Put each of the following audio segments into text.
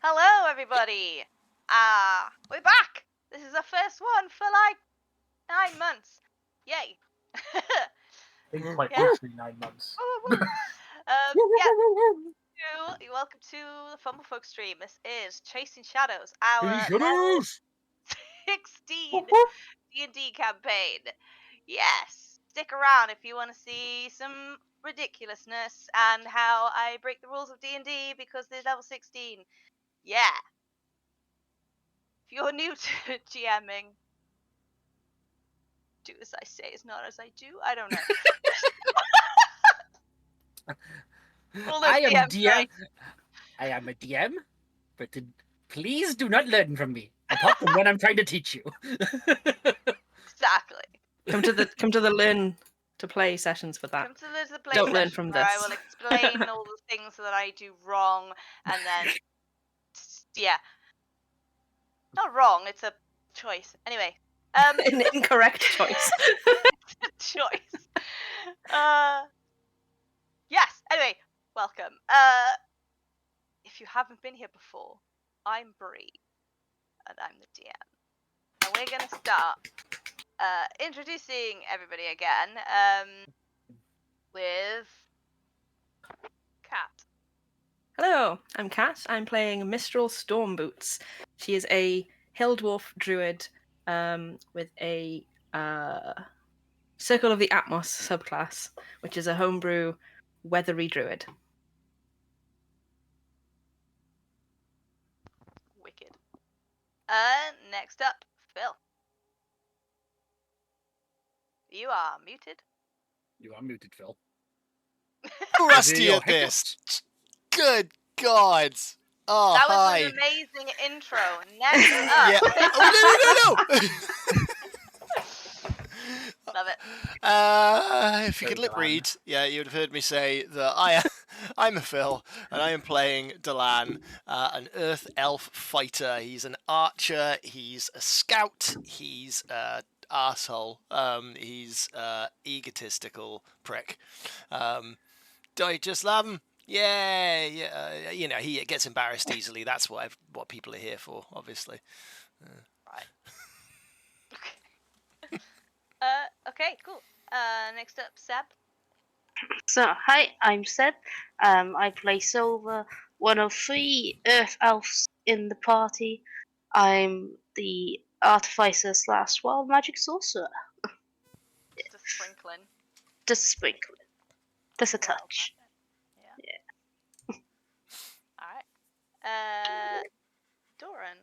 Hello, everybody. We're back. This is our first one for like 9 months. Yay. I think quite Yeah. literally 9 months. Yeah. Welcome to the Fumble Folk stream. This is Chasing Shadows, our level 16 D&D campaign. Yes. Stick around if you want to see some ridiculousness and how I break the rules of D&D because they're level 16. Yeah. If you're new to GMing, do as I say is not as I do. I don't know. I am DM. I am a DM, but please do not learn from me. Apart from when I'm trying to teach you. Exactly. Come to the learn to play sessions for that. Come to the play Don't session learn from where this. I will explain all the things that I do wrong, and then yeah, not wrong. It's a choice. Anyway, An incorrect choice. choice. Yes. Anyway, welcome. If you haven't been here before, I'm Bree, and I'm the DM, and we're gonna start introducing everybody again. With Kat. Hello, I'm Kat. I'm playing Mistral Stormboots. She is a hill dwarf druid with a Circle of the Atmos subclass, which is a homebrew weathery druid. Wicked. Next up, Phil. You are muted. You are muted, Phil. Rusty your at this. Good God. Oh, That was hi. an amazing intro. Next up. Yeah. Oh, no. Love it. If you could lip Delan. read, yeah, you would have heard me say that I'm a Phil, and I am playing Delan, an Earth Elf fighter. He's an archer, he's a scout, he's an arsehole, he's egotistical prick. Do I just love him? Yeah, you know, he gets embarrassed easily. That's what people are here for, obviously. Right. Okay, cool. Next up, Seb. So, hi, I'm Seb. I play Silver, one of 3 Earth Elves in the party. I'm the Artificer / Wild Magic Sorcerer. Just sprinkling. Just sprinkling. Just a Wild touch. magic. Yeah. Alright. Doran.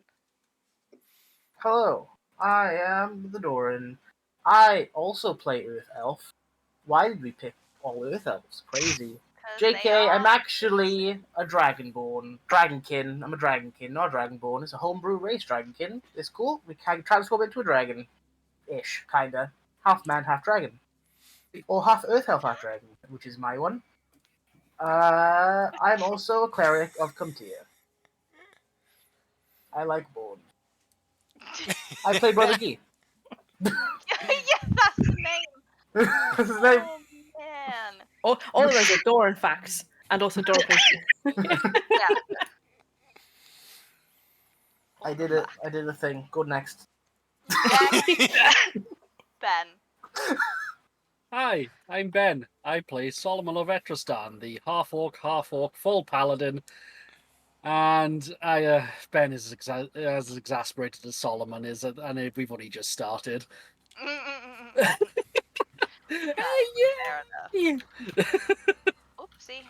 Hello, I am the Doran. I also play Earth Elf. Why did we pick all Earth Elves? Crazy. 'Cause they JK, I'm are- actually a Dragonborn. Dragonkin. I'm a Dragonkin, not a Dragonborn. It's a homebrew race, Dragonkin. It's cool. We can transform into a dragon. Ish, kinda. Half man, half dragon. Or half Earth Elf, half dragon, which is my one. I'm also a cleric of Comtia. I like bones. I play Brother G. Yeah, that's the name. That's his name. Oh man. All of those are Doran facts, and also Doran facts. Yeah. I did it. I did the thing. Go next. Ben. Hi, I'm Ben. I play Solomon of Etristan, the half-orc, full paladin. And Ben is as exasperated as Solomon is, and we've only just started. Fair enough. Oopsie.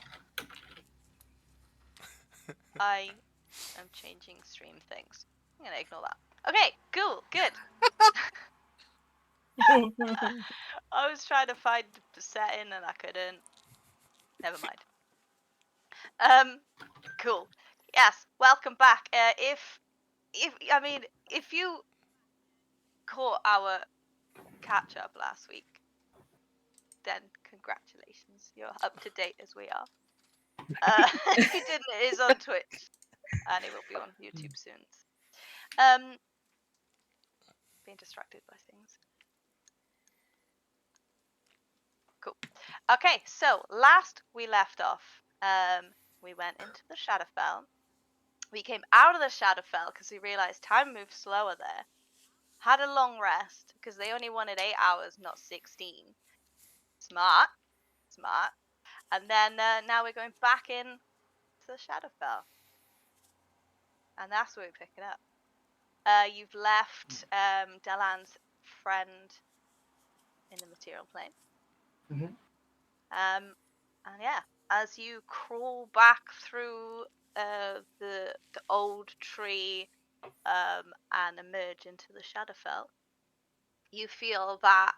I am changing stream things. I'm gonna ignore that. Okay, cool, good. I was trying to find the setting and I couldn't. Never mind. Cool. Yes, welcome back. If you caught our catch up last week, then congratulations. You're up to date as we are. If you didn't, it is on Twitch and it will be on YouTube soon. Being distracted by things. Cool. Okay, so last we left off, we went into the Shadowfell We came out of the Shadowfell because we realized time moves slower there. Had a long rest because they only wanted 8 hours, not 16. Smart. And then now we're going back in to the Shadowfell. And that's where we pick it up. You've left Delan's friend in the material plane. Mhm. And yeah, as you crawl back through the old tree and emerge into the Shadowfell, you feel that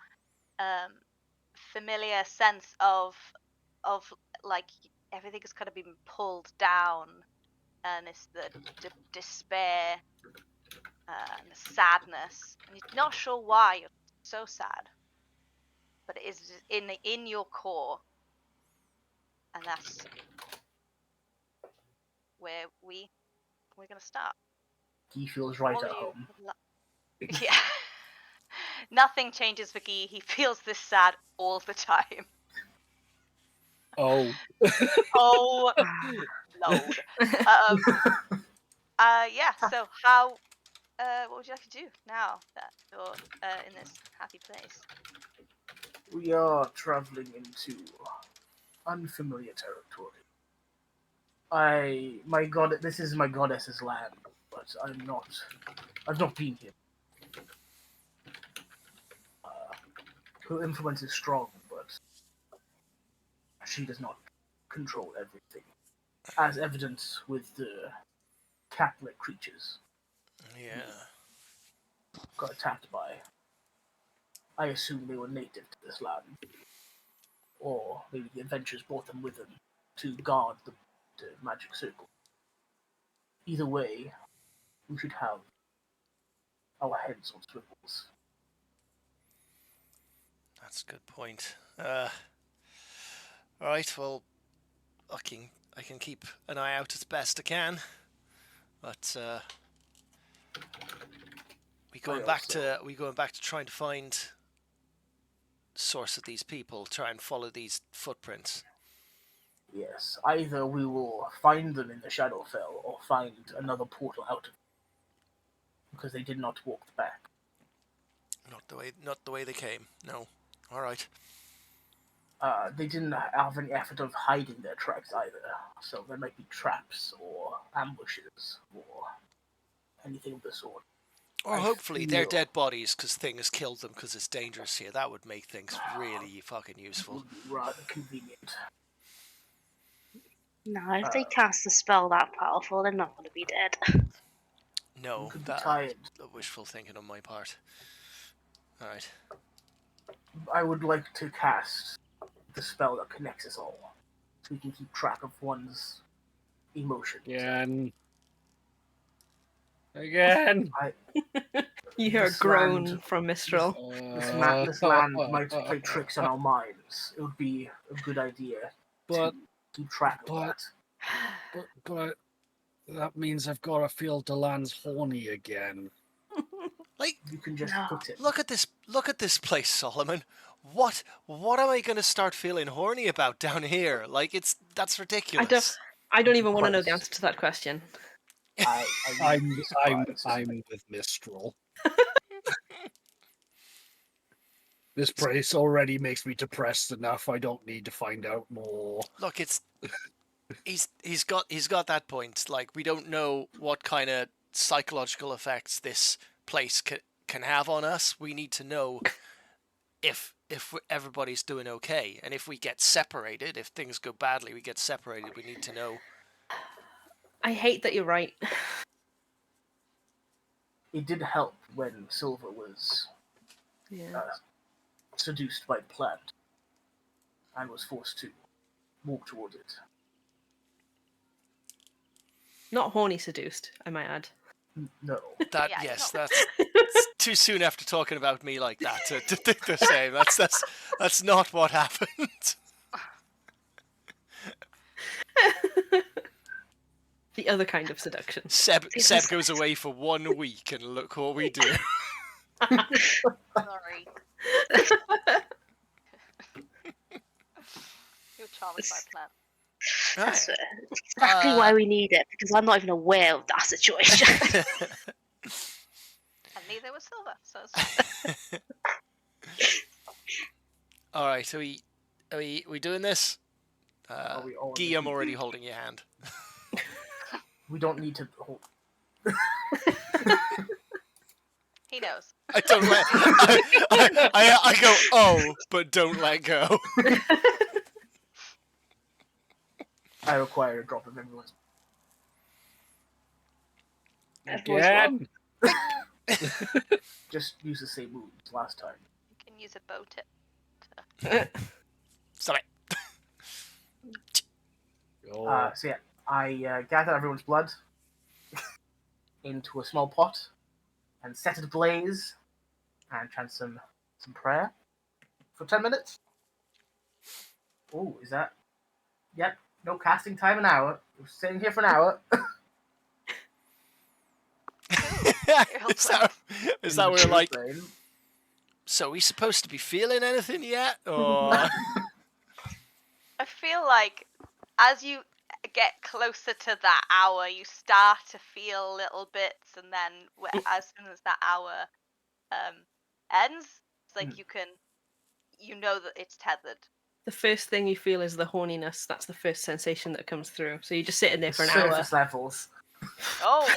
familiar sense of like everything has kind of been pulled down, and it's the despair and the sadness, and you're not sure why you're so sad, but it is just in your core, and that's where we're gonna start. He feels right All at of you home. yeah. Nothing changes for Guy. He feels this sad all the time. Oh. Oh, Lord. Yeah. So how? What would you like to do now that you're in this happy place? We are traveling into unfamiliar territory. This is my goddess's land, but I've not been here. Her influence is strong, but she does not control everything, as evident with the cat-like creatures Yeah. got attacked by. I assume they were native to this land, or maybe the adventurers brought them with them to guard the magic circle. Either way, we should have our heads on swivels. That's a good point. Alright, well, I can keep an eye out as best I can. But we going back to trying to find the source of these people, try and follow these footprints. Yes, either we will find them in the Shadowfell or find another portal out of it, because they did not walk back. Not the way they came. No. All right. They didn't have any effort of hiding their tracks either, so there might be traps or ambushes or anything of the sort. Or I hopefully they're feel dead bodies because things killed them because it's dangerous here. That would make things really fucking it useful. would be rather convenient. No, if they cast a spell that powerful, they're not going to be dead. No, Could be that's tired. wishful thinking on my part. All right. I would like to cast the spell that connects us all, so we can keep track of one's emotions. Again. You hear a This groan land- from Mistral. This land might play tricks on our minds. It would be a good idea But to keep track of that. but that means I've got to feel Delan's horny again. Like, You can just No. put it. look at this place, Solomon. What am I gonna start feeling horny about down here? Like, that's ridiculous. I don't even want to know the Place. answer to that question. I I'm wouldn't be surprised. with Mistral. This place already makes me depressed enough. I don't need to find out more. Look, he's got that point. Like, we don't know what kind of psychological effects this place can have on us. We need to know if everybody's doing okay, and if we get separated, if things go badly, we get separated. We need to know. I hate that you're right. It did help when Silver was Yeah. seduced by the plant and was forced to walk towards it. Not horny seduced, I might add. No. That Yeah, yes, no. that's too soon after talking about me like that to think the same. That's not what happened. The other kind of seduction. Seb goes away for 1 week, and look what we do. Sorry. You're charmed by a plant. That's exactly why we need it, because I'm not even aware of that situation. And neither was Silver, so it's All right, are we doing this? Are we all Guy, I'm already holding your hand. We don't need to hold. he knows. I don't let. I go. Oh, but don't let go. I require a drop of everyone's. Everyone's Again. Just use the same moves last time. You can use a bow tip. Stop it. So yeah, I gather everyone's blood into a small pot and set it ablaze and chant some prayer for 10 minutes. Oh, is that? Yep, no casting time, an hour. We're sitting here for an hour. is that where like? So are we supposed to be feeling anything yet, or? I feel like as you get closer to that hour, you start to feel little bits, and then as soon as that hour ends, it's like you know that it's tethered. The first thing you feel is the horniness. That's the first sensation that comes through. So you're just sitting there for an hour. Surface levels. Oh,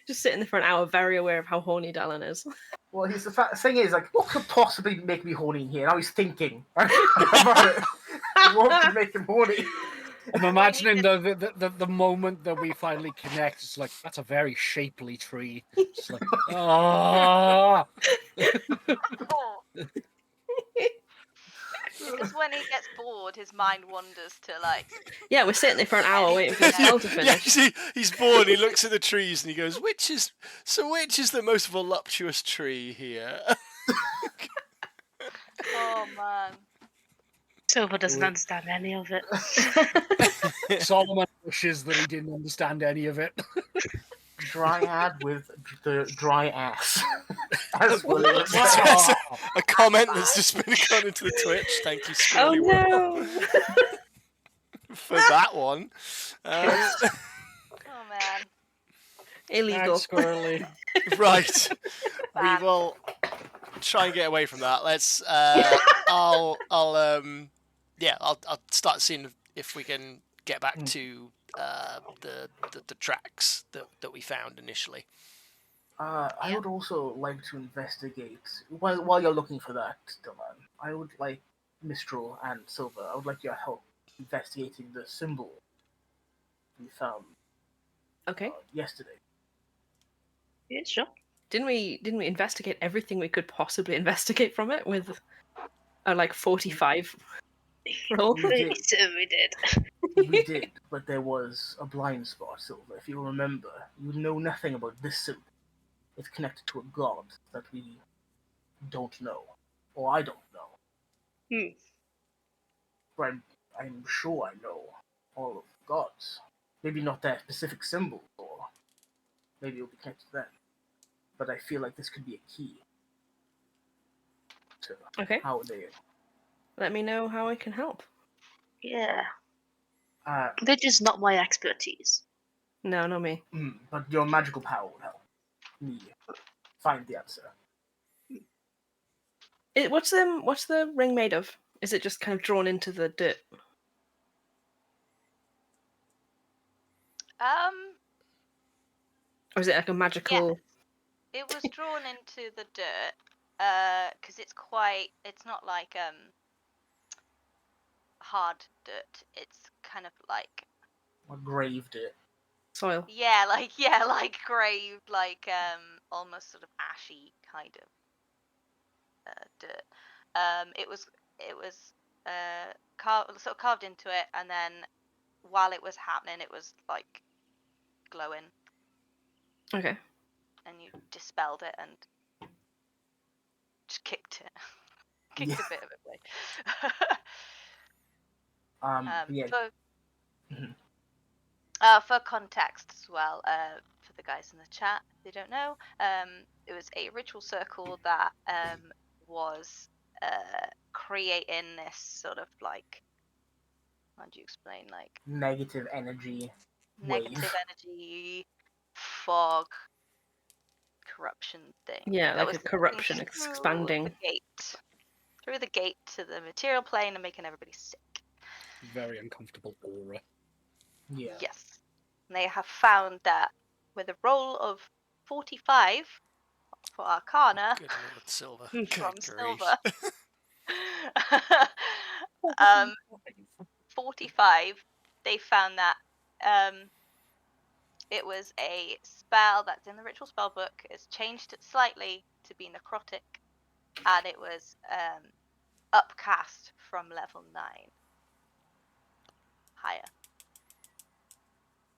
Just sitting there for an hour, very aware of how horny Dallin is. Well, the thing is, like, what could possibly make me horny in here? Now he's thinking about it. What could make him horny? I'm imagining the moment that we finally connect. It's like, that's a very shapely tree. It's like, ah. Because when he gets bored, his mind wanders to like. Yeah, we're sitting there for an hour waiting for the spell to finish. Yeah, see, he's bored. He looks at the trees and he goes, "Which is the most voluptuous tree here?" Oh man. Silver doesn't understand any of it. Solomon wishes that he didn't understand any of it. Dryad with the dry ass. That's what it looks That's like. a comment that's just been gone into the Twitch. Thank you, Squirrely Oh Will, no! for that one. Oh man. Illegal. Thanks, Squirrely. Right, we Banned. will try and get away from that. Let's. I'll start seeing if we can get back to the tracks that we found initially. I would also like to investigate, while you're looking for that, Dylan, I would like Mistral and Silver, I would like your help investigating the symbol we found Okay. yesterday. Yeah, sure. Didn't we investigate everything we could possibly investigate from it with a like 45 roll? We did. We did. We did, but there was a blind spot, Silver. If you remember, you know nothing about this symbol. It's connected to a god that we don't know, or I don't know. But I'm sure I know all of the gods. Maybe not their specific symbol, or maybe it'll be connected to them. But I feel like this could be a key to Okay. how they. Let me know how I can help. Yeah. They're just not my expertise. No, not me. But your magical power would help me find the answer. What's the ring made of? Is it just kind of drawn into the dirt? Or is it like a magical? Yeah. It was drawn into the dirt because it's not like hard dirt. It's kind of like What graved it? Soil. like graved, like almost sort of ashy kind of dirt. It was carved into it, and then while it was happening, it was like glowing. Okay. And you dispelled it and just kicked it. A bit of it away. For context as well, for the guys in the chat, if they don't know, it was a ritual circle that was creating this sort of like how do you explain, like, negative energy negative wave. energy, fog, corruption thing. Yeah, that like was a corruption through expanding. the gate. Through the gate to the material plane and making everybody sick. Very uncomfortable aura. Yeah. Yes. And they have found that with a roll of 45 for Arcana Good Lord, Silver. Hmm. Good from grief. Silver. 45, they found that it was a spell that's in the ritual spell book. It's changed it slightly to be necrotic, and it was upcast from level 9 higher.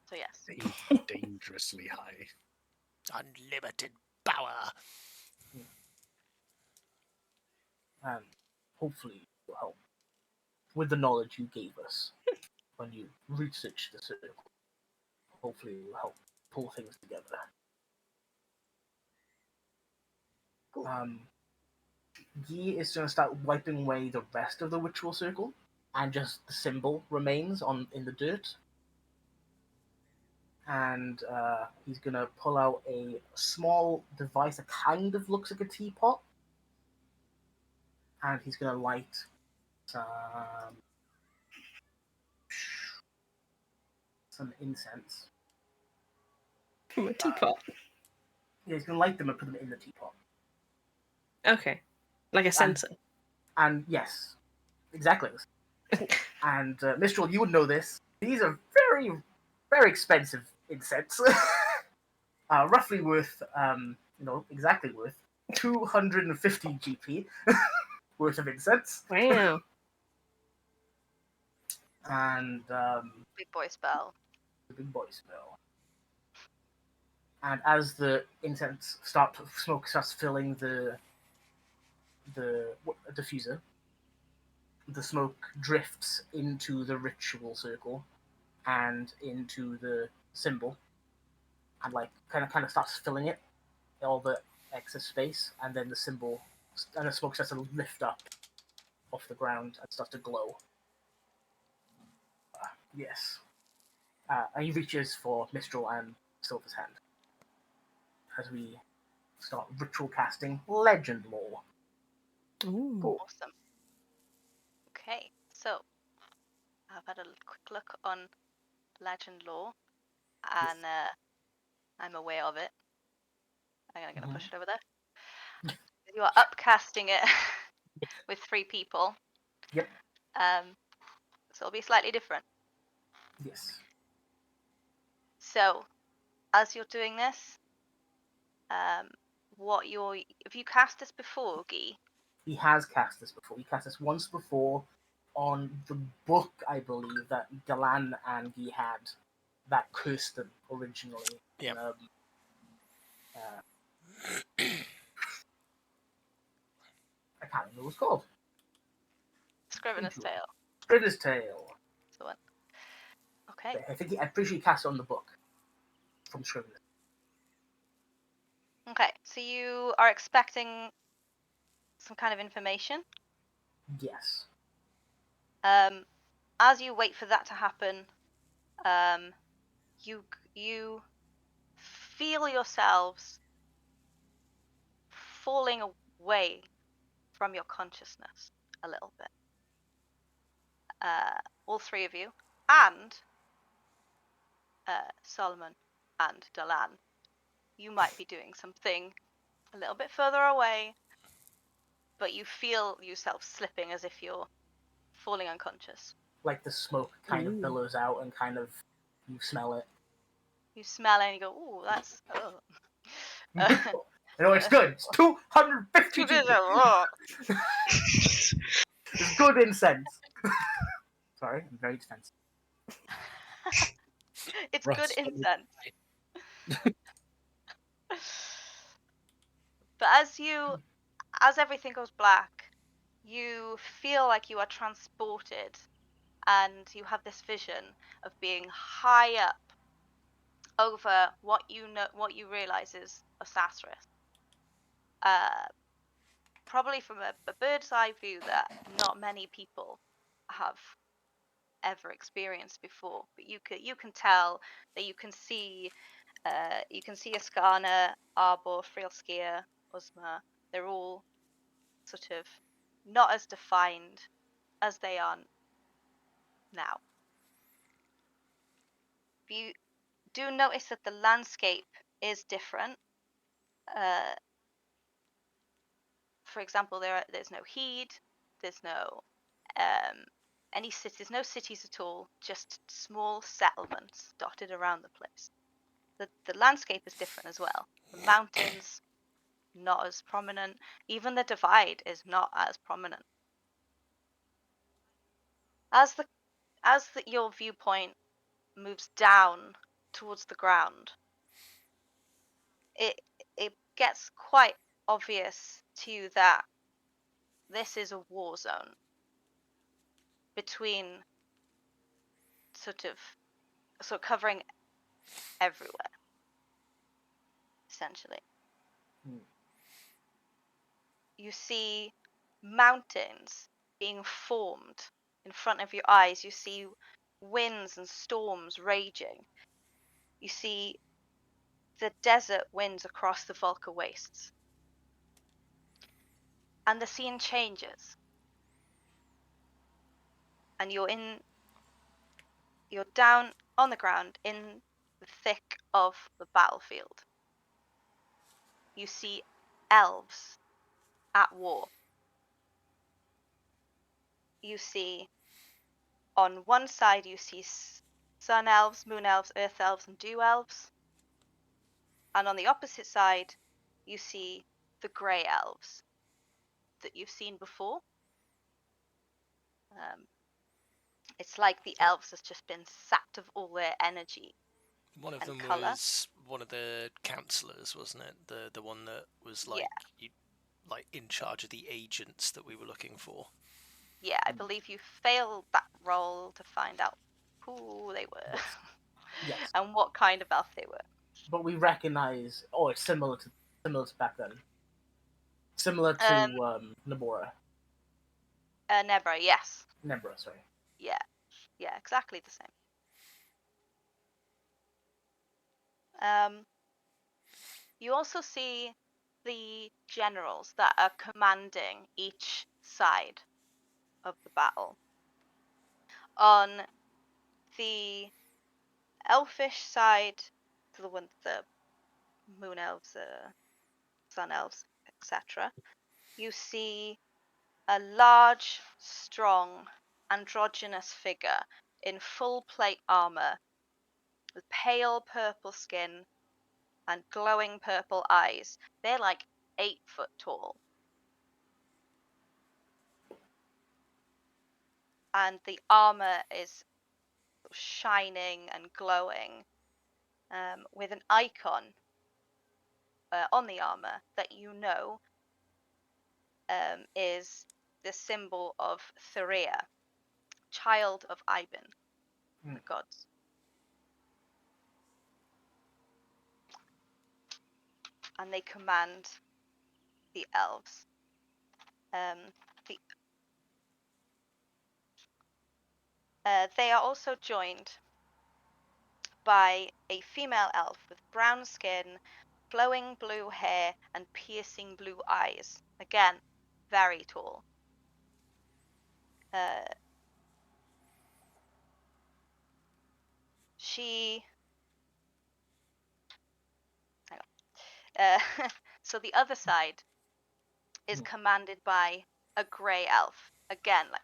So yes. Dangerously high. Unlimited power. And hopefully it will help with the knowledge you gave us when you researched the circle. Hopefully it will help pull things together. Cool. Guy is going to start wiping away the rest of the ritual circle, and just the symbol remains in the dirt. And he's going to pull out a small device that kind of looks like a teapot, and he's going to light some incense. From a teapot. Yeah, he's going to light them and put them in the teapot. Okay. Like a sensor. And yes, exactly. And Mistral, you would know this. These are very, very expensive incense. Roughly worth, exactly worth 250 GP worth of incense. Wow. And Big boy spell. the big boy spell. And as the incense smoke starts filling the diffuser, the smoke drifts into the ritual circle and into the symbol, and like kind of starts filling it, all the excess space, and then the symbol and the smoke starts to lift up off the ground and starts to glow. Yes. And he reaches for Mistral and Silver's hand as we start ritual casting legend lore. Ooh. Awesome. Okay, so I've had a quick look on legend lore, and I'm aware of it. I'm going to push it over there. You are upcasting it with 3 people. Yep. So it'll be slightly different. Yes. So, as you're doing this, have you cast this before, Guy? He has cast this before. He cast this once before on the book, I believe, that Galan and Guy had that cursed them originally. Yep. I can't remember what it's called. Scrivener's Tale. Scrivener's Tale. That's the one. Okay. I'm pretty sure he cast it on the book from Scrivener's. Okay, so you are expecting some kind of information. Yes. As you wait for that to happen, you feel yourselves falling away from your consciousness a little bit. All 3 of you, and Solomon and Dalan, you might be doing something a little bit further away, but you feel yourself slipping as if you're falling unconscious. Like the smoke kind of billows out and kind of, you smell it. You smell it and you go, ooh, that's... Oh. It's good. It's 250 Too good. GP. It's good incense. Sorry, I'm very defensive. It's Russ, good what would- incense. But as everything goes black, you feel like you are transported, and you have this vision of being high up over what you realize is Osasris. Probably from a bird's eye view that not many people have ever experienced before. But you can tell that you can see Ascana, Arbor, Frilskir, Uzma. They're all sort of not as defined as they are now. You do notice that the landscape is different. For example, there's no heat, there's no there's no cities at all, just small settlements dotted around the place. The landscape is different as well. The mountains not as prominent. Even the divide is not as prominent. As your viewpoint moves down towards the ground, it gets quite obvious to you that this is a war zone between covering everywhere, essentially. You see mountains being formed in front of your eyes. You see winds and storms raging. You see the desert winds across the Volca wastes. And the scene changes. And you're down on the ground in the thick of the battlefield. You see elves at war. You see, on one side, you see sun elves, moon elves, earth elves, and dew elves. And on the opposite side, you see the grey elves that you've seen before. It's like the elves has just been sapped of all their energy. One of them colour. was one of the councillors, wasn't it? The one that was like in charge of the agents that we were looking for. Yeah, I believe you failed that roll to find out who they were. Yes. And what kind of elf they were. But we recognize. Oh, it's similar to back then. Similar to Nabora. Nebra, yes. Nebra, sorry. Yeah, exactly the same. You also see the generals that are commanding each side of the battle. On the elfish side, the moon elves, sun elves, etc., you see a large, strong, androgynous figure in full plate armor with pale purple skin and glowing purple eyes. They're like 8 foot tall. And the armor is shining and glowing, with an icon on the armor that you know is the symbol of Theria, child of Iben, the gods. And they command the elves. They are also joined by a female elf with brown skin, flowing blue hair, and piercing blue eyes. Again, very tall. So the other side is commanded by a grey elf. Again, like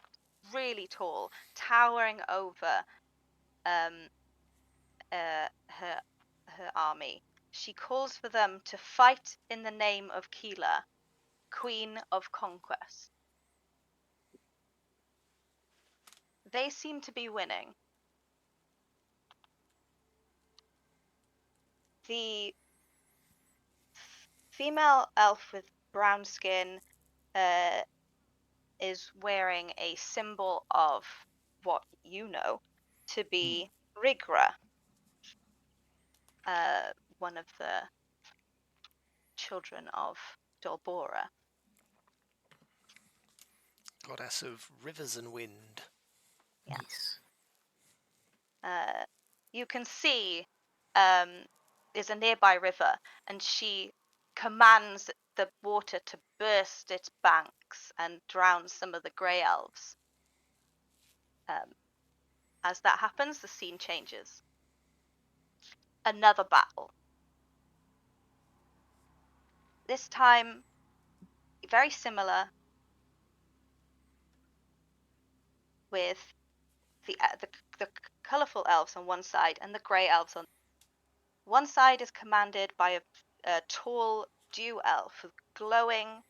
really tall, towering over her army. She calls for them to fight in the name of Kila, Queen of Conquest. They seem to be winning. The female elf with brown skin is wearing a symbol of what you know to be Rigra, one of the children of Dolbora. Goddess of rivers and wind. Yeah. Yes. you can see there's a nearby river, and she commands the water to burst its banks and drown some of the grey elves. As that happens, the scene changes. Another battle. This time, very similar, with the colourful elves on one side and the grey elves on one side. Is commanded by a tall dew elf with glowing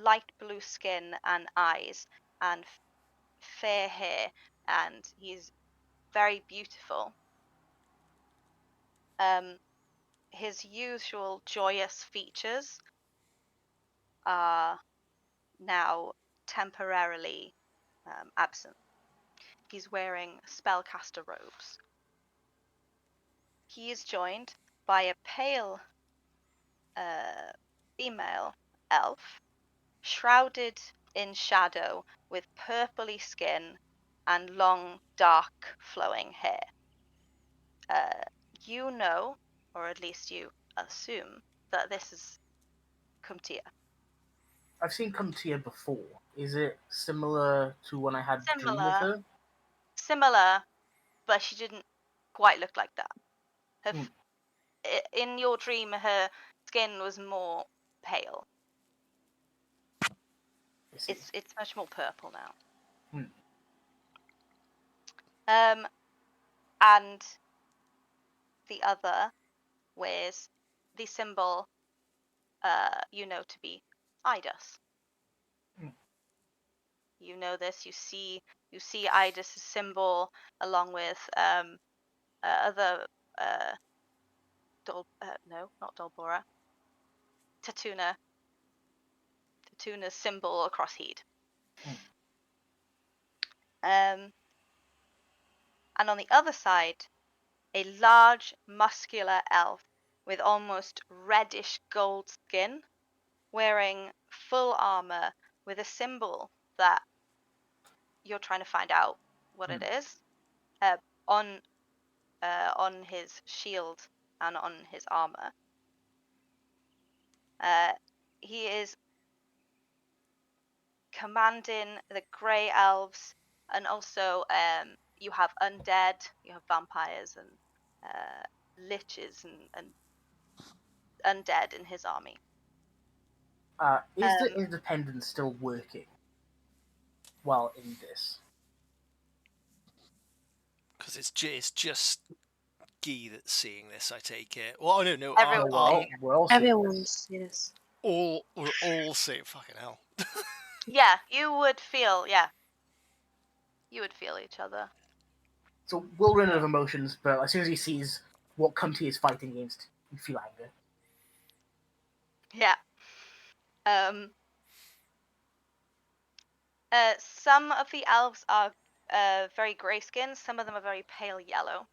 light blue skin and eyes and fair hair, and he's very beautiful. His usual joyous features are now temporarily absent. He's wearing spellcaster robes. He is joined by a pale female elf, shrouded in shadow with purpley skin and long, dark, flowing hair. You know, or at least you assume, that this is Kumtia. I've seen Kumtia before. Is it similar to when I had the dream with her? Similar, but she didn't quite look like that. Hmm. In your dream, her skin was more pale. It's much more purple now. And the other wears the symbol you know to be Idus. You know this. You see Idus' symbol along with other no, not Dolbora. Tatuna's symbol across Heed. And on the other side, a large, muscular elf with almost reddish gold skin, wearing full armor with a symbol that you're trying to find out what it is on his shield and on his armor. He is commanding the Grey Elves, and also you have undead, you have vampires and liches and undead in his army. Is the Independent still working while in this? Because it's just Guy that's seeing this, I take it. Well, no. Everyone's, yes. We're all seeing. Fucking hell. Yeah, you would feel each other. So whirlwind of emotions, but as soon as he sees what Kumtia is fighting against, you feel anger. Yeah. Some of the elves are very grey skinned, some of them are very pale yellow.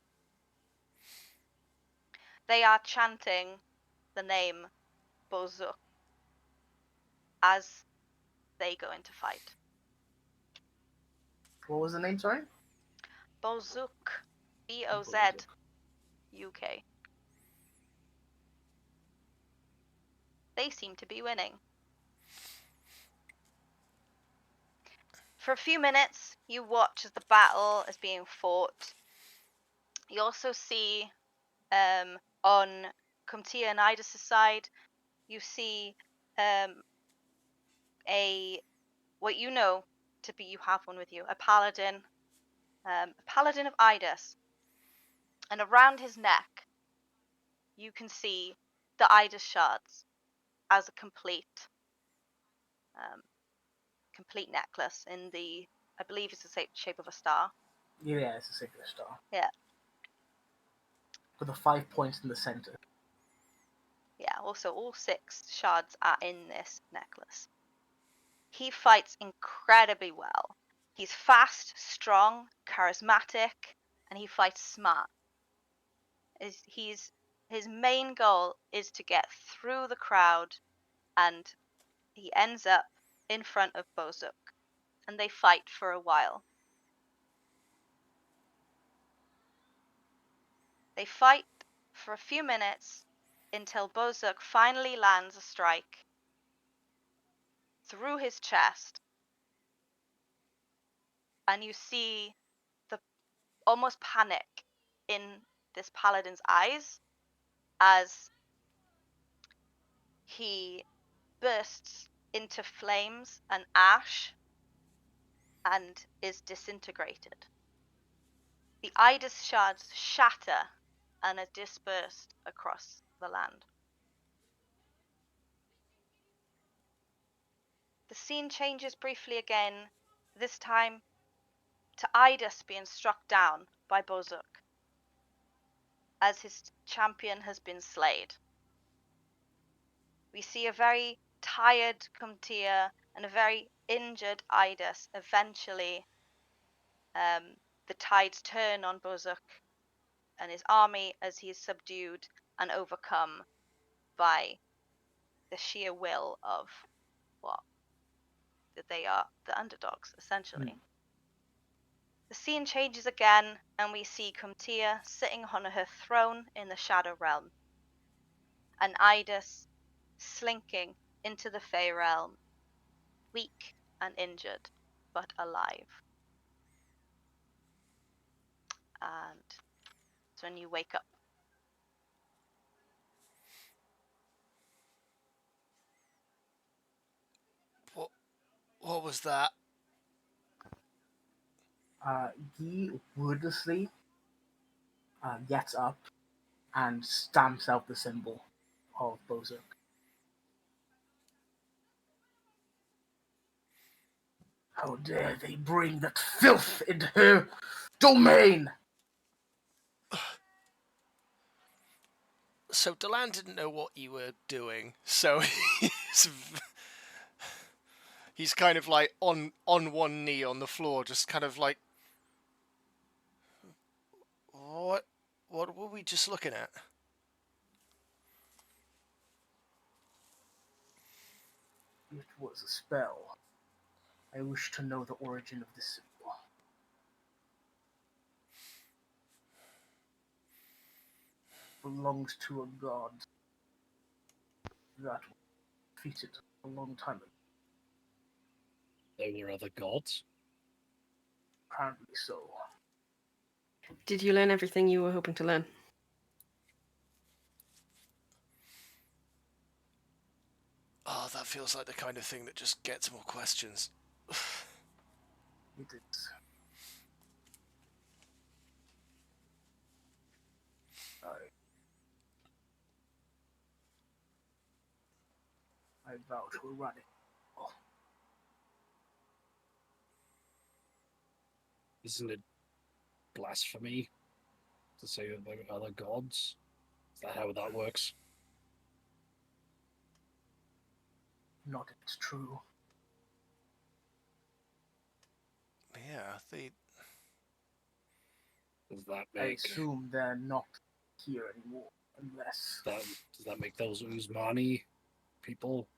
They are chanting the name Bozuk as they go into fight. What was the name, sorry? Bozuk. B-O-Z-U-K. They seem to be winning. For a few minutes, you watch as the battle is being fought. You also see on Kumtia and Idus' side, you see what you know to be, you have one with you, a paladin of Idus, and around his neck you can see the Idus shards as a complete necklace in the, I believe it's the shape of a star. Yeah, it's a singular star. Yeah. With the 5 points in the center. Yeah, also all 6 shards are in this necklace. He fights incredibly well. He's fast, strong, charismatic, and he fights smart. His main goal is to get through the crowd, and he ends up in front of Bozuk, and they fight for a while. They fight for a few minutes until Bozuk finally lands a strike through his chest, and you see the almost panic in this paladin's eyes as he bursts into flames and ash and is disintegrated. The Idis shards shatter and are dispersed across the land. The scene changes briefly again, this time to Idis being struck down by Bozuk as his champion has been slayed. We see a very tired Kumtia and a very injured Idis. Eventually, the tides turn on Bozuk and his army as he is subdued and overcome by the sheer will of what? That they are the underdogs, essentially. The scene changes again, and we see Kumtia sitting on her throne in the Shadow Realm, and Idis slinking into the Fey Realm, weak and injured, but alive. And it's when you wake up. What was that? He wordlessly gets up and stamps out the symbol of Bozuk. How dare they bring that filth into her domain! So Delan didn't know what you were doing, so he's kind of like on one knee on the floor, just kind of like, what were we just looking at? It was a spell. I wish to know the origin of this symbol. It belongs to a god that was defeated a long time ago. There were other gods. Apparently so. Did you learn everything you were hoping to learn? Oh, that feels like the kind of thing that just gets more questions. It is. I vow to eradicate. Isn't it blasphemy to say that there are other gods? Is that how that works? Not if it's true. Yeah, Does that I make assume they're not here anymore, unless... does that make those Usmani people?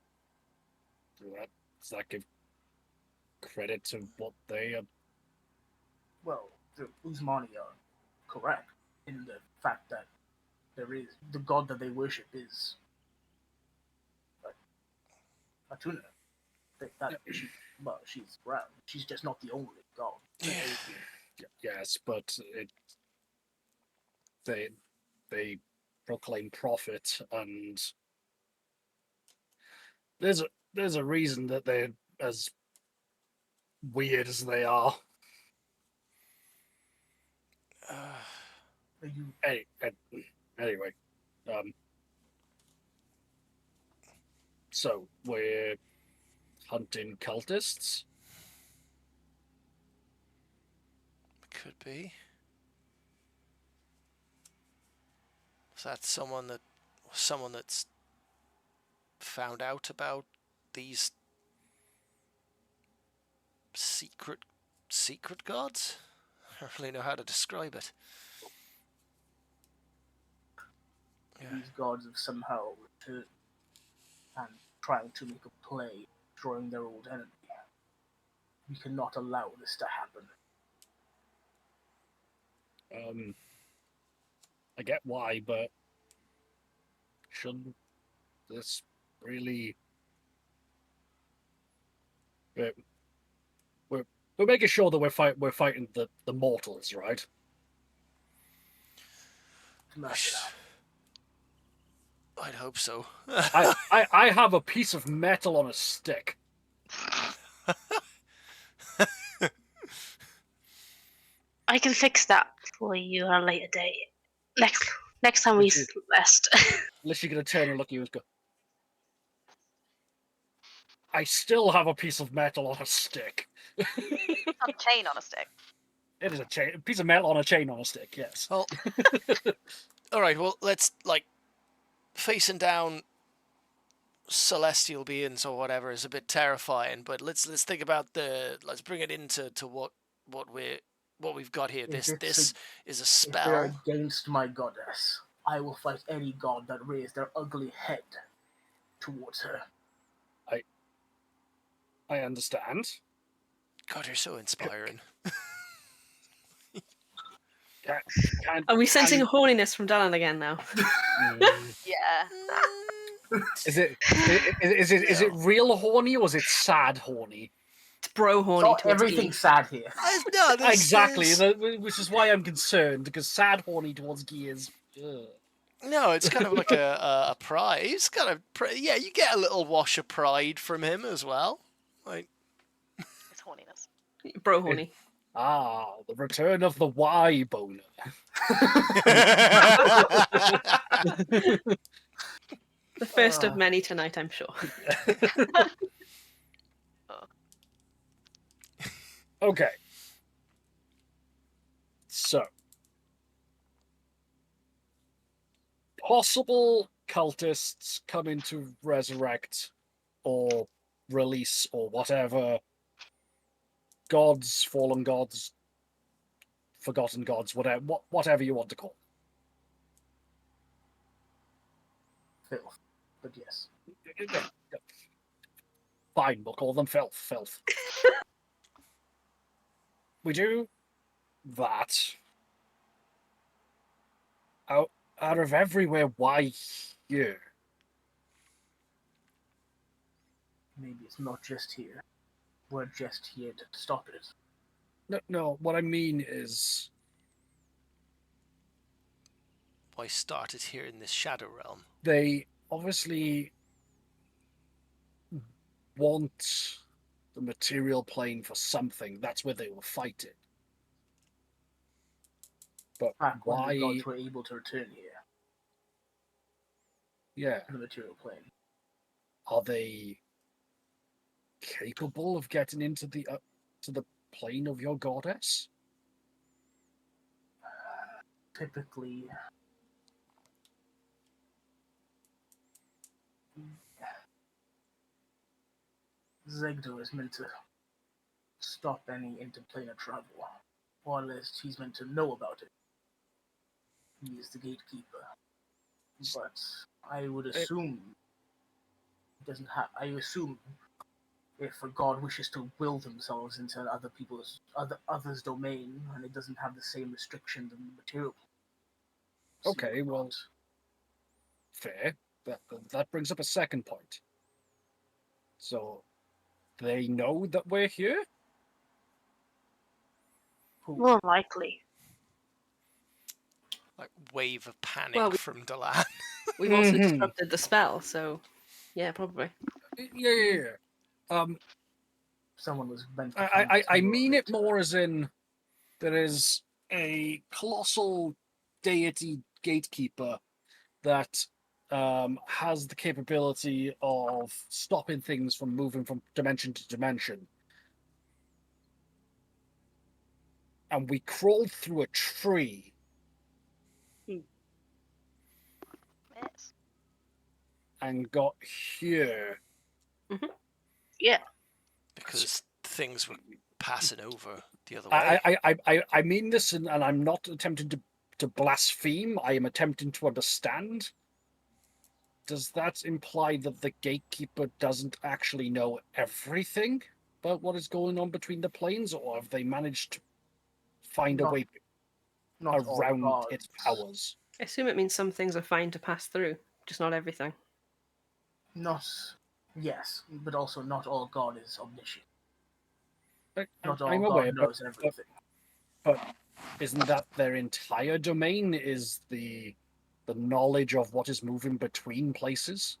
Does that give credit to what they are? Well, the Usmani are correct in the fact that there is the god that they worship is Atuna. She's around. She's just not the only god. Yes, but they proclaim prophet, and there's a reason that they're as weird as they are. Anyway, so we're hunting cultists. could be. Is that someone that's found out about these secret gods? I don't really know how to describe it. These gods have somehow returned and trying to make a play, destroying their old enemy. We cannot allow this to happen. I get why, but shouldn't this really? We're making sure that we're fighting the mortals, right? Smash it up. I'd hope so. I have a piece of metal on a stick. I can fix that for you at a later date. Next time we rest. Unless you're gonna turn and look at you and go, I still have a piece of metal on a stick. On a chain on a stick. It is a piece of metal on a chain on a stick, yes. Well, all right. Well, let's facing down celestial beings or whatever is a bit terrifying, but let's think about let's bring it into what we've got here. This is a If they're spell. against my goddess, I will fight any god that raised their ugly head towards her. I understand. God, you're so inspiring. Are we sensing horniness from Dalan again now? Yeah. Is it real horny or is it sad horny? It's bro horny towards Everything's Gee. sad here. No, Exactly, which is why I'm concerned, because sad horny towards Gee is... Ugh. No, it's kind of like a pride. He's kind of yeah. You get a little wash of pride from him as well. Like It's horniness. Bro horny. The return of the Y boner. The first of many tonight, I'm sure. Okay. So. Possible cultists coming to resurrect or release or whatever. Gods, fallen gods, forgotten gods, whatever you want to call Filth. But yes. Fine, we'll call them filth. We do that. Out of everywhere, why here? Maybe it's not just here. We're just here to stop it. No, what I mean is... Why start it here in this shadow realm? They obviously want the material plane for something. That's where they will fight it. But Back when why? the gods were able to return here, Yeah. to the material plane. Are they capable of getting into the to the plane of your goddess? Typically, Zegdo is meant to stop any interplanar travel, or at least he's meant to know about it. He is the gatekeeper. But I would assume it doesn't have. I assume if a god wishes to will themselves into others' domain, and it doesn't have the same restrictions in the material. Okay, well, fair. That brings up a second point. So, they know that we're here? More likely. Like wave of panic from Delan. We've also disrupted the spell, so yeah, probably. Yeah. Someone was meant to I mean it more as in there is a colossal deity gatekeeper that has the capability of stopping things from moving from dimension to dimension. And we crawled through a tree. Yes. And got here. Mm-hmm. Yeah. Because things were passing over the other way. I mean this, and I'm not attempting to blaspheme. I am attempting to understand. Does that imply that the gatekeeper doesn't actually know everything about what is going on between the planes, or have they managed to find a way around its powers? I assume it means some things are fine to pass through, just not everything. Yes, but also not all God is omniscient. Not all I'm God aware, knows everything. but isn't that their entire domain? Is the knowledge of what is moving between places?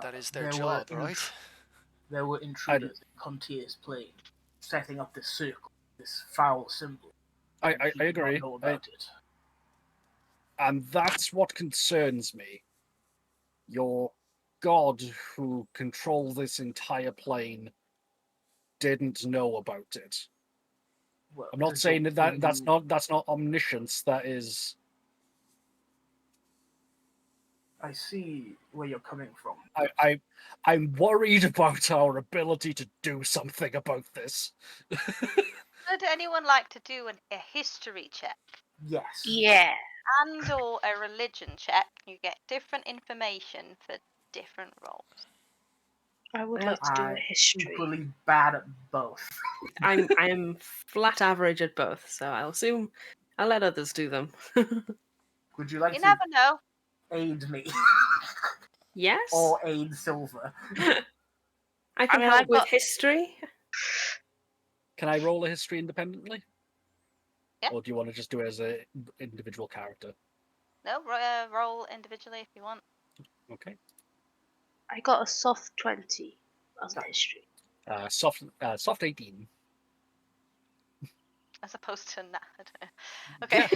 That is their There job, were right? There were intruders in Contier's plane, setting up this circle, this foul symbol. I He did not agree. know about it. And that's what concerns me. Your god who controls this entire plane didn't know about it. Well, I'm not I saying don't that think that's not omniscience. That is. I see where you're coming from. I'm worried about our ability to do something about this. Would anyone like to do a history check? Yes. Yeah. And or a religion check? You get different information for different roles. I would like to do a I'm history. equally bad at both. I'm flat average at both, so I'll assume I'll let others do them. Would you like You to never know. aid me? Yes? Or aid Silver? I can mean, help I've with got- history. Can I roll a history independently? Yeah. Or do you want to just do it as an individual character? No, roll individually if you want. Okay. I got a soft 20 on the history. Soft 18. As opposed to okay.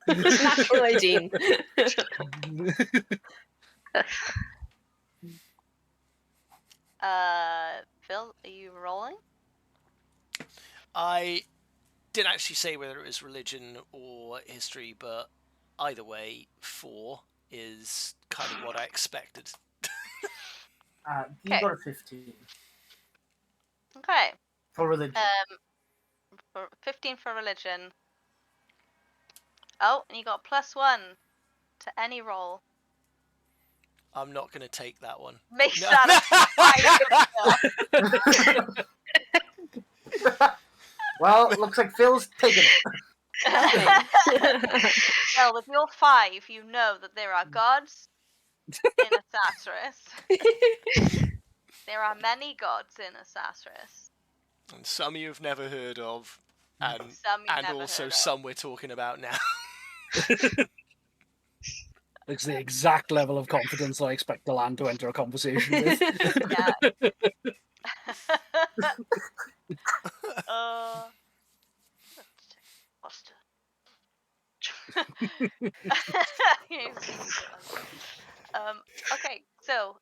Natural 18. Phil, are you rolling? I didn't actually say whether it was religion or history, but either way, 4 is kind of what I expected. You Okay. got a 15 Okay. for religion. For 15 for religion. Oh, and you got +1 to any roll. I'm not going to take that one. Makes No. that Well, looks like Phil's taking it. Well, with your 5, you know that there are gods in Assassin's. There are many gods in Assassin's. And some you've never heard of, and Some you've never also heard of. some we're talking about now. It's the exact level of confidence I expect Delan to enter a conversation with. Yeah. Okay, so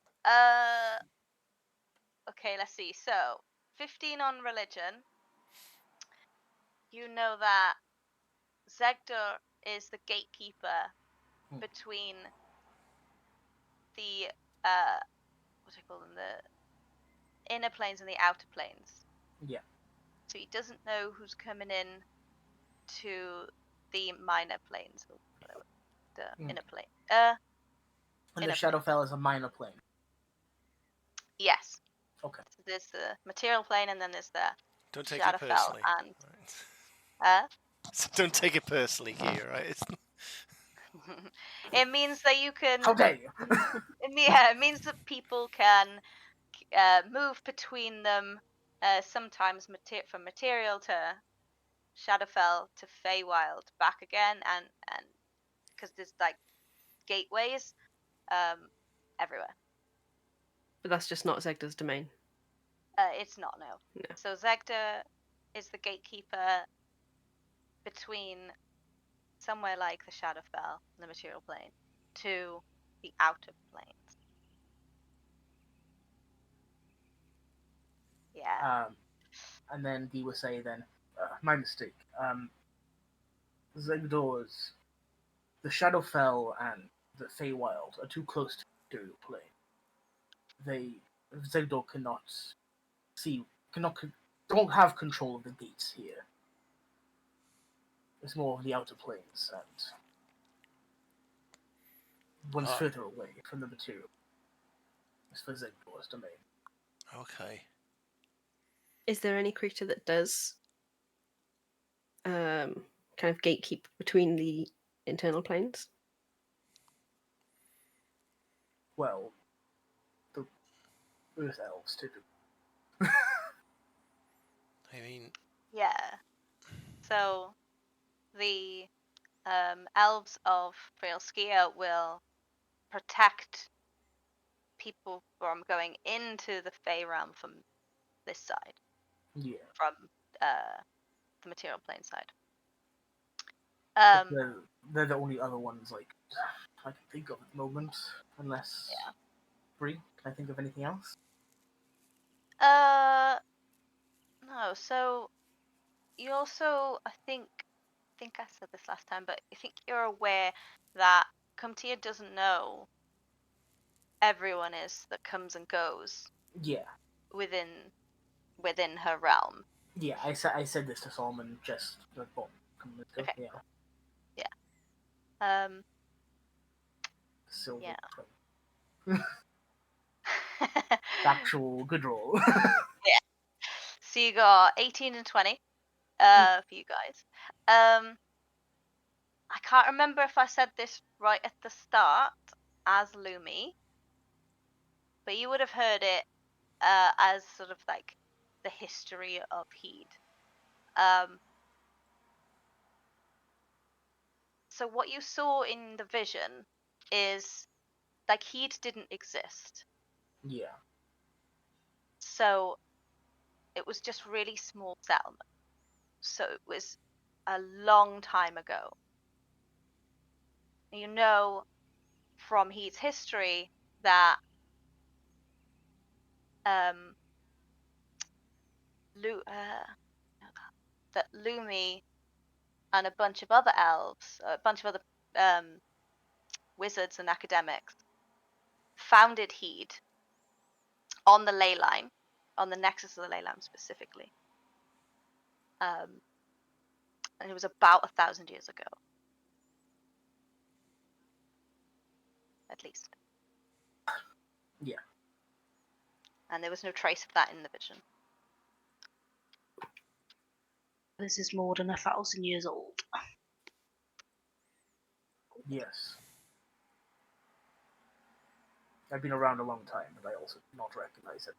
okay, let's see. So 15 on religion. You know that Zegdor is the gatekeeper between the what do you call them, the inner planes and the outer planes. Yeah. So he doesn't know who's coming in to the minor planes, or whatever, the inner plane. And the inner Shadowfell is a minor plane. Yes. Okay. So there's the material plane, and then there's the Don't take it Shadowfell, personally. and Right. So don't take it personally here, right? it means that you can. How dare you? It means that people can move between them. Sometimes from material to Shadowfell to Feywild, back again, and because there's like gateways everywhere. But that's just not Zegda's domain. It's not, no. No. So Zegda is the gatekeeper between somewhere like the Shadowfell, the material plane, to the outer planes. Yeah. And then Dee will say then, my mistake. Zegdor's, the Shadowfell and the Feywild are too close to the material plane. Zegdor don't have control of the gates here. It's more of the outer planes and one's further away from the material. It's for Zegdor's domain. Okay. Is there any creature that does kind of gatekeep between the internal planes? Well, the Earth Elves typically. I mean, Yeah. So the elves of Frailskia will protect people from going into the Fey realm from this side, Yeah. from the material plane side. But they're the only other ones like I can think of at the moment, unless Bree. Can I think of anything else? No. So you also, I think I said this last time, but I think you're aware that Kumtia doesn't know everyone is that comes and goes Yeah. within her realm. Yeah, I said this to Solomon just a couple minutes ago. Okay. Yeah. Um. Silver. Yeah. Actual good roll. Yeah. So you got 18 and 20 for you guys. I can't remember if I said this right at the start as Lumi, but you would have heard it as sort of like the history of Heed. So what you saw in the vision is like Heed didn't exist. Yeah. So it was just really small settlement. So it was a long time ago. You know from Heed's history that um that Lumi and a bunch of other elves, a bunch of other wizards and academics founded Heed on the ley line, on the nexus of the ley line specifically. And it was about 1,000 years ago, at least. Yeah. And there was no trace of that in the vision. This is more than 1,000 years old. Yes. I've been around a long time, but I also do not recognize it.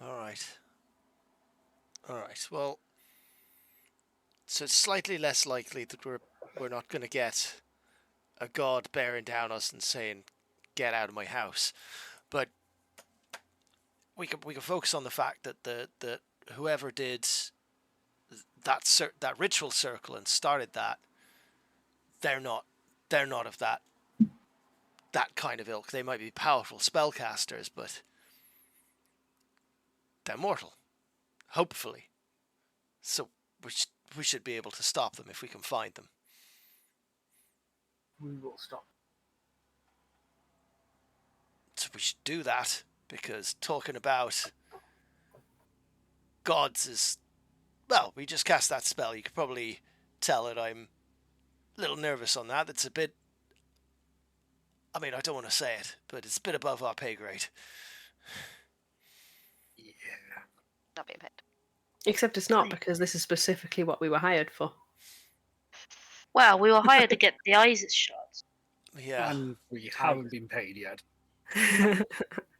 all right. Well, so it's slightly less likely that we're not going to get a god bearing down us and saying, "Get out of my house," but we can focus on the fact that the whoever did that ritual circle and started that, they're not of that kind of ilk. They might be powerful spellcasters, but they're mortal, hopefully. So we should be able to stop them if we can find them. We will stop. So we should do that, because talking about gods is, well, we just cast that spell. You could probably tell that I'm a little nervous on that. It's a bit, I mean, I don't want to say it, but it's a bit above our pay grade. Yeah. Not being paid. Except it's not, because this is specifically what we were hired for. Well, we were hired to get the eyes shut. Yeah. And we haven't been paid yet.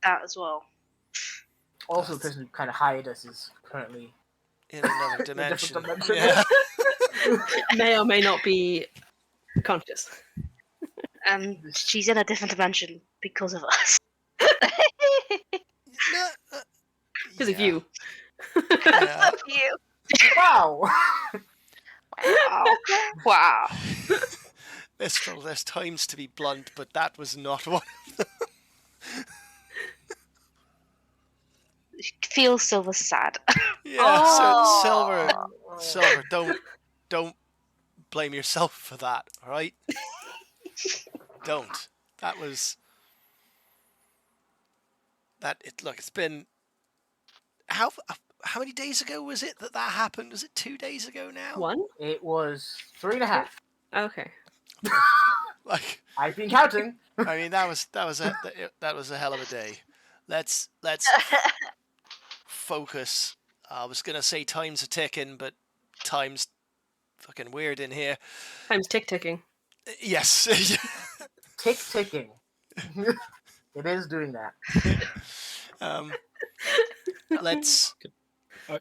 That as well. Also, the person who kind of hired us is currently In another dimension. dimension. Yeah. May or may not be conscious. And she's in a different dimension because of us. Because of you. Yeah. Fuck you. Wow! Wow. Mistral, there's times to be blunt, but that was not one of them. Feels Silver sad. Yeah, Oh. Silver, don't blame yourself for that, all right? Don't. That was that. It's been how many days ago was it that happened? Was it 2 days ago now? 1? It was 3.5. Okay. Like, I've been counting. I mean, that was a hell of a day. Let's focus I was gonna say time's a ticking, but time's fucking weird in here. Time's ticking. Yes. Ticking. It is doing that. Let's.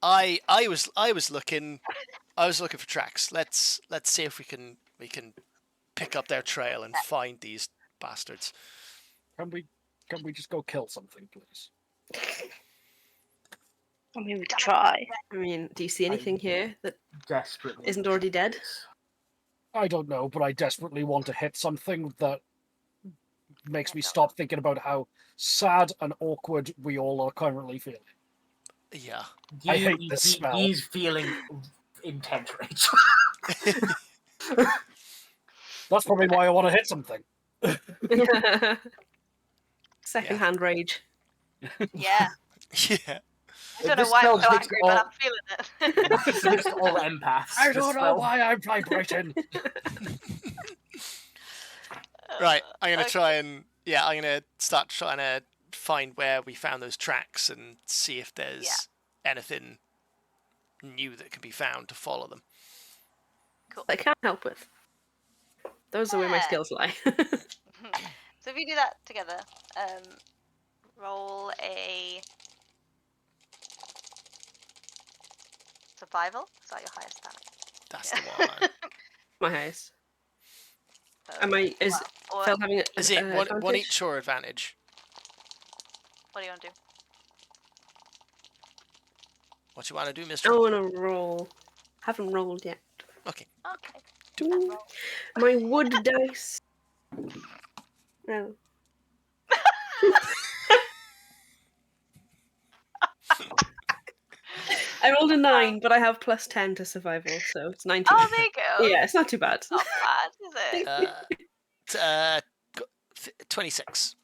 I was looking for tracks. Let's see if we can pick up their trail and find these bastards. Can we just go kill something, please? I mean, we could try. I mean, do you see anything here that Desperately. isn't already dead? I don't know, but I desperately want to hit something that makes me stop thinking about how sad and awkward we all are currently feeling. Yeah. I hate this smell. He's feeling intense rage. That's probably why I want to hit something. Secondhand rage. Yeah. Yeah. I don't know This why I'm spell so makes angry, all- but I'm feeling it. This makes all empaths. I this don't know spell. why I'm vibrating. Right. I'm gonna Okay. try and I'm gonna start trying to find where we found those tracks and see if there's anything new that can be found to follow them. I can't help with. Those are where my Yeah. skills lie. So if you do that together, roll a survival. Is that your highest stat? That's Yeah. the one. My highest. So, Am I? Is or Phil having it? Is it one advantage? each or advantage? what do you want to do? What you want to do, Mister? I want to roll. Haven't rolled yet. Okay. Okay. Ooh, Roll. my wood dice. No. I rolled a 9, but I have plus 10 to survival, so it's 19. Oh, there you go. Yeah, it's not too bad. Not bad, is it? 26.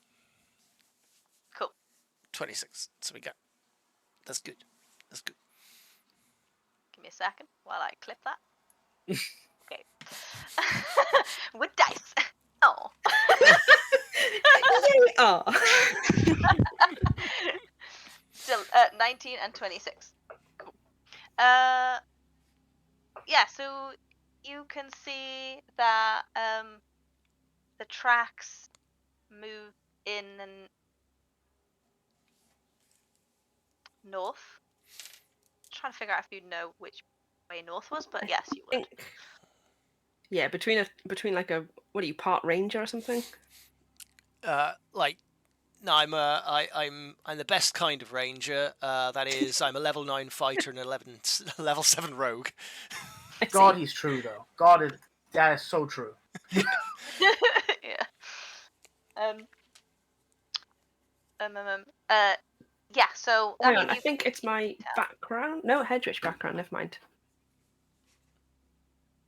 Cool. 26. So we got. That's good. That's good. Give me a second while I clip that. Okay. With dice. Oh. Oh. Still 19 and 26. Cool. Yeah, so you can see that the tracks move in and north. Trying to figure out if you know which way north was, but yes, you would. Yeah, between like a what are you, part ranger or something? No, I'm the best kind of ranger. That is, I'm a level 9 fighter and level 7 rogue. I see. God, he's true though. That is so true. Yeah. Yeah, so Hang I on, mean, I you think it's my background. No, Hedrich background. Never mind.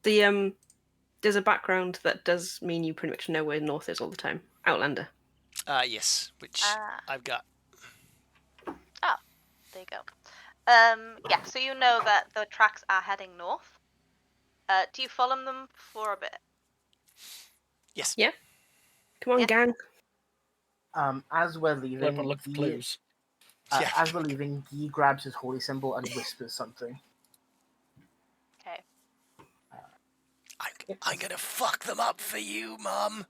There's a background that does mean you pretty much know where north is all the time. Outlander. Yes, which I've got. there you go. Yeah, so you know that the tracks are heading north. Do you follow them for a bit? Yes. Yeah. Come on, Yeah. gang. As we're Flip leaving, and look for Guy, clues. Yeah. as we're leaving, Guy grabs his holy symbol and whispers something. Okay. I'm gonna fuck them up for you, Mum.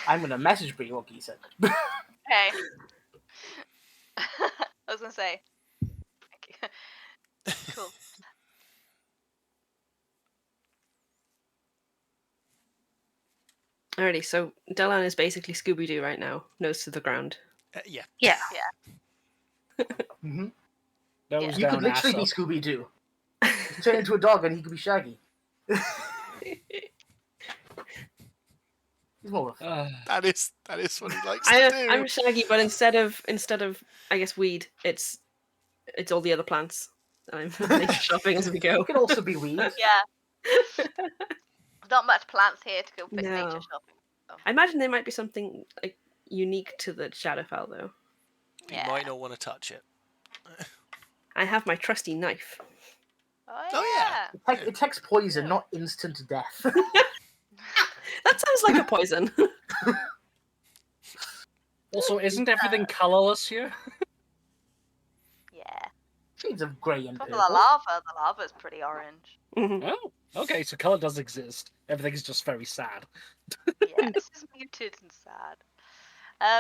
I'm gonna message Bree what Guy said. Okay. I was gonna say. Thank you. Cool. Alrighty, so Delan is basically Scooby-Doo right now, nose to the ground. Yeah. Yeah. Mm-hmm. Nose You down, could literally be ass up. Scooby-Doo. You could turn into a dog and he could be Shaggy. He's more of a That is what he likes to do. I'm Shaggy, but instead of I guess weed, it's all the other plants. I'm nature shopping as we go. It could also be weed. Yeah. Not much plants here to go nature No. shopping. I imagine there might be something like unique to the Shadowfell, though. You Yeah. might not want to touch it. I have my trusty knife. Oh, yeah. It takes poison, not instant death. That sounds like a poison. Also, isn't everything colourless here? Yeah. shades of grey and But purple. the lava's pretty orange. Oh, okay. So color does exist. Everything's just very sad. Yeah, this is muted and sad.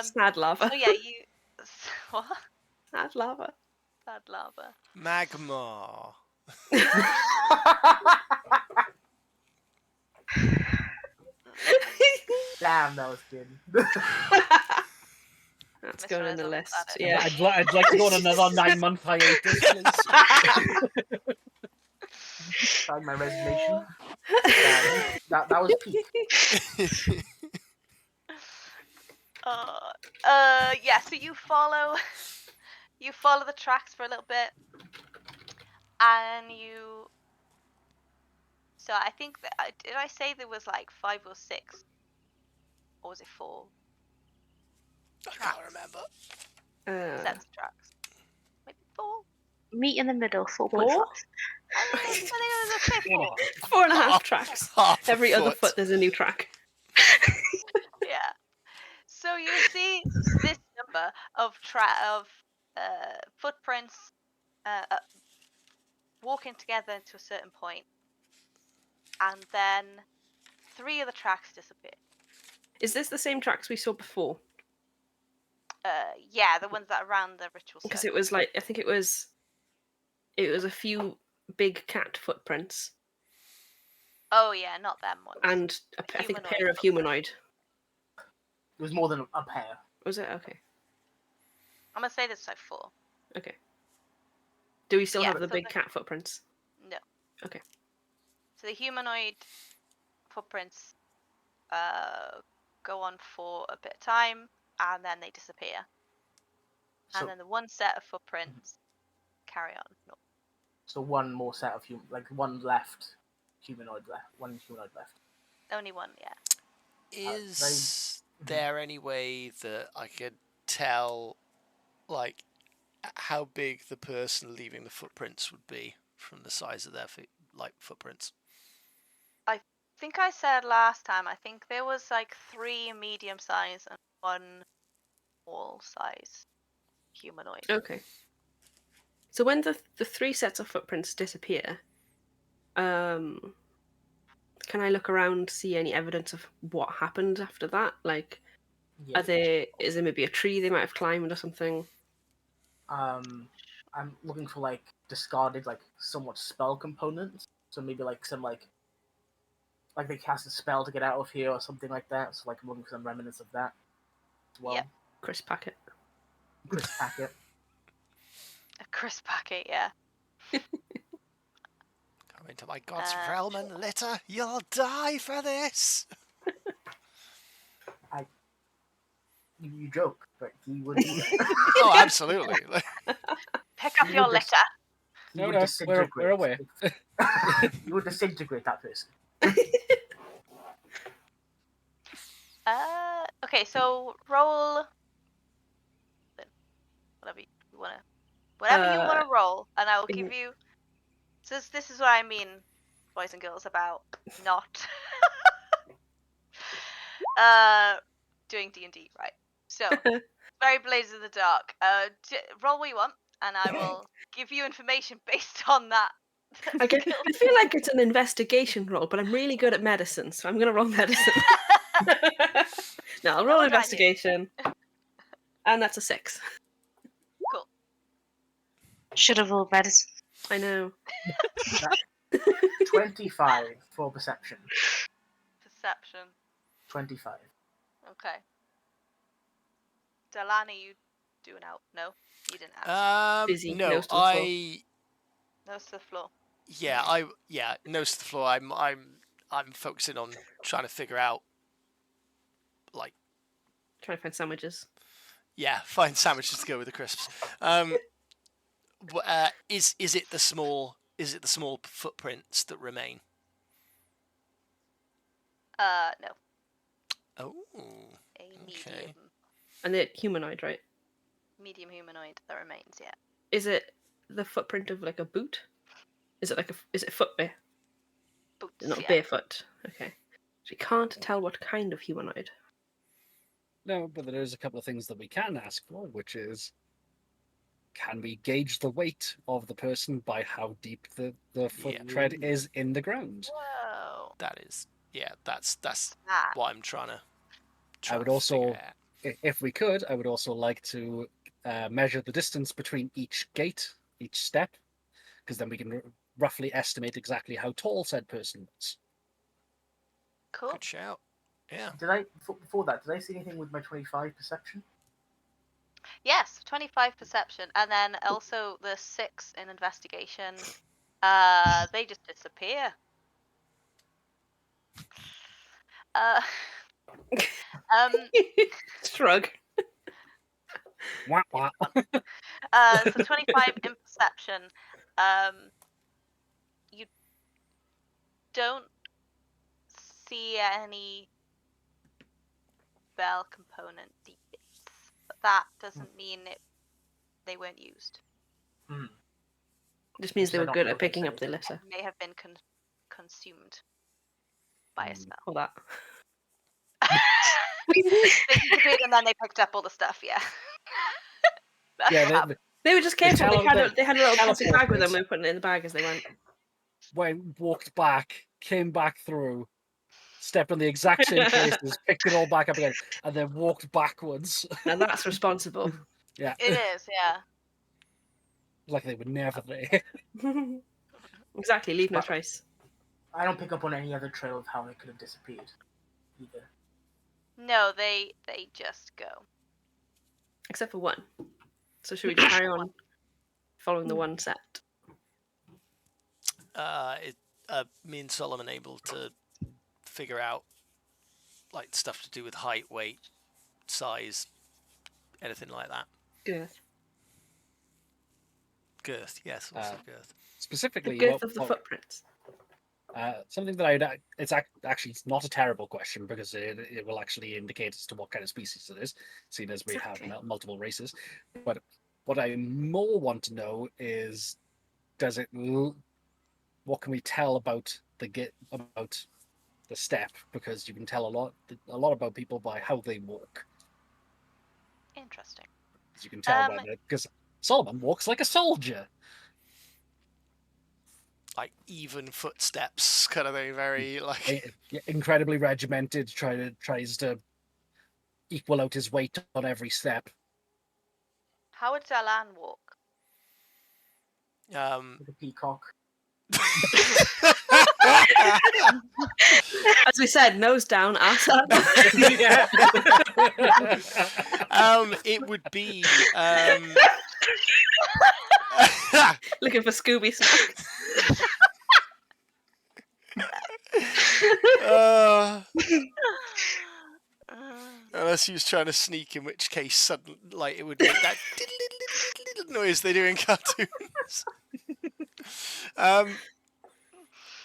Sad lava. So yeah, you what? Sad lava. Sad lava. Magma. Damn, that was good. That's Mr. going in the Ism, list. that is- Yeah. I'd like to go on another 9-month hiatus, please. Sign my resignation. That was peak. Yeah. So you follow the tracks for a little bit, and you. So I think that did I say there was like 5 or 6, or was it 4 I can't remember. sets of tracks? Maybe 4. Meet in the middle, 4.5. 4? I think it was a 4. 4.5 tracks. Half a Every other foot. foot there's a new track. Yeah. So you see this number of footprints walking together to a certain point, and then 3 of the tracks disappear. Is this the same tracks we saw before? Yeah, the ones that are around the ritual Because circle. it was like, I think it was a few big cat footprints Oh yeah, not them ones. and I think a Humanoid pair of humanoid. It was more than a pair. Was it? Okay. I'm gonna say there's like 4. Okay. Do we still Yeah, have the so big the- cat footprints? No. Okay. So the humanoid footprints go on for a bit of time, and then they disappear. So, And then the one set of footprints carry on. No. so one more set of one left humanoid left. One humanoid left. Only one, yeah. Is there any way that I could tell, like, how big the person leaving the footprints would be from the size of their footprints? I think I said last time, I think there was like 3 medium size and 1 small size humanoid. Okay. So when the 3 sets of footprints disappear, can I look around, see any evidence of what happened after that? Like, Yeah. is there maybe a tree they might have climbed or something? I'm looking for like discarded somewhat spell components. So maybe some like they cast a spell to get out of here or something like that. So I'm looking for some remnants of that as well. Yep. Crisp packet. Crisp packet. A crisp packet, yeah. Come into my god's realm and litter. You'll die for this. You joke, but he would. Oh, absolutely. Pick up your litter. He No, would no, disintegrate. we're aware. He would disintegrate that person. Okay, so roll whatever you wanna roll, and I will give you. So this is what I mean, boys and girls, about not doing D&D right. So very Blades of the Dark. Roll what you want, and I will give you information based on that. Okay. skill. I feel like it's an investigation roll, but I'm really good at medicine, so I'm going to roll medicine. No, I'll roll What do I do? investigation. And that's a 6. Cool. Should have rolled medicine. I know. 25 for perception. Perception. 25. Okay. Delana, you doing out? No, you didn't ask. Busy, No, nose to the floor. Nose to the floor. nose to the floor. I'm focusing on trying to figure out, like, Trying to find sandwiches. find sandwiches to go with the crisps. Is it the small footprints that remain? No. Oh, A Okay. medium. And they're humanoid, right? Medium humanoid that remains, yeah. Is it the footprint of like a boot? Is it footwear? Boots, Not yeah. barefoot. Okay. So you can't tell what kind of humanoid. No, but there's a couple of things that we can ask for, which is can we gauge the weight of the person by how deep the foot Yeah. tread is in the ground? Whoa. That is, yeah, that's Ah. what I'm trying to. I would also, if we could, I would also like to measure the distance between each gate, each step, because then we can roughly estimate exactly how tall said person is. Cool. Good shout. Yeah. Did I before that? Did I see anything with my 25 perception? Yes, 25 perception, and then also the 6 in investigation. They just disappear. Um, Shrug. Wah, wah. so 25 in perception. You don't see any spell component deviates, but that doesn't mean they weren't used. Hmm. Just means they I were don't good know at what to picking up say. the litter. May have been consumed by a spell. Or that. They disappeared and then they picked up all the stuff. Yeah. That's Yeah, what happened. They were just careful. They had a little plastic bag with them. teleporters. We put it in the bag as they went. Walked back, came back through, stepped on the exact same places, picked it all back up again, and then walked backwards. Now that's responsible. Yeah, It is, yeah. like they were never there. Exactly. Leave no But- trace. I don't pick up on any other trail of how they could have disappeared. Either. No, they just go. Except for one. So should we just carry on following the one set? Me and Solomon able to figure out like stuff to do with height, weight, size, anything like that. Good. Girth, yes, also girth. The Specifically, girth of the footprints. something that actually it's not a terrible question because it will actually indicate as to what kind of species it is, seeing as we have multiple races. But what I more want to know is, what can we tell about about the step? Because you can tell a lot about people by how they walk. Interesting. You can tell by because Solomon walks like a soldier. Like even footsteps, kind of thing, very like. Incredibly regimented. Tries to equal out his weight on every step. How would Zalan walk? Like a peacock. As we said, nose down, ass up. It would be Looking for Scooby snacks. Unless he was trying to sneak, in which case, suddenly, like, it would make that noise they do in cartoons.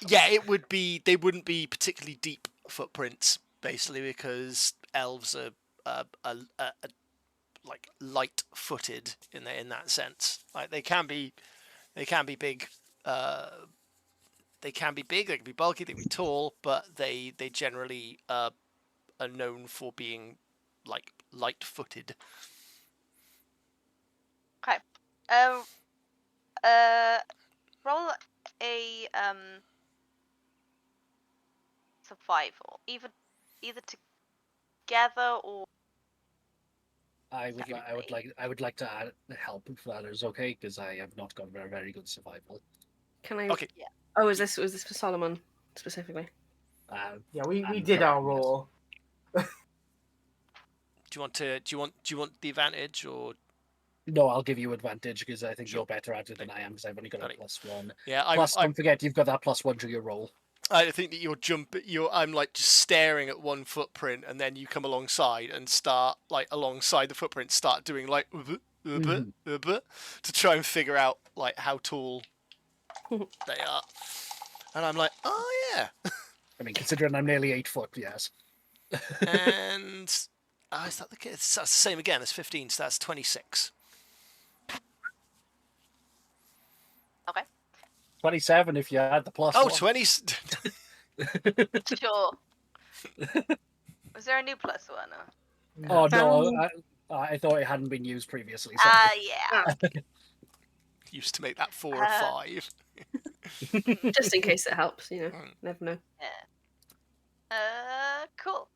Yeah, it would be. They wouldn't be particularly deep footprints, basically, because elves are like light-footed in that sense. Like they can be big. They can be big. They can be bulky. They can be tall, but they generally are known for being like light-footed. Okay. Roll a survival, either together or. I would like to add help if that is okay, because I have not got very, very good survival. Can I? Okay. Yeah. Oh, was this for Solomon specifically? Yeah, we did our roll. Do you want the advantage or? No, I'll give you advantage because I think Sure. you're better at it than I am because I've only got a +1. Yeah, Don't forget you've got that +1 to your roll. I think that I'm like just staring at one footprint, and then you come alongside and start like alongside the footprint, start doing like to try and figure out like how tall they are. And I'm like, oh yeah. I mean, considering I'm nearly 8 foot, yes. And is that the case? That's the same again. It's 15, so that's 26. Okay. 27 if you add the +1. Oh, 20. Sure. Was there a new +1? Or? Oh no, I thought it hadn't been used previously. So. Yeah. used to make that 4 or 5. Just in case it helps, you know. Never know. Cool.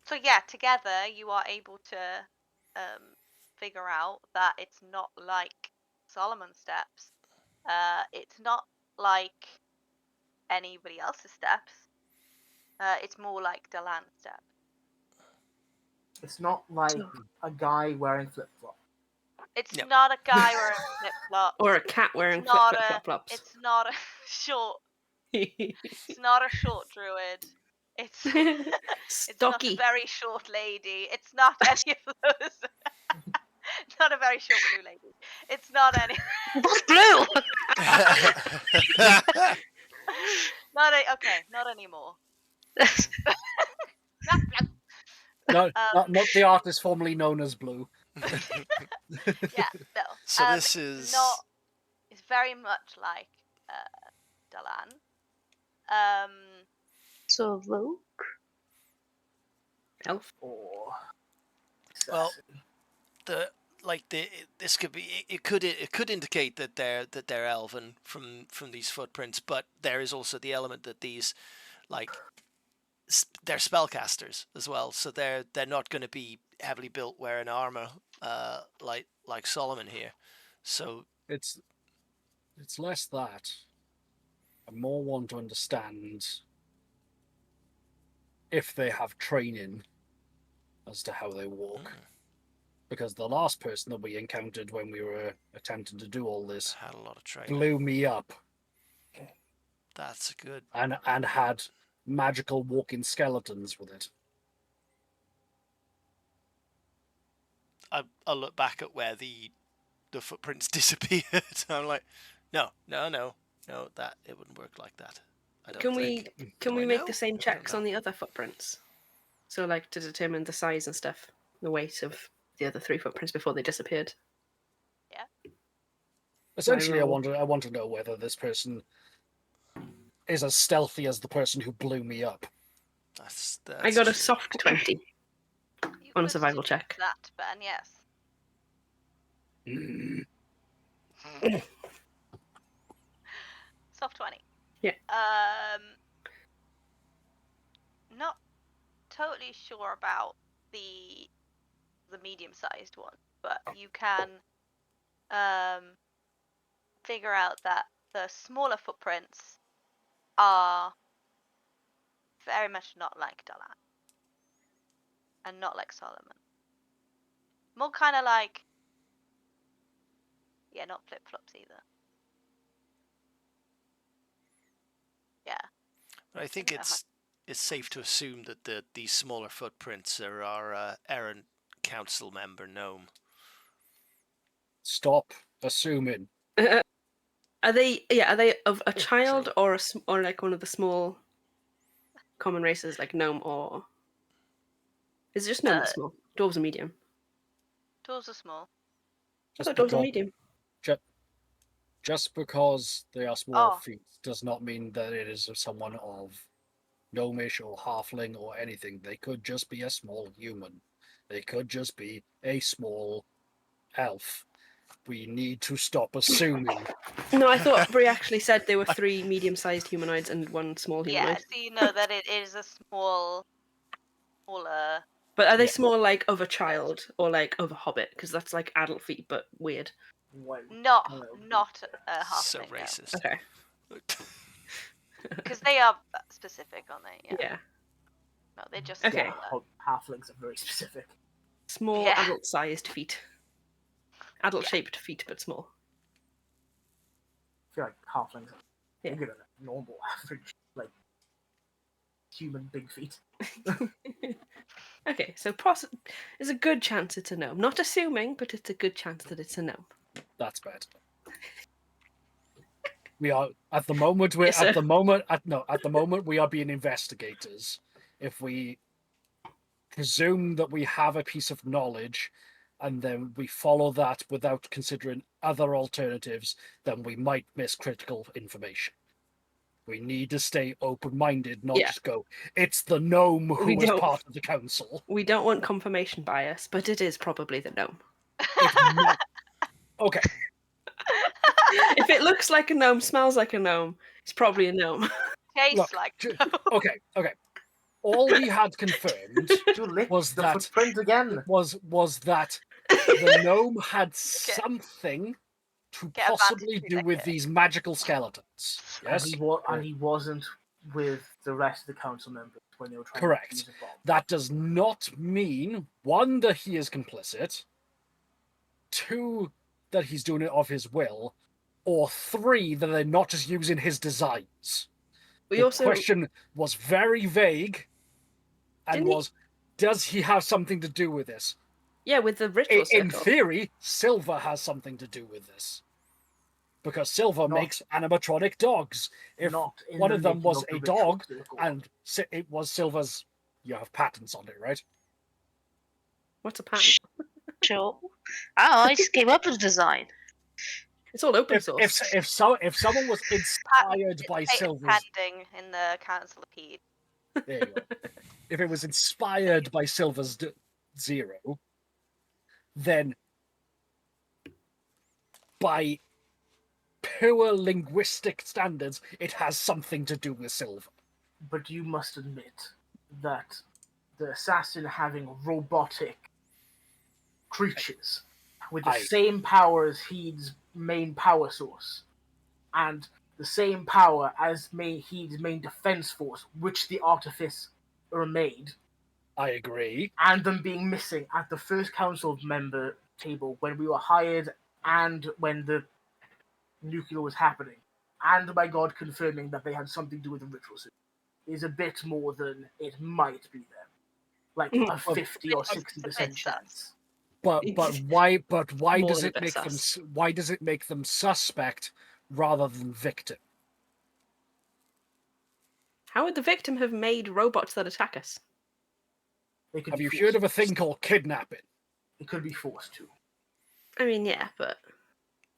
So yeah, together you are able to figure out that it's not like Solomon steps. It's not like anybody else's steps. It's more like Delan steps. It's not like a guy wearing flip flops. It's Yep. not a guy wearing flip flops. Or a cat wearing It's not flip-flops. It's not a short. It's not a short druid. It's it's not a Stocky. very short lady. It's not any of those. It's not a very short blue lady. It's not any. What's blue? Not anymore. Not blue. No, not the artist formerly known as Blue. Yeah, no. So this is It's very much like Dalan. So Luke. Elf. Or well, this could be it could indicate that they're elven from these footprints, but there is also the element that these they're spellcasters as well, so they're not going to be heavily built wearing armor like Solomon here. So It's less that. I more want to understand if they have training as to how they walk. Because the last person that we encountered when we were attempting to do all this had a lot of training. blew me up. That's good. And had magical walking skeletons with it. I look back at where the footprints disappeared. I'm like, no, that it wouldn't work like that. I don't Can think. we make know? the same I don't checks know. on the other footprints? So like to determine the size and stuff, the weight of the other 3 footprints before they disappeared. Essentially, I want to know whether this person is as stealthy as the person who blew me up. That's I got a true. soft 20 You on a could survival do check. That, Ben, yes. Soft 20. Yeah. Not totally sure about the medium-sized one, but you can figure out that the smaller footprints are very much not like Dalan and not like Solomon. More kind of like, yeah, not flip-flops either. Yeah. But I think Yeah. it's safe to assume that these smaller footprints are our errant council member gnome. Stop assuming. Are they of a child or or like one of the small common races like gnome, or is it just gnome that's small? Dwarves are medium. Dwarves are small. I thought dwarves are medium. Just because they are small Oh. feet does not mean that it is someone of gnomish or halfling or anything. They could just be a small human. They could just be a small elf. We need to stop assuming. No, I thought Bree actually said there were 3 medium-sized humanoids and 1 small Yeah, humanoid. so you know that it is a smaller. But are they Yeah. small like of a child or like of a hobbit? Because that's like adult feet, but weird. Not a So halfling. racist. Okay. Because they are specific, aren't they? Yeah. No, they're just Okay. smaller. Halflings are very specific. Small Yeah. adult-sized feet. Adult-shaped feet, but small. I feel like halflings are Yeah. bigger than a normal average, like, human big feet. Okay, so there's a good chance it's a gnome. Not assuming, but it's a good chance that it's a gnome. That's bad. We are at the moment. Yes, sir. At the moment we are being investigators. If we presume that we have a piece of knowledge, and then we follow that without considering other alternatives, then we might miss critical information. We need to stay open-minded, not Yeah. just go, it's the gnome who We is don't. part of the council. We don't want confirmation bias, but it is probably the gnome. It might... Okay. looks like a gnome, smells like a gnome. It's probably a gnome. Tastes Look, like. okay. All we had confirmed You licked was the that footprint again. was that the gnome had something to Get possibly advantage do to with lick it. these magical skeletons. Yes, And he wasn't with the rest of the council members when they were trying Correct. to use a bomb. That does not mean, one, that he is complicit, two, that he's doing it of his will, or three, that they're not just using his designs. We The also question was very vague and Didn't he- was, does he have something to do with this? with the ritual In circle. theory, Silver has something to do with this. Because Silver makes animatronic dogs. If Not in one the of them making was of the a ritual dog circle. and it was Silver's, you have patents on it, right? What's a pattern? Sure. Oh, I just came up with a design. It's all open source. If someone was inspired by Patent Silver's, pending in the council of Heed. there you go. If it was inspired by Silver's Zero, then by pure linguistic standards, it has something to do with Silver. But you must admit that the assassin having robotic creatures with the same power as Heed's main power source, and the same power as Heed's main defense force, which the artifice made. I agree. And them being missing at the first council member table when we were hired and when the nuclear was happening. And by God, confirming that they had something to do with the ritual system is a bit more than it might be them. Like a 50 or 60% chance. But why More does than it a bit make them sus. why does it make them suspect rather than victim? How would the victim have made robots that attack us? Have you heard of a thing called kidnapping? It could be forced to. I mean, yeah, but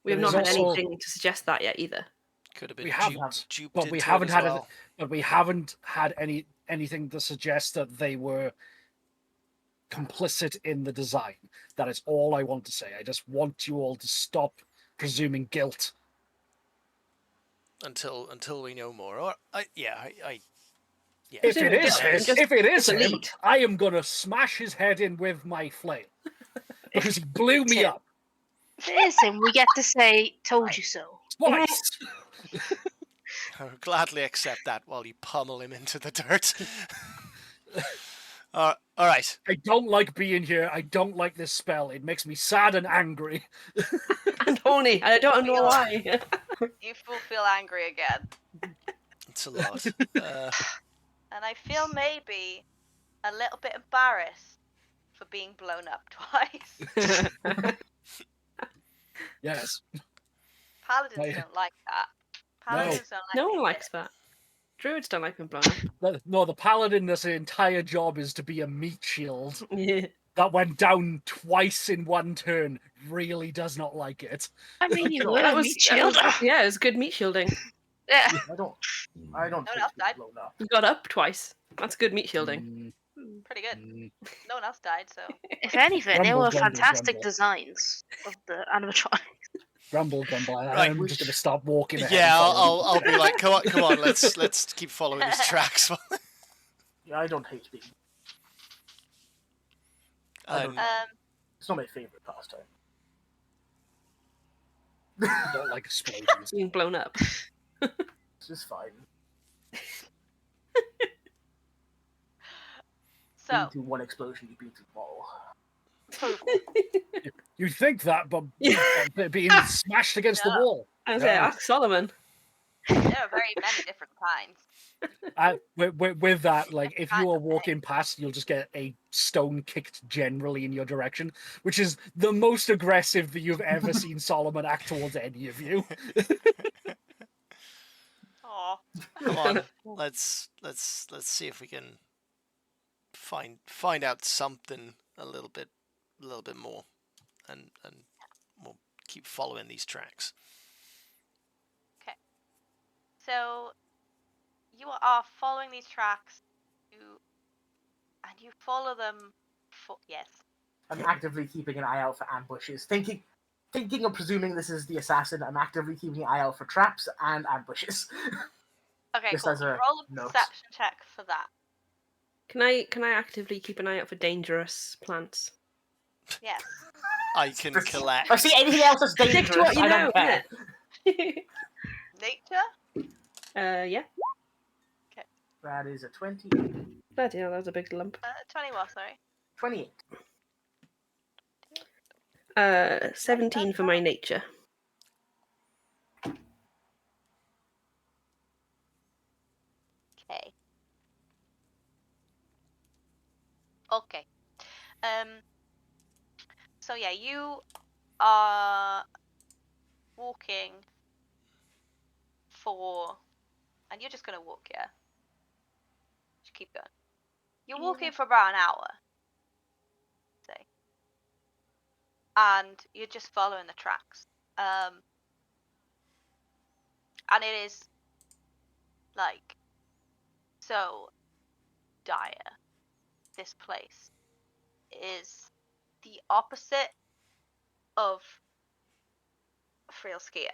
we have There's not had also- anything to suggest that yet either. Could have been We haven't, duped but we into haven't it as had well. but we haven't had anything to suggest that they were complicit in the design. That is all I want to say. I just want you all to stop presuming guilt. Until we know more. Or yeah. If it is Just him, elite. I am gonna smash his head in with my flail because he blew me up Listen, we get to say, told you so. twice. I would gladly accept that while you pummel him into the dirt. All right. I don't like being here. I don't like this spell. It makes me sad and angry. And horny. I don't know why. You will feel angry again. It's a lot. And I feel maybe a little bit embarrassed for being blown up twice. Yes. Paladins don't like that. Paladins don't like No one being likes that. Druids don't like being blown up. No, the paladin, this entire job is to be a meat shield. Yeah. That went down twice in one turn. Really does not like it. I mean, you That were a meat shield. Yeah, it was good meat shielding. Yeah. I don't No one think else it's died. blown up. You got up twice. That's good meat shielding. Pretty good. No one else died, so. If anything, they Grumble, were grumble, fantastic grumble. designs of the animatronics. Grumble. Right, I'm just going to stop walking ahead. Yeah, and follow I'll be like, come on, let's keep following these tracks. Yeah, I don't hate being. It's not my favorite pastime. I don't like explosions. Being blown up. This is fine. So, Into one explosion, you beat them all. You'd think that, but they're being smashed against the No. wall. I was like, ask Solomon. there are very many different kinds. With that, like, if you Kind are of walking past, you'll just get a stone kicked generally in your direction, which is the most aggressive that you've ever seen Solomon act towards any of you. Aw. Come on, let's see if we can find out something a little bit more, and we'll keep following these tracks. So, you are following these tracks, and you follow them. Yes. I'm actively keeping an eye out for ambushes, thinking, thinking of presuming this is the assassin, I'm actively keeping an eye out for traps and ambushes. Okay, Just cool. as a Roll a note. perception check for that. Can I actively keep an eye out for dangerous plants? Yes. I can If collect. I see anything else that's Stick to dangerous, what you I know, don't care. Nature? Yeah. That is a 20. Bloody hell, that was a big lump. 20 what, sorry? 28. 17 for my nature. Okay. Okay. So yeah, you are walking for, and you're just gonna walk, yeah? Just keep going. You're walking for about an hour, say, and you're just following the tracks. And it is like so dire. This place is the opposite of Frailskia,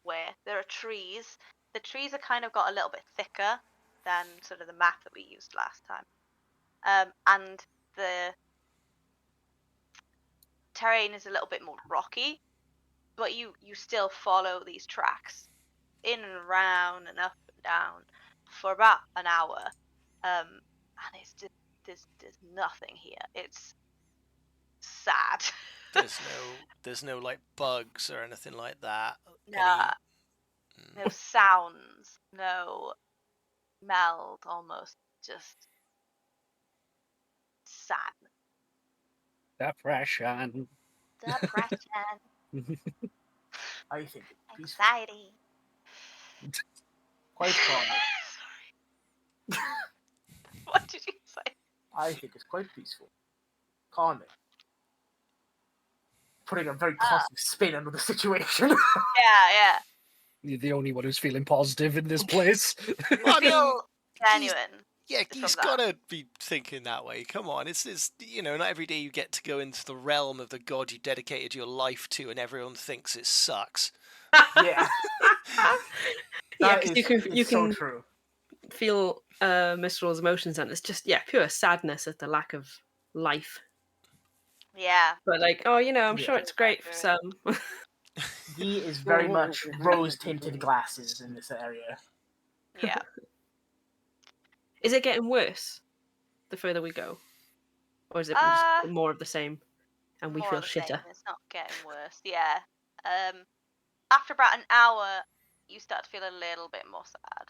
where there are trees. The trees are kind of got a little bit thicker than sort of the map that we used last time. And the terrain is a little bit more rocky, but you still follow these tracks in and around and up and down for about an hour. And it's just, there's nothing here. It's sad. There's no like bugs or anything like that. Nah, no sounds, no meld, almost just sad. Depression. Depression, I think it's peaceful. anxiety. Quite calming. What did you say? I think it's quite peaceful. Calming. Putting a very positive spin under the situation. Yeah. You're the only one who's feeling positive in this place. Well, I mean, Feel genuine. yeah, Just he's from that. gotta be thinking that way. Come on, it's not every day you get to go into the realm of the god you dedicated your life to, and everyone thinks it sucks. Yeah. Yeah, That because you is so can true. feel Mistral's emotions, and it's just pure sadness at the lack of life. Yeah. But like, I'm Yeah. sure it's great for some. He is very much rose-tinted glasses in this area. Yeah. Is it getting worse the further we go, or is it Uh, just more of the same, and we More feel of the same. shitter? It's not getting worse. Yeah. After about an hour, you start to feel a little bit more sad.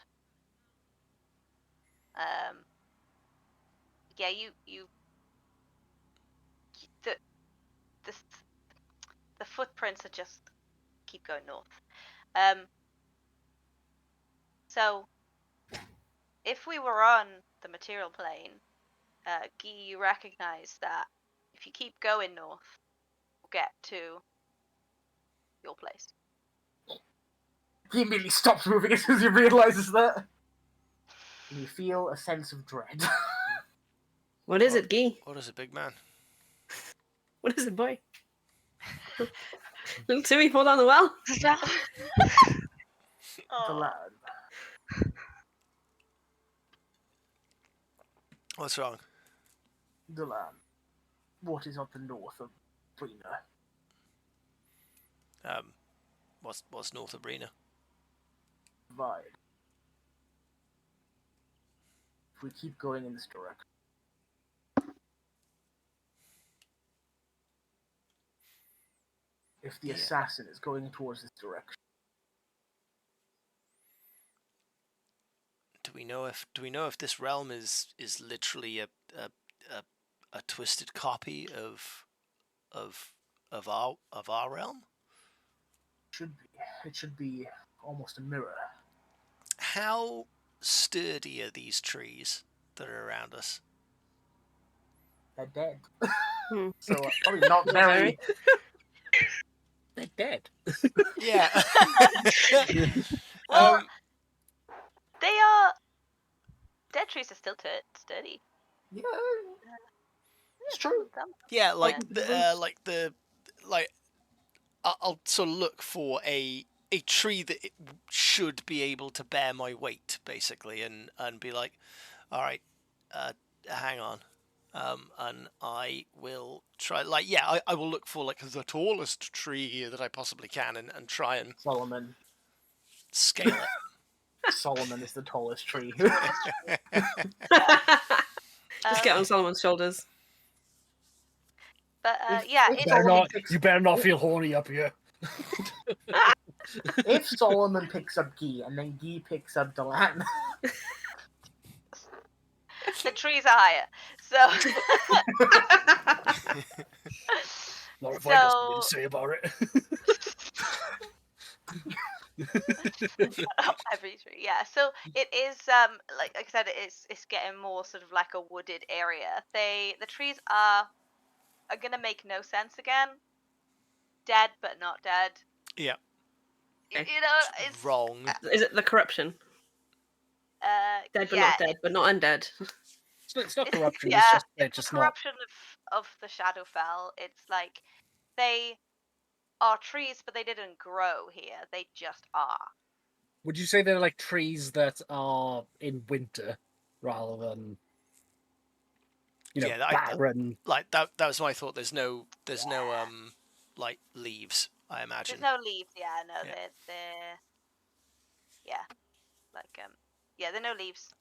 Yeah. You the the the footprints are just keep going north. So if we were on the material plane, Guy, you recognize that if you keep going north, we'll get to your place. He immediately stops moving as soon as he realizes that. And you feel a sense of dread. What is it, Guy? What is it, big man? What is it, boy? Little Timmy fall down the well. The lad. What's wrong? The land. What is up the north of Brina? What's north of Brina? Divide. If we keep going in this direction. If the assassin is going towards this direction. Do we know if this realm is literally a twisted copy of our realm? It should be almost a mirror. How sturdy are these trees that are around us? They're dead. Hmm. So probably not very. They're dead. Yeah. Well, they are. Dead trees are still sturdy. Yeah, it's true. Yeah, like Yeah. the I'll sort of look for a tree that it should be able to bear my weight, basically, and be like, all right, hang on. And I will try, like, yeah, I will look for, like, the tallest tree that I possibly can and try and Solomon. scale it. Solomon is the tallest tree. Tallest tree. Just get on Solomon's shoulders. But If- yeah, if it's Solomon picks- You better not feel horny up here. If Solomon picks up Guy and then Guy picks up Delan, the trees are higher. So Not if I got something So- to say about it. every tree, yeah. So it is like I said, it's getting more sort of like a wooded area. The trees are gonna make no sense again. Dead but not dead. Yeah, Okay. You know, it's wrong. Is it the corruption? Dead but yeah, not dead, but not undead. It's not corruption. Yeah, It's the just not. corruption of the Shadowfell. It's like they are trees, but they didn't grow here. They just are. Would you say they're like trees that are in winter rather than, Yeah, I- barren? Like that was my thought. There's no like leaves, I imagine. There's no leaves. Yeah, no, Yeah. they're yeah, like yeah, there are no leaves,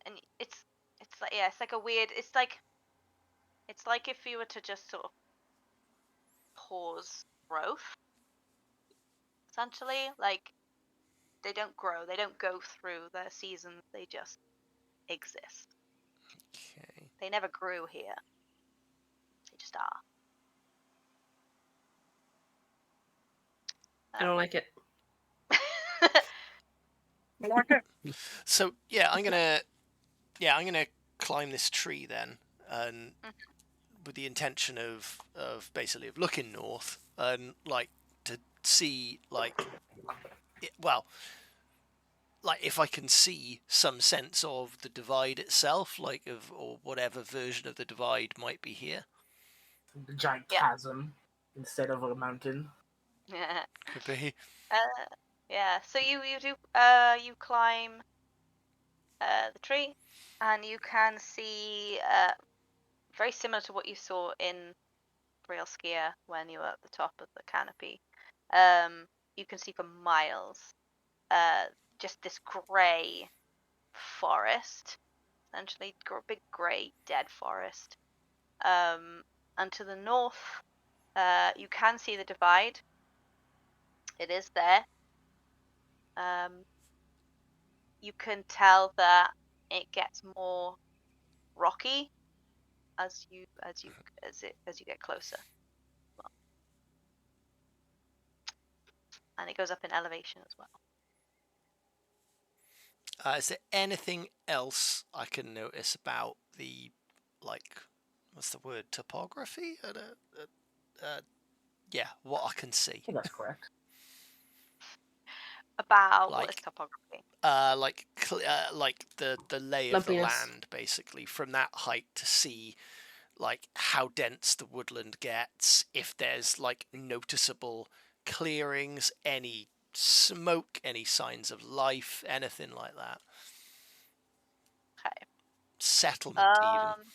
and it's like yeah, it's like a weird. It's like if you were to just sort of pause growth, essentially. Like they don't grow, they don't go through their seasons. They just exist. Okay. They never grew here. They just are. I don't like it. So yeah, I'm gonna climb this tree then, and with the intention of basically of looking north and like to see like like if I can see some sense of the divide itself, like or whatever version of the divide might be here. the giant Yeah. chasm instead of a mountain. Could be. Yeah. So you do you climb the tree, and you can see very similar to what you saw in Railskia when you were at the top of the canopy. You can see for miles just this grey forest, essentially big grey dead forest. And to the north, you can see the divide. It is there. You can tell that it gets more rocky as you get closer. And it goes up in elevation as well. Is there anything else I can notice about the, like, what's the word, topography? Yeah, what I can see. I think that's correct. About what is Like- topography? Like the lay of the Lumpiness. land, basically, from that height to see, like, how dense the woodland gets, if there's, like, noticeable clearings, any smoke, any signs of life, anything like that. Okay. Settlement, even.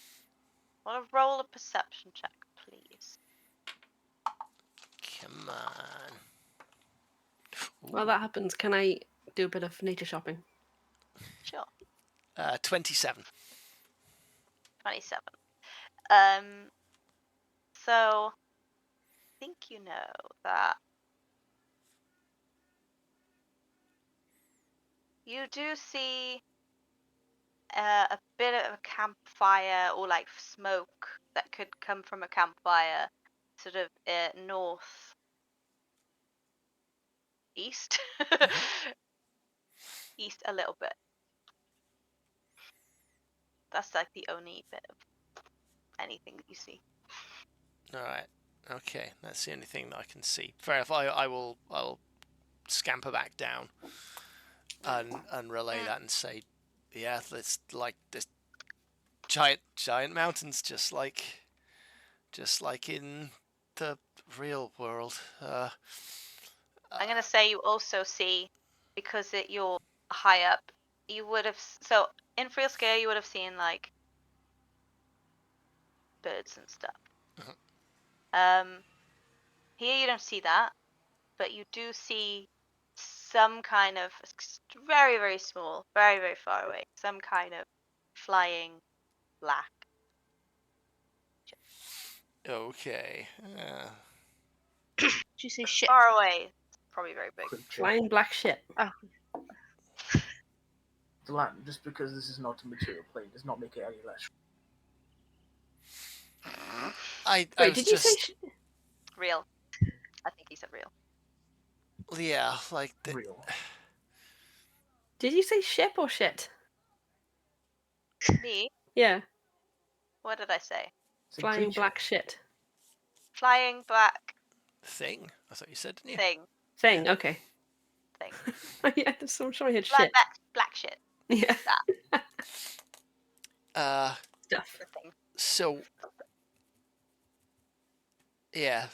Want to roll a perception check, please? Come on. While that happens, can I do a bit of nature shopping? Sure. 27. 27. So I think you know that you do see a bit of a campfire or like smoke that could come from a campfire, sort of north east, east a little bit. That's like the only bit of anything that you see. All right. Okay, that's the only thing that I can see. Fair enough. I will scamper back down and relay that and say, yeah, it's like this giant mountains, just like in the real world. I'm gonna say you also see, because you're high up, you would have so in real scale you would have seen like birds and stuff. Here you don't see that, but you do see some kind of very, very small, very, very far away, some kind of flying black. Okay. Did you say shit? Far away, probably very big. Creature. Flying black shit. Oh, The land, just because this is not a material plane, does not make it any less. I Wait, was did you say? just Real. I think he said real. yeah, like Real. Did you say ship or shit? Me? Yeah, What did I say? It's a flying creature. black shit Flying black thing. I thought you said, didn't you? thing. thing. Okay. Thing. Yeah, I'm sure I heard Flying shit. black shit. Yeah, stuff. The thing. So yeah,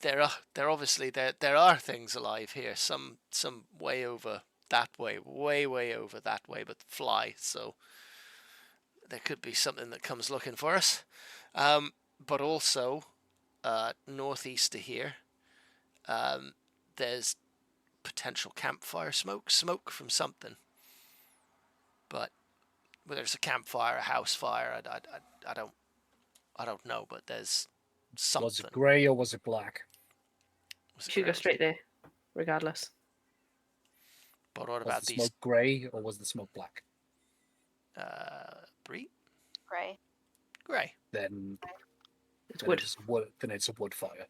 there are things alive here. Some way over that way, way over that way, but fly. So there could be something that comes looking for us. But also northeast of here, there's potential campfire smoke from something. But whether it's a campfire, a house fire, I don't know. But there's something. Was it grey or was it black? Was it Should go correct? straight there, regardless. But what Was about the these? smoke grey or was the smoke black? Bree? Grey. Grey. Then, It's wood. then it's a wood fire.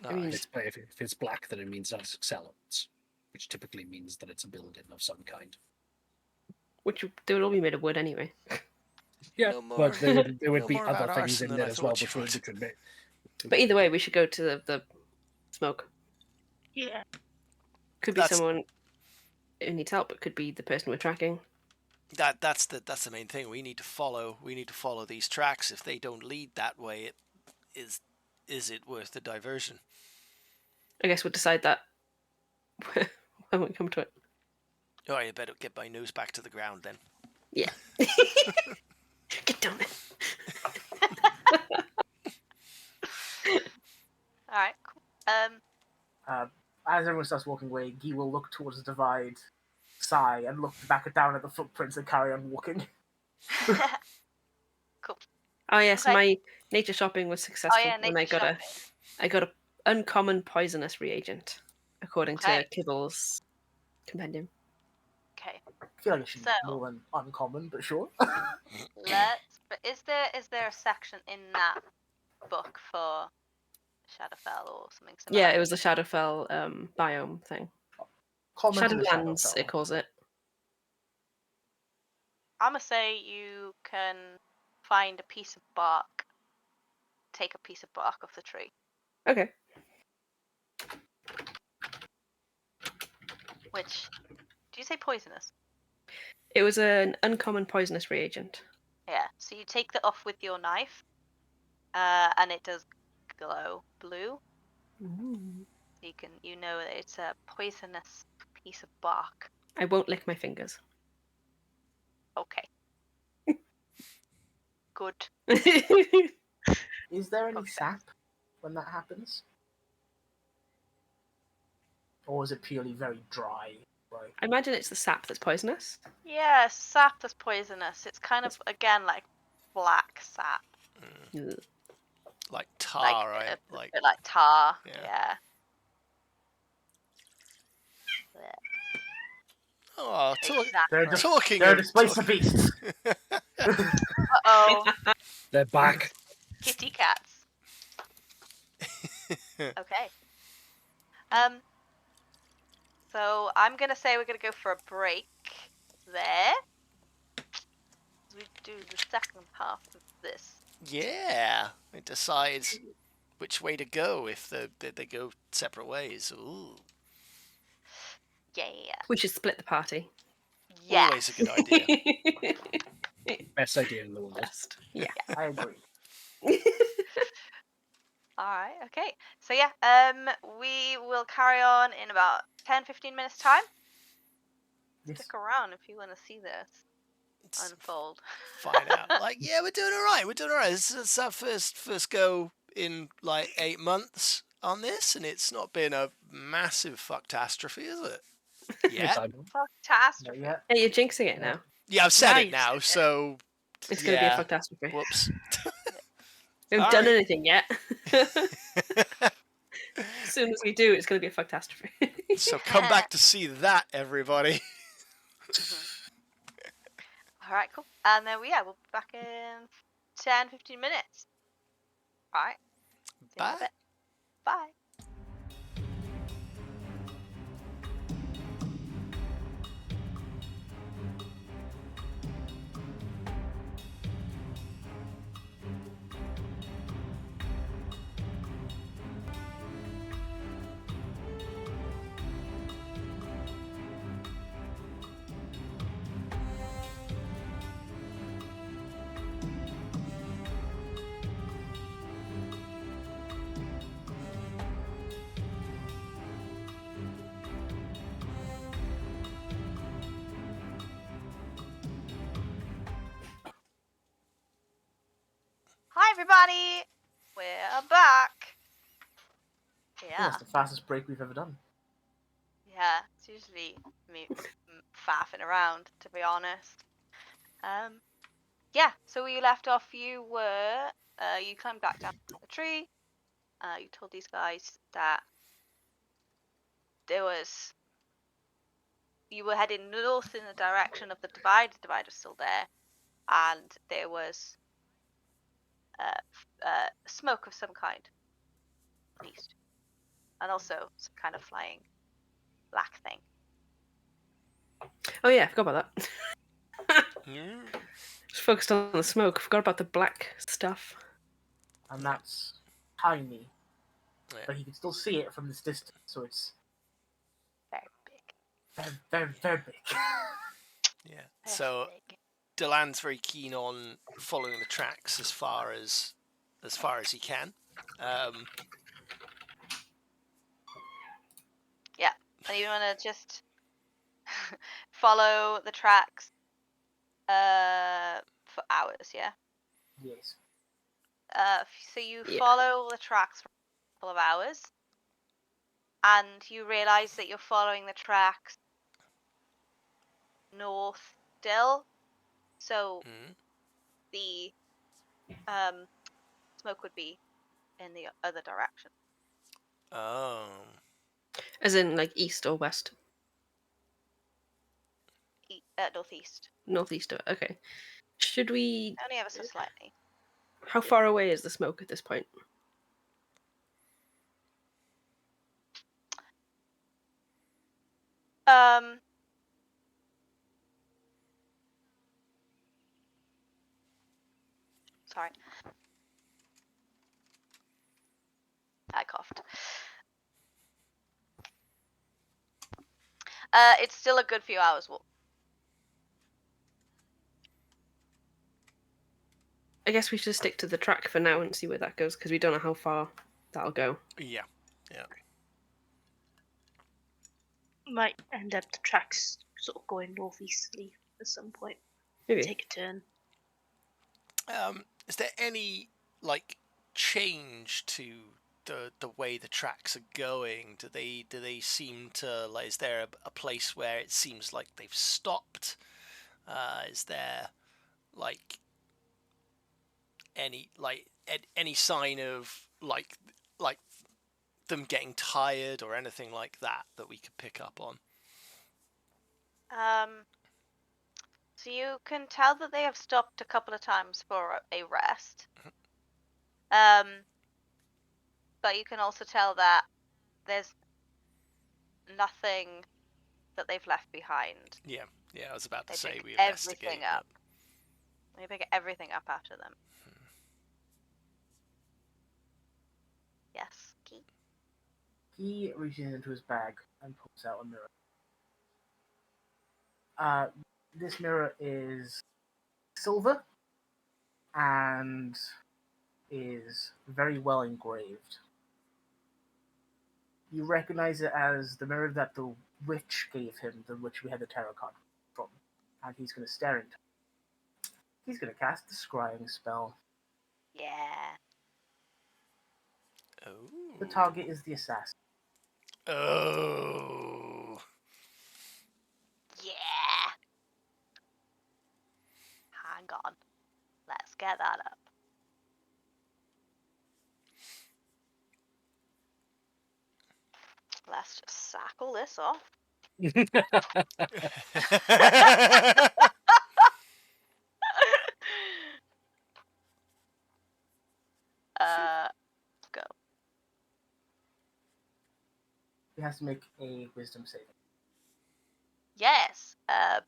I mean, Nice. If it's black, then it means that it's accelerants, which typically means that it's a building of some kind. Which they would all be made of wood anyway. Yeah, No more- but there would no be more other about things arson in than there I as well, thought which you would make. But either way, we should go to the smoke. yeah. Could be That's- someone who needs help. It could be the person we're tracking. That's the main thing. We need to follow these tracks. If they don't lead that way, is it worth the diversion? I guess we'll decide that when we come to it. All right, I better get my nose back to the ground then. Yeah. Get down there. All right. Cool. As everyone starts walking away, Guy will look towards the divide, sigh, and look back down at the footprints and carry on walking. Cool. Oh yes, Okay. my nature shopping was successful, Oh yeah, and I nature got shopping. I got a uncommon poisonous reagent, according Okay. to Kibble's compendium. Okay. I feel like it should be So- more than uncommon, but sure. Let's. But is there a section in that book for Shadowfell or something similar? Yeah, it was the Shadowfell biome thing. Common to the Shadowlands, Shadowfell. it calls it. I'ma say you can find a piece of bark. Take a piece of bark off the tree. Okay. Which, do you say poisonous? It was an uncommon poisonous reagent. Yeah. So you take that off with your knife, and it does glow blue. So you know that it's a poisonous piece of bark. I won't lick my fingers. Okay. Good. Is there any Okay. sap when that happens? Or is it purely very dry? Like, I imagine it's the sap that's poisonous. Yeah, sap that's poisonous. It's kind of again like black sap, Ugh. Like tar, like right? a Like bit like tar. Yeah. Yeah. oh, Exactly. talking they're of displacer beasts. Uh-oh. They're back. Kitty cats. Okay. So I'm gonna say we're gonna go for a break there. As we do the second half of this. yeah, it decides which way to go if they go separate ways. Ooh, Yeah. We should split the party. Yes. always a good idea. Best idea in the world. Best. Yeah. I agree. All right. Okay. So yeah, we will carry on in about 10-15 minutes time. Yes. Stick around if you want to see this unfold. Find out. Like, yeah, we're doing all right. We're doing all right. This is our first go in like 8 months on this, and it's not been a massive fucktastrophe, is it? Yeah. Catastrophe. Yeah. Hey, you're jinxing it Yeah. now. Yeah, I've said Now it you've now, said it. so It's going to be a yeah. fucktastic. Whoops. We haven't All done right. anything yet. As soon as we do, it's going to be a fucktastic. So come back to see that, everybody. All right, cool. And then we'll be back in 10-15 minutes. All right. See you in a Bye. bit. Bye. Hi, everybody. We're back. Yeah. That's the fastest break we've ever done. Yeah. It's usually me faffing around, to be honest. Yeah. So we left off. You were. You climbed back down the tree. You told these guys that there was. You were heading north in the direction of the divide. The divide was still there, and there was smoke of some kind east, and also some kind of flying black thing. Oh yeah, I forgot about that. Mm. Just focused on the smoke. Forgot about the black stuff. And that's tiny. Yeah. But you can still see it from this distance, so it's Very big. very, very, very big. Yeah. Very So big. Delan's very keen on following the tracks as far as he can. Yeah, and you want to just follow the tracks for hours, yeah? Yes. So you Yeah. follow the tracks for a couple of hours, and you realize that you're following the tracks north still, so Mm. the smoke would be in the other direction. Oh. As in, like, east or west? Northeast. Northeast of it. Okay. Should we... Only ever so slightly. How far away is the smoke at this point? Sorry. I coughed. It's still a good few hours walk. I guess we should stick to the track for now and see where that goes, because we don't know how far that'll go. Yeah. Yeah. Might end up the tracks sort of going northeasterly at some point. Maybe. Take a turn. Is there any like change to the way the tracks are going? Do they seem to like? Is there a place where it seems like they've stopped? Is there like any sign of like them getting tired or anything like that we could pick up on? So you can tell that they have stopped a couple of times for a rest. But you can also tell that there's nothing that they've left behind. Yeah, I was about to They say pick we everything investigate. up. They pick everything up after them. Yes, Key. He reaches into his bag and pulls out a mirror. This mirror is silver, and is very well engraved. You recognize it as the mirror that the witch gave him, the witch we had the tarot card from. And he's going to stare into it. He's going to cast the scrying spell. Yeah. Oh. The target is the assassin. Oh. Yeah. Hang on. Let's get that up. Let's just sack all this off. Go. He has to make a wisdom saving. Yes.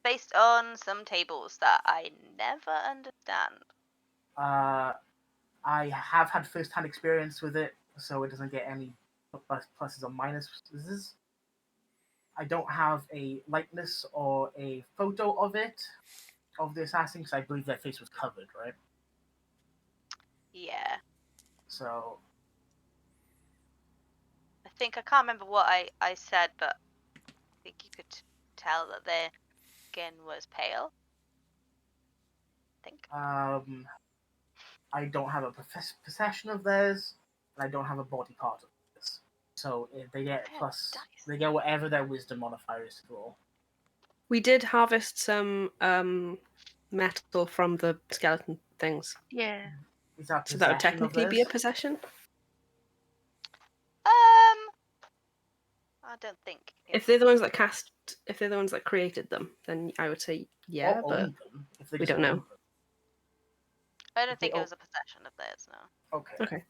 Based on some tables that I never understand. I have had first-hand experience with it, so it doesn't get any pluses or minuses. I don't have a likeness or a photo of it, of the assassin, because I believe their face was covered, right? Yeah. So, I can't remember what I said, but I think you could tell that their skin was pale. I think. I don't have a possession of theirs, and I don't have a body part of this. So if they get plus, Dice. they get whatever their wisdom modifier is to roll. We did harvest some metal from the skeleton things, Yeah. Is that so that would possession of technically be a theirs? possession. I don't think. If they're the ones that if they're the ones that created them, then I would say yeah, Or but own them, if they we just don't know. own them. I don't If they think it own- was a possession of theirs, no. Okay. Okay.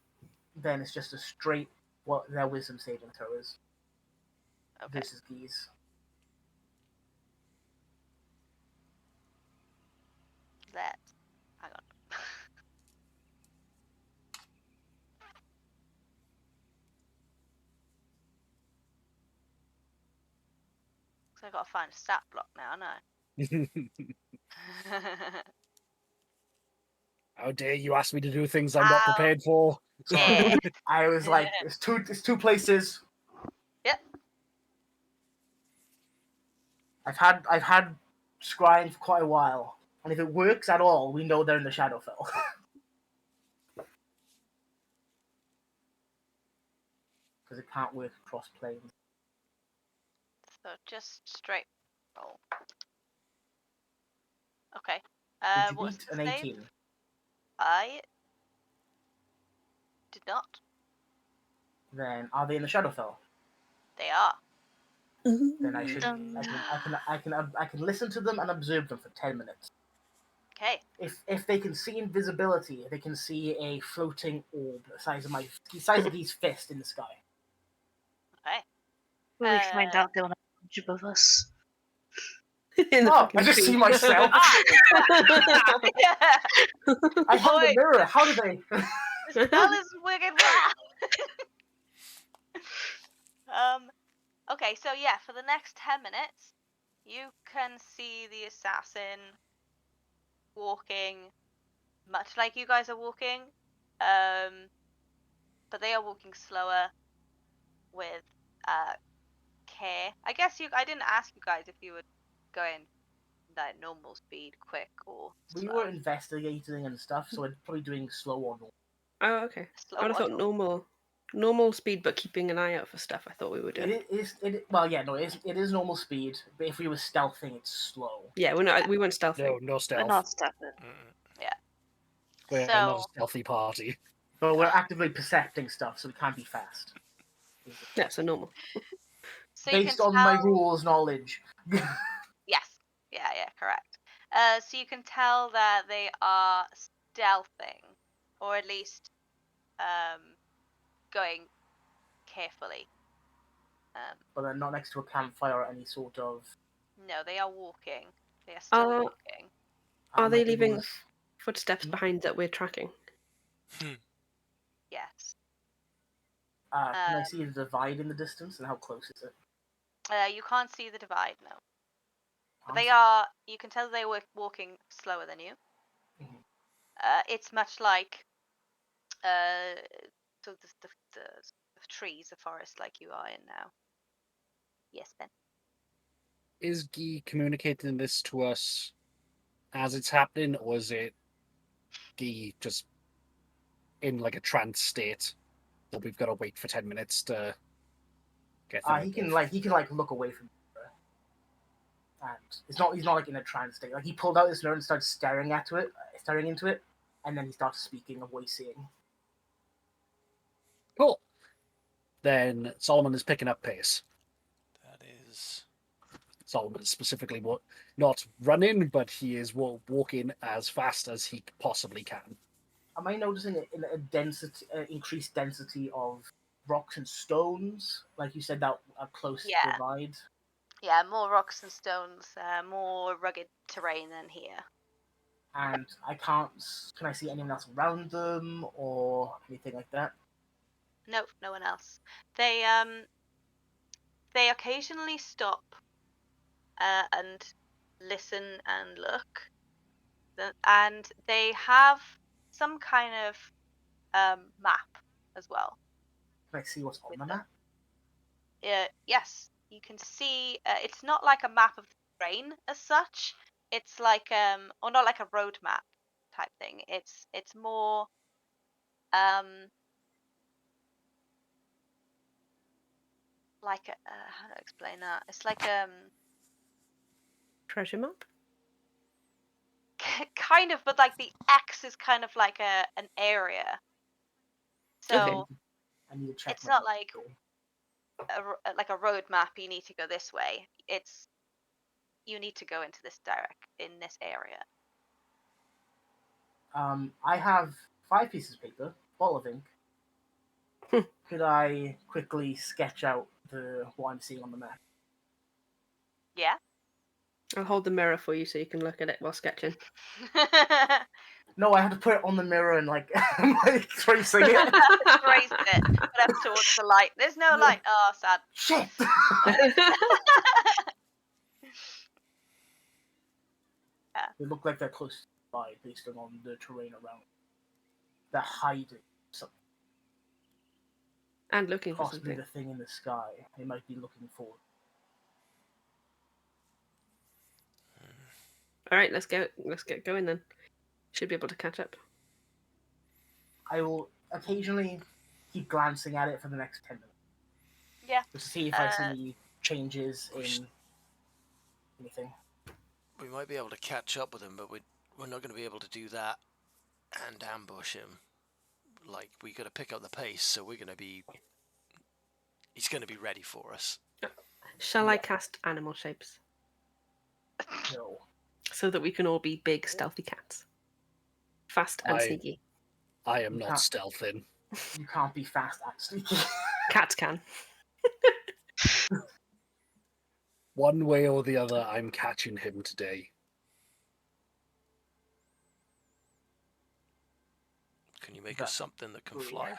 Then it's just a straight what their wisdom saving throw is Okay. versus Geese. Let's hang on. So I gotta find a stat block now, no. How dare you ask me to do things I'm not Ow. prepared for? Yeah. I was like, it's two places. Yep. I've had scrying for quite a while, and if it works at all, we know they're in the Shadowfell. Because it can't work across planes. So just straight roll. Okay. Did you What's beat the an save? 18? I did not. Then are they in the Shadowfell? They are. Then I should I can listen to them and observe them for 10 minutes. Okay. If they can see invisibility, they can see a floating orb the size of Gee's fist in the sky. Okay. When we find out they'll have a bunch above us. In the Oh, fucking I just see tree. myself. Yeah. I have the Boy. mirror. How do they? The spell is wicked well. Okay, so yeah, for the next 10 minutes, you can see the assassin walking much like you guys are walking, but they are walking slower with care. I guess I didn't ask you guys if you were going like normal speed, quick, or We slow. were investigating and stuff, so we're probably doing slow or normal. Oh, okay. Slow I would have or thought normal speed, but keeping an eye out for stuff. I thought we were doing. Well, yeah, no, it is normal speed, but if we were stealthing, it's slow. Yeah, we weren't stealthing. No We're stealth. not stealthing. We're So not a stealthy party. But we're actively percepting stuff, so we can't be fast. Yeah, so normal. so you Based can on my tell- rules knowledge. Yes. Yeah, correct. So you can tell that they are stealthing, or at least going carefully. But they're not next to a campfire or any sort of. No, they are walking. They are still walking. Are they might leaving use- footsteps Hmm? behind that we're tracking? Yes. Can I see the divide in the distance, and how close is it? You can't see the divide, no. But Can't you can tell they were walking slower than you. Mhm. It's much like so the trees, the forest like you are in now. Yes, Ben. Is Guy communicating this to us as it's happening, or is it Guy just in like a trance state that we've got to wait for 10 minutes to get them He can above? look away from her, and he's not like in a trance state. Like he pulled out his mirror and started staring into it, and then he starts speaking of what he's seeing. Cool. Then Solomon is picking up pace. That is. Solomon is specifically not running, but he is walking as fast as he possibly can. Am I noticing increased density of rocks and stones? Like you said, that are close to Yeah. the divide. Yeah, more rocks and stones, more rugged terrain than here. And can I see anyone else around them or anything like that? Nope, no one else. They occasionally stop and listen and look, and they have some kind of map as well. Can I see what's on With the them. map? Yes, you can see. It's not like a map of the terrain as such. It's like or not like a road map type thing. It's more like how to explain that? It's like Treasure map? kind of, but like the X is kind of like an area. So Okay. I need to check. it's not like like a road map. You need to go this way. It's you need to go into this in this area. I have 5 pieces of paper, ball of ink. Could I quickly sketch out what I'm seeing on the map? Yeah. I'll hold the mirror for you so you can look at it while sketching. No, I have to put it on the mirror and like tracing it. Trace it. Put up towards the light. There's no light. Oh, sad. Shit! They look like they're close to the divide based on the terrain around. They're hiding something. And looking for Possibly something. the thing in the sky. They might be looking for. All right, let's go. Let's get going then. Should be able to catch up. I will occasionally keep glancing at it for the next 10 minutes. Yeah. Just to see if I see changes in anything. We might be able to catch up with him, but we're not going to be able to do that and ambush him. Like, we got to pick up the pace, so we're going to be... He's going to be ready for us. Shall I cast animal shapes No. so that we can all be big, stealthy cats? Fast and sneaky. I am You not can't- stealthing. You can't be fast and sneaky. Cats can. One way or the other, I'm catching him today. Can you make us something that can fly?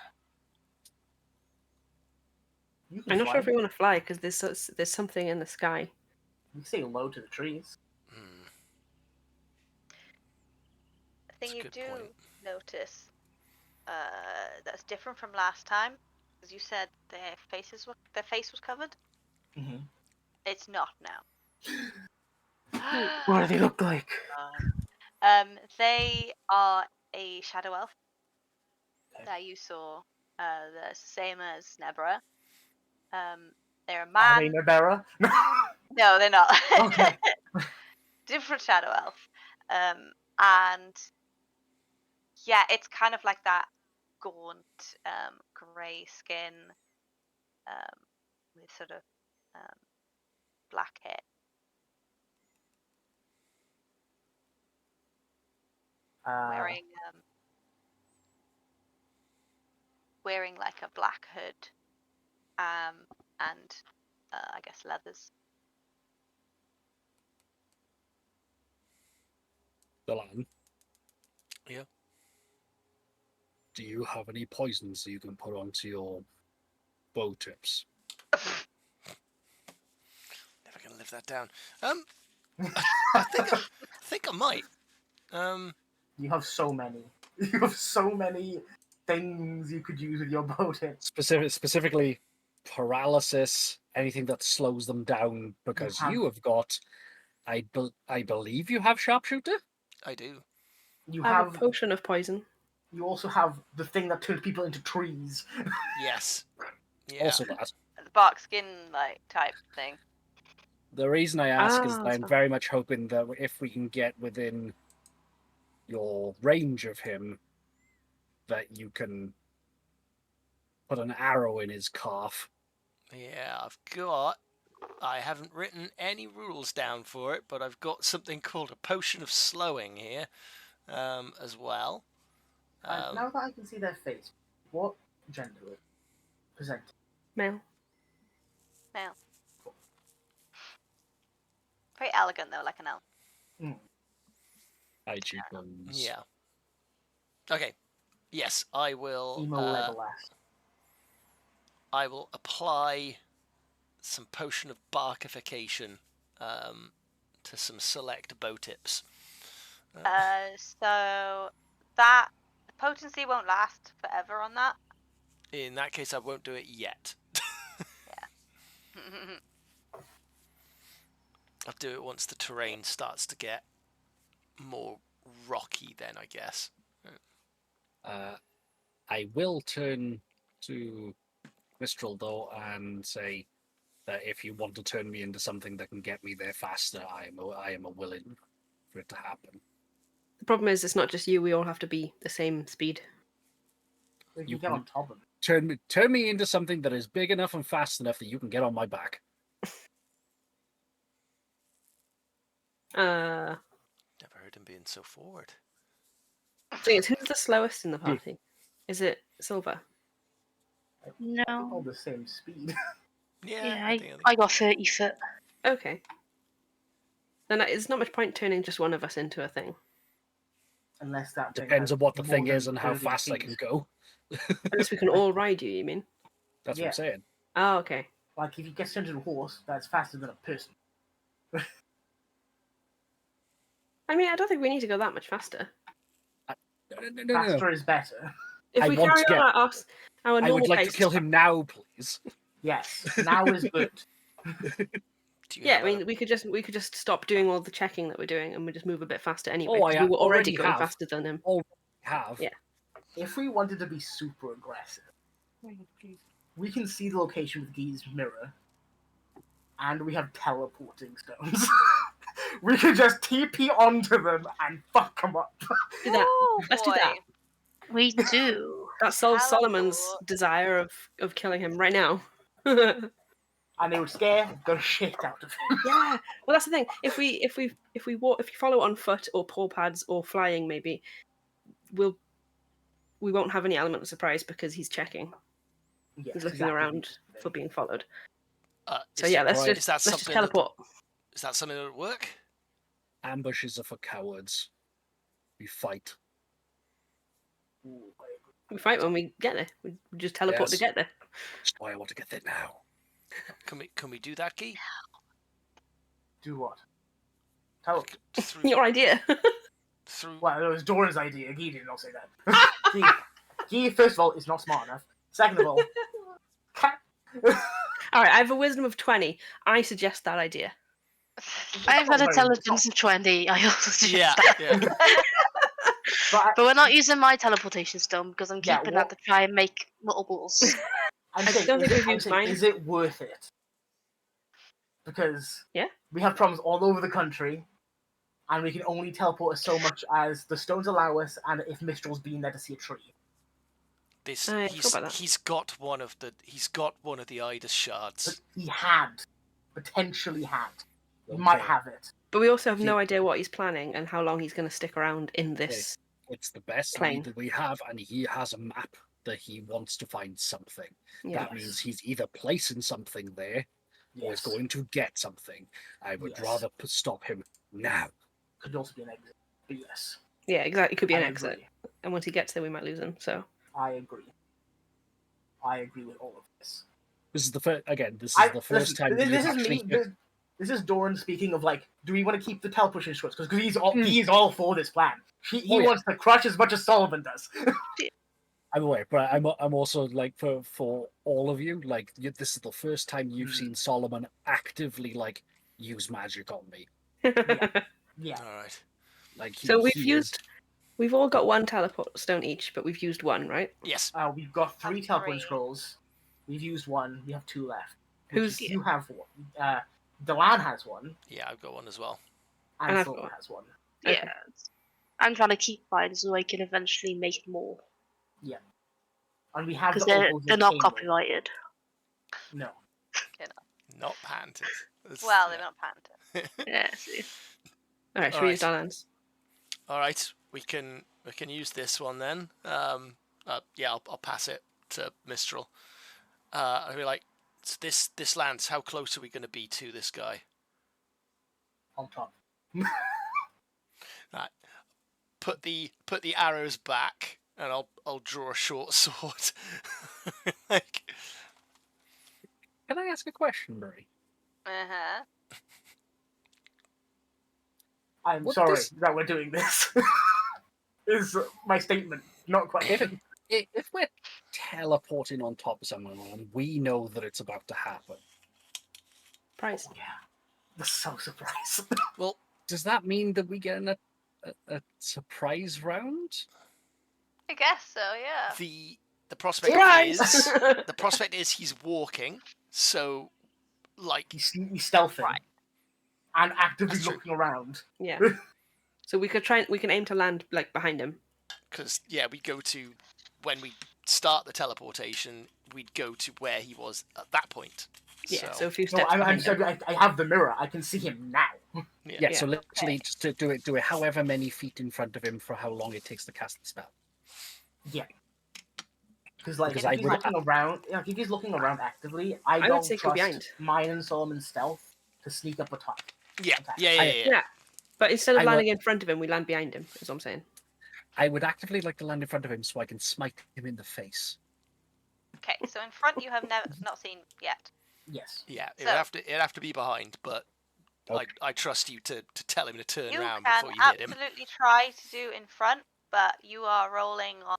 You can I'm not fly. sure if we want to fly because there's something in the sky. You can say hello to the trees. I think That's a you good do point. notice that's different from last time, because you said their face was covered. Mm-hmm. It's not now. What do they look like? They are a shadow elf that you saw. The same as Nebra. They're a Are they man. Nabera? No, they're not. Okay. Different shadow elf. And yeah, it's kind of like that gaunt, grey skin, with sort of black hair. Wearing like a black hood, and I guess leathers. Delan, Yeah. do you have any poisons that you can put onto your bow tips? Never going to live that down. I think I might. You have so many. You have so many things you could use with your boat in. Specifically, paralysis, anything that slows them down, because you have got. I believe you have sharpshooter. I do. You I have have. a potion of poison. You also have the thing that turns people into trees. Yes. Yeah. Also, that. The bark skin like type thing. The reason I ask is Ah, that I'm so- very much hoping that if we can get within your range of him, that you can put an arrow in his calf. Yeah, I haven't written any rules down for it, but I've got something called a potion of slowing here, as well. Now that I can see their face, what gender are they presenting? Male. Male. Very elegant though, like an elf. High cheekbones. Yeah. Okay. Yes, I will. Emo Legolas. I will apply some potion of barkification to some select bow tips. So that potency won't last forever on that. In that case, I won't do it yet. I'll do it once the terrain starts to get more rocky, then I guess. I will turn to Mistral though and say that if you want to turn me into something that can get me there faster, I am a willing for it to happen. The problem is, it's not just you. We all have to be the same speed. We can You get can- on top of it. Turn me into something that is big enough and fast enough that you can get on my back. Never heard him being so forward. Thing is, who's the slowest in the party? Is it Silver? All No. the same speed. Yeah, I think I got 30 foot. Okay. Then it's not much point turning just one of us into a thing. Unless that thing Depends has on what the more thing than is and how 30 fast I feet. can go. Unless we can all ride you, you mean? That's what Yeah. I'm saying. Oh, okay. Like, if you get sent to a horse, that's faster than a person. I mean, I don't think we need to go that much faster. No. Faster is better. If I we want carry to get- on our I normal would like pace, to kill him now, please. Yes, now is good. Do you Yeah, have I mean, we could just stop doing all the checking that we're doing, and we just move a bit faster anyway. Oh, 'cause I we were already already going have. faster than him. Already have. Yeah. If we wanted to be super aggressive, we can see the location with Gee's mirror, and we have teleporting stones. We could just TP onto them and fuck them up. Do that. Oh, Let's do that. boy. We do. That solves Teleport. Solomon's desire of killing him right now. Yeah. And they would scare the shit out of him. Well, that's the thing. If you follow on foot or paw pads or flying, maybe we won't have any element of surprise because he's checking. Yes, He's looking exactly. around for being followed. So is yeah, that- let's right. is that just something teleport. Is that something that would work? Ambushes are for cowards. We fight. Ooh, We fight when we get there. We just teleport to Yes. get there. That's why I want to get there now. Can we do that, Guy? do what? Tell Through Your idea. through. Well, it was Doran's idea. Gee did not say that. Gee, first of all, is not smart enough. Second of all, All right, I have a wisdom of 20. I suggest that idea. I've got Very intelligence of 20. I also suggest Yeah, that. yeah. but But we're not using my teleportation stone because I'm Yeah, keeping what- that to try and make multiples. I'm I saying, don't think is we've used mine. Is it worth it? Because Yeah. we have problems all over the country, and we can only teleport us so much as the stones allow us, and if Mistral's been there to see a tree. This I forgot about that. he's got one of the Idus But shards. he had, potentially had. He might Okay. have it. But we also have no Yeah. idea what he's planning and how long he's going to stick around in this. It's the best Plane. lead that we have, and he has a map that he wants to find something. Yeah. That means he's either placing something there or Yes. is going to get something. I would Yes. rather stop him now. Could also be an exit. But yes. Yeah, exactly. It could be an I exit. agree. And once he gets there, we might lose him. So I agree. I agree with all of this. This is the first Listen, time this we've is actually. me. This is Doran speaking of like, do we want to keep the teleportation shorts? Because he's all for this plan. He Oh, yeah. wants to crush as much as Sullivan does. I'm aware, but I'm also like for all of you, like this is the first time you've seen Solomon actively like use magic on me. Yeah. All right. Like So we've he is. we've all got one teleport stone each, but we've used one, right? Yes. We've got 3 I've teleporting 3. scrolls. We've used 1. We have 2 left. Who's You have 1. Delan has 1, Yeah, I've got one as well. and And I've Silver got- has 1. Yeah. Okay. I'm trying to keep mine so I can eventually make more. And we have Because the opals they're in not Chamber. copyrighted. No. Not patented. Well, they're not patented. Yeah, see. All right, should All we right. use Dalan's? All right, we can use this one then. Yeah, I'll pass it to Mistral. I'll be like, this lands. How close are we going to be to this guy? On top. Right. Put the arrows back, and I'll draw a short sword. Like, Can I ask a question, Bree? Uh-huh. I'm What sorry does- that we're doing this. Is my statement, not question. If we're teleporting on top of someone and we know that it's about to happen, Price. Yeah. I'm so surprised. well, does that mean that we get a surprise round? I guess so, yeah. the prospect Surprise! is the prospect is he's walking, so like He's stealthing. Right. And actively That's true. looking around. Yeah. So we can aim to land like behind him. because we go to when we start the teleportation, we'd go to where he was at that point. Yeah. So So a few No, steps I'm behind him. sorry, I have the mirror. I can see him now. yeah. Yeah, so Yeah. literally just to do it however many feet in front of him for how long it takes to cast the spell. Yeah. Because like Because if I he's would- looking around, if he's looking around actively, I would don't say go trust behind. mine and Solomon's stealth to sneak up a top. Yeah. Yeah. But instead of I will- landing in front of him, we land behind him. Is what I'm saying. I would actively like to land in front of him so I can smite him in the face. Okay, so in front you have not seen yet. Yes. Yeah, So- it'd have to be behind, but Okay. I trust you to tell him to turn You around can before you hit him. absolutely try to do in front, but you are rolling on.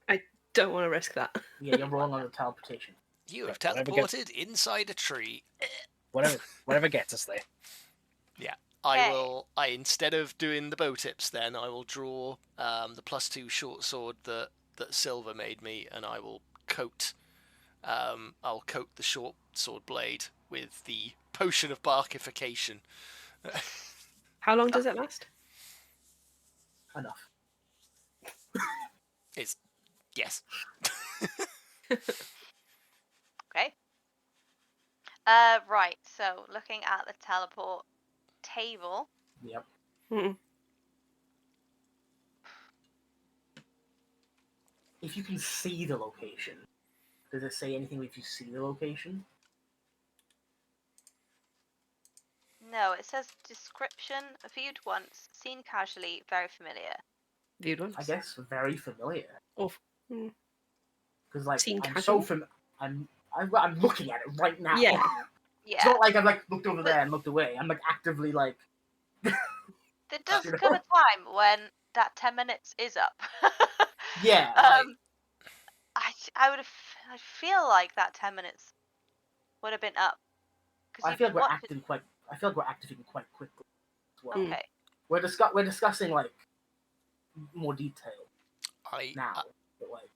Don't want to risk that. Yeah, you're rolling on the teleportation. You have Yeah, whatever gets- teleported inside a tree. Whatever gets us there. Okay. I instead of doing the bow tips, then I will draw the +2 short sword that Silver made me, and I will coat I'll coat the short sword blade with the potion of barkification. How long does it last? Enough. It's yes. Okay. Right. So looking at the teleport table, Yep. Mm-mm. If you can see the location, does it say anything if you see the location? no, it says description viewed once, seen casually, very familiar. Viewed once. I guess very familiar. Or Because like Seen I'm casually? so I'm looking at it right now. Yeah. It's Yeah. not like I've like looked over there and looked away. I'm like actively like There does you know? come a time when that 10 minutes is up. yeah. Like, I feel like that 10 minutes would have been up. I feel like we're acting quite quite quickly as well. Okay. We're discussing like more detail now. But like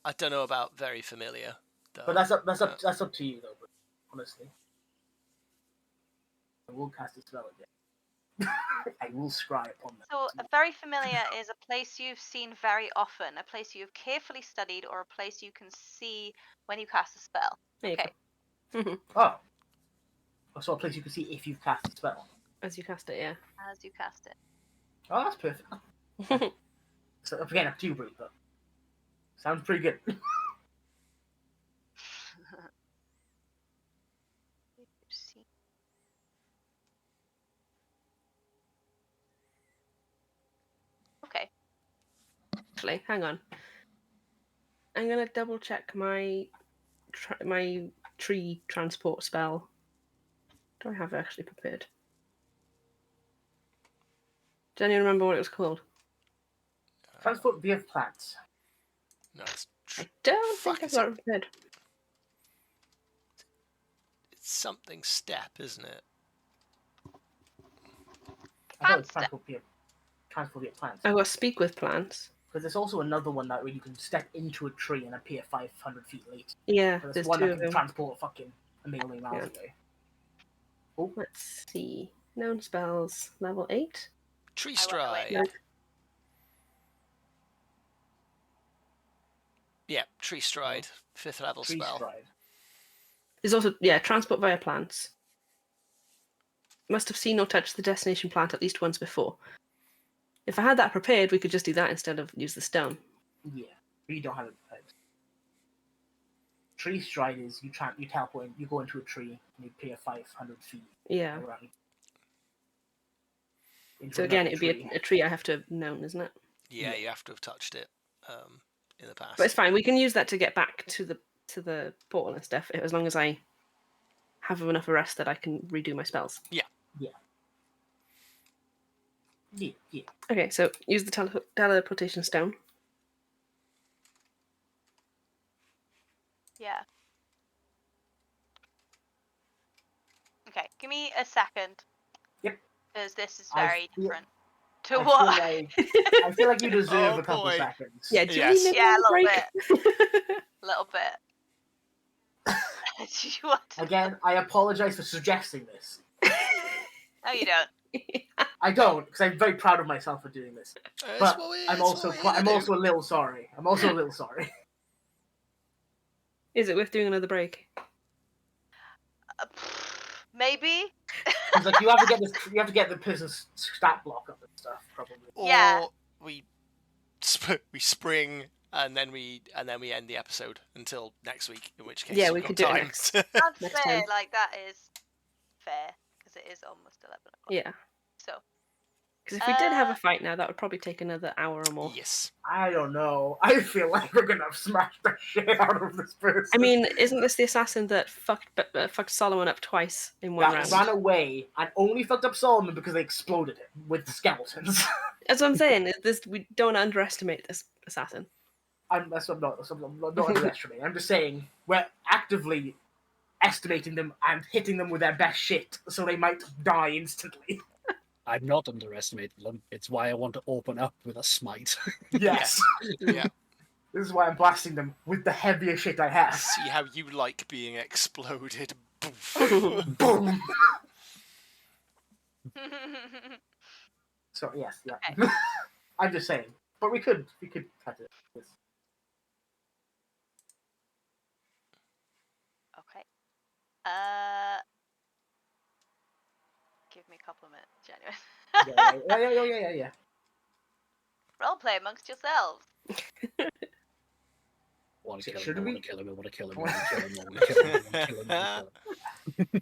I don't know about very familiar. Though. but that's up to you though, but honestly. I will cast a spell again. I will scry upon that. So, a very familiar is a place you've seen very often, a place you've carefully studied, or a place you can see when you cast a spell. there you Okay. go. Oh. So a place you can see if you've cast a spell. As you cast it, yeah. As you cast it. Oh, that's perfect. So again, up to you, Bree, but sounds pretty good. Okay. Actually, hang on. I'm gonna double check my my tree transport spell. Do I have it actually prepared? Do anyone remember what it was called? Transport via plants. No, it's I don't Fuck, think I've is got it prepared. It's something step, isn't it? I thought it's Plants. transport via plants. I've got speak with plants. Because there's also another one that where you can step into a tree and appear 500 feet later. Yeah, But there's there's one two that of can them. transport fucking a million miles away. Oh, Let's see. Known spells, level 8. Tree I wanna wait. stride. Nope. Yeah, tree stride. 5th level tree spell. stride. There's also, transport via plants. Must have seen or touched the destination plant at least once before. If I had that prepared, we could just do that instead of use the stone. Yeah, but you don't have it prepared. Tree stride is you teleport in, you go into a tree and you appear 500 feet Yeah. around. Into So again, another it'd be tree. a tree I have to have known, isn't it? Yeah, Yeah. you have to have touched it in the past. But it's fine. We can use that to get back to the portal and stuff, as long as I have enough rest that I can redo my spells. Yeah. Okay, so use the teleportation stone. Yeah. Okay, give me a second. Yep. Because this is I very feel- different to I what. I feel like you deserve Oh, a couple boy. seconds. Yeah, do Yes. we need Yeah, a break? A little bit. Do you want to? Again, I apologize for suggesting this. No, you don't. I don't, because I'm very proud of myself for doing this. But I'm also a little sorry. I'm also a little sorry. Is it worth doing another break? Maybe. It's like you have to get the person's stat block up and stuff, probably. Or Yeah. we spring and then we end the episode until next week. In which case, Yeah, you've we got could do it time. next. That's Next fair. time. Like, that is fair. Because it is almost 11 o'clock. Yeah, So, because if we did have a fight now, that would probably take another hour or more. Yes. I don't know. I feel like we're gonna smash the shit out of this person. I mean, isn't this the assassin that fucked Solomon up twice in one that round? ran away and only fucked up Solomon because they exploded it with the skeletons. That's what I'm saying. We don't underestimate this assassin. I'm not underestimating. I'm just saying we're actively estimating them and hitting them with their best shit, so they might die instantly. I'm not underestimating them. It's why I want to open up with a smite. Yes. Yeah. This is why I'm blasting them with the heaviest shit I have. See how you like being exploded. Boom. So yes, yeah. Okay. I'm just saying, but we could cut it. Okay. Give me a couple of minutes, genuine. Yeah. Roleplay amongst yourselves. Want to kill Should him, I we? want to kill him, I want to kill him, I want to kill him, I want to kill him, I want to kill him, I want to kill him.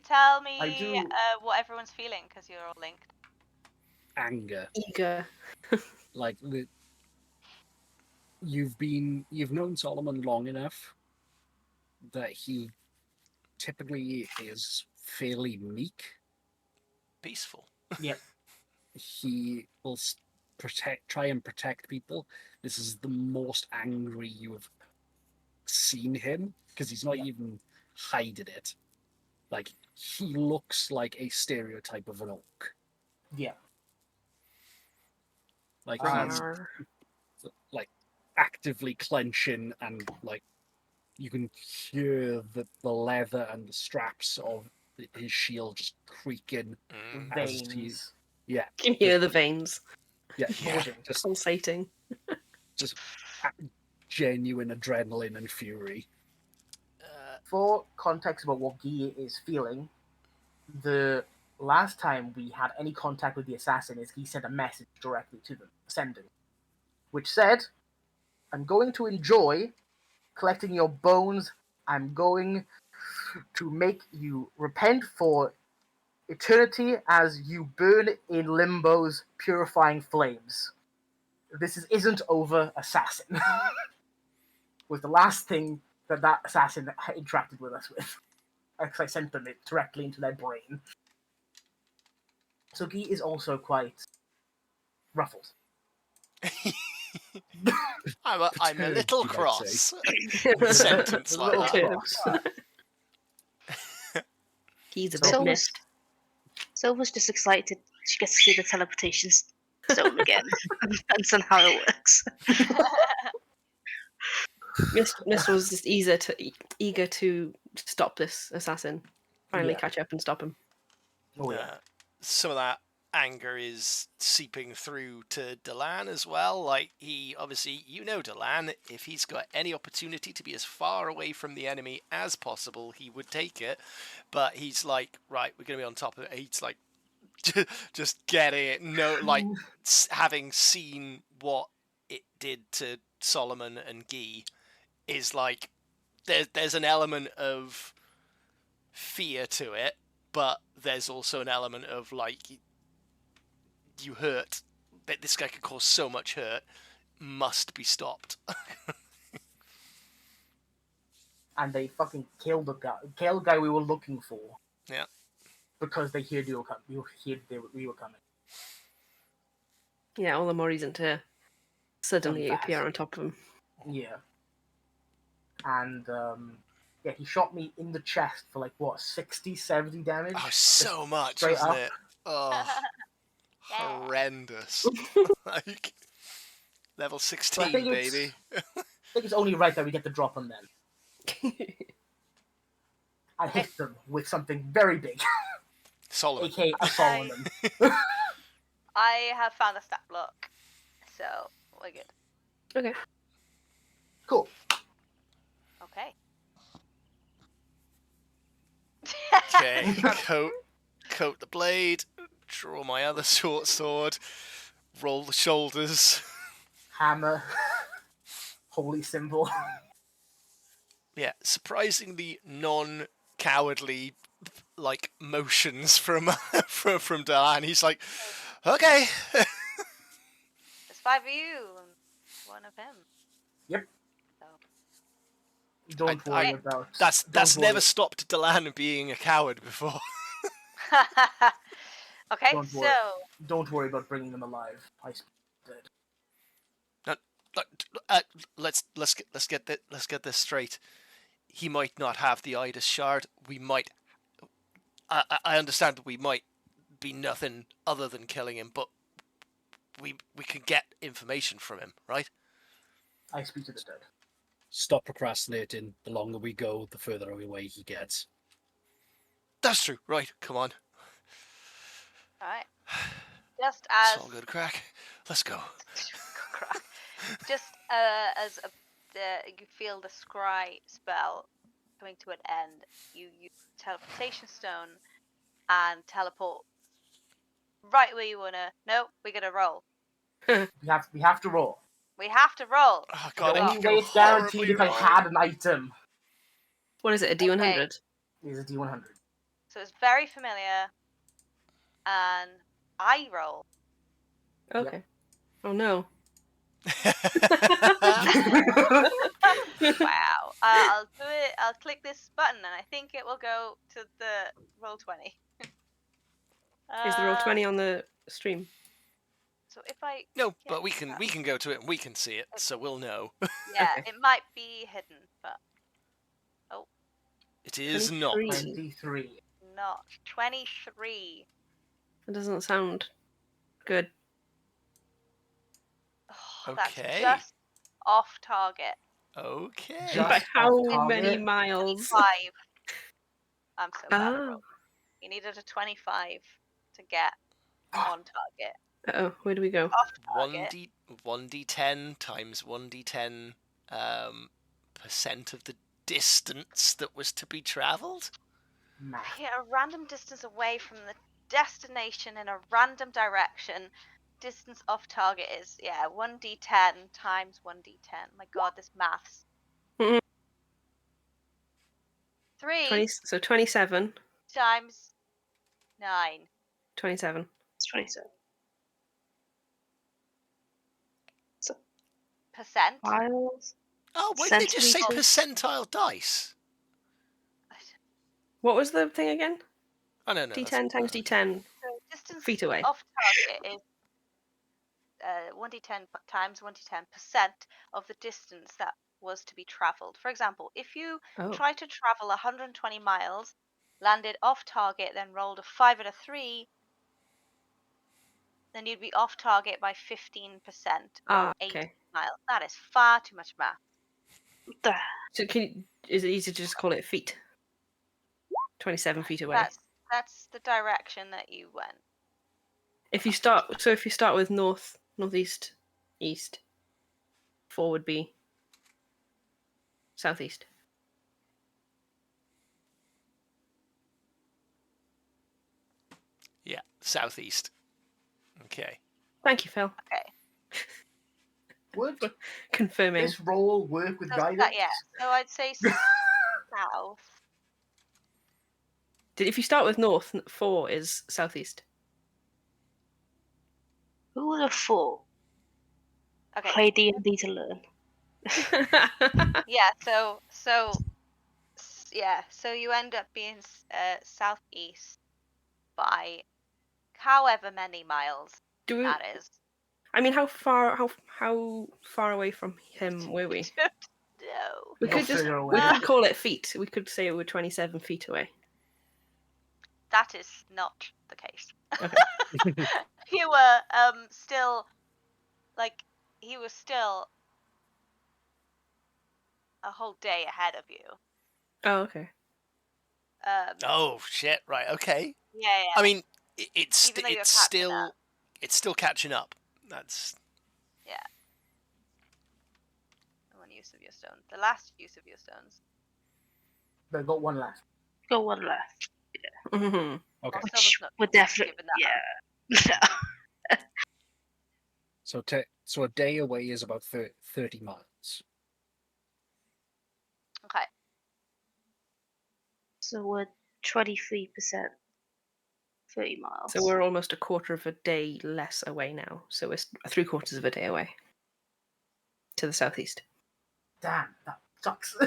Tell me I do- what everyone's feeling, because you're all linked. Anger. Eager. Like, you've known Solomon long enough that he typically is fairly meek. Peaceful. He will try and protect people. This is the most angry you have seen him, because he's not even hiding it. Like, he looks like a stereotype of an orc. Yeah. Like, he's Rawr. like actively clenching, and like you can hear the leather and the straps of his shield just creaking. As he- Veins. Yeah, You can hear the veins yeah, Yeah. just pulsating. genuine adrenaline and fury. For context about what Guy is feeling, the last time we had any contact with the assassin is he sent a message directly to them, sending, which said, I'm going to enjoy collecting your bones. I'm going to make you repent for eternity as you burn in limbo's purifying flames. This isn't over, assassin. Was the last thing that assassin interacted with us with. Because I sent them it directly into their brain. So Guy is also quite ruffled. I'm a Perturbed, little you might cross. Sentence like Little that. cross. He's a So- bit Silver's, missed. Silver's just excited. She gets to see the teleportation stone again and see how it works. Mist was just eager to stop this assassin. Finally Yeah. catch up and stop him. Oh yeah. Some of that anger is seeping through to Delan as well. Like, he obviously, Delan, if he's got any opportunity to be as far away from the enemy as possible, he would take it. But he's like, right, we're going to be on top of it. He's like, just getting it. No, like, having seen what it did to Solomon and Guy, is like, there's an element of fear to it, but there's also an element of like, you hurt, that this guy could cause so much hurt, must be stopped. And they fucking killed the guy we were looking for. Yeah. Because they heard we were coming. Yeah, all the more reason to suddenly Fast. appear on top of him. Yeah. And yeah, he shot me in the chest for like what, 60, 70 damage. Oh, so much, straight wasn't up. it? Oh, Yeah. horrendous. Like, level 16, I think it's- baby. I think it's only right that we get the drop on them. I hit them with something very big, Solomon. aka a Solomon. I have found the stat block, so we're good. Okay. Cool. Okay. Okay, coat the blade, draw my other short sword, roll the shoulders. Hammer. Holy symbol. Yeah, surprisingly non-cowardly, like, motions from from Delan. He's like, okay. There's 5 of you and 1 of him. Yep. So. Don't worry about. That's don't never worry. stopped Delan being a coward before. Okay, Don't so worry. Don't worry about bringing them alive. I dead. Let's get this straight. He might not have the Idas shard. We might. I understand that we might be nothing other than killing him, but we can get information from him, right? I speak to the dead. Stop procrastinating. The longer we go, the further away he gets. That's true. Right, come on. alright. Just It's as all good, crack. Let's go. Crack. Just as you feel the scry spell coming to an end, you use teleportation stone and teleport right where you wanna. No, we're gonna roll. We have to roll. We have to roll. Oh The god, only it way could it's go guaranteed if I horribly had wrong. an item What is it, a D100? is a D100. So it's very familiar, and I roll. Okay. Oh no. Wow. I'll do it. I'll click this button, and I think it will go to the roll 20. Is the roll 20 on the stream? So if I No, get but we can that- go to it and we can see it, so we'll know. Yeah, Okay. it might be hidden, but It is 23. not. 23. not 23. That doesn't sound good. Oh, Okay. That's just off target. Okay. Just By how off many target. miles? 5. I'm so bad at Oh. roll. You needed a 25 to get on target. Uh-oh, where do we go? Off target. 1d10 times 1d10 percent of the distance that was to be travelled. Math. Hit a random distance away from the destination in a random direction. Distance off target is 1d10 times 1d10. My god, this maths. Mhm. 3 20, so 27. times 9. 27. It's 27. Percent. Miles. Oh, why did they just say Centimetres. percentile dice? What was the thing again? Oh, no. D10 times D10. So distance Feet away. off target is 1d10 times 1d10% of the distance that was to be traveled. For example, if you Oh. try to travel 120 miles, landed off target, then rolled a 5 and a 3, then you'd be off target by 15% or 8 Okay. miles. That is far too much math. The- So is it easy to just call it feet? 27 feet away. That's the direction that you went. If you start with north, northeast, east, 4 would be southeast. Yeah, southeast. Okay. Thank you, Phil. Okay. Would Confirming. this roll work with So guidance? So I'd say south. If you start with north, 4 is southeast. Who would have thought? Okay. Play D&D to learn. Yeah. So you end up being southeast by however many miles Do we? that is. I mean, how far away from him were we? I don't know. We Go could further away. we could call it feet. We could say we're 27 feet away. That is not the case. Okay. You were still he was still a whole day ahead of you. Oh, okay. Oh shit! Right. Okay. Yeah. I mean, it's Even though you're it's catching up. still catching up. That's One use of your stone. The last use of your stones. They've got one left. Go one left. Mhm. Okay. Well, Silver's not We're definitely. given that up. Yeah. So a day away is about 30 miles. Okay. So we're 23%. 30 miles. So we're almost a quarter of a day less away now. So we're 3/4 of a day away to the southeast. Damn, that sucks.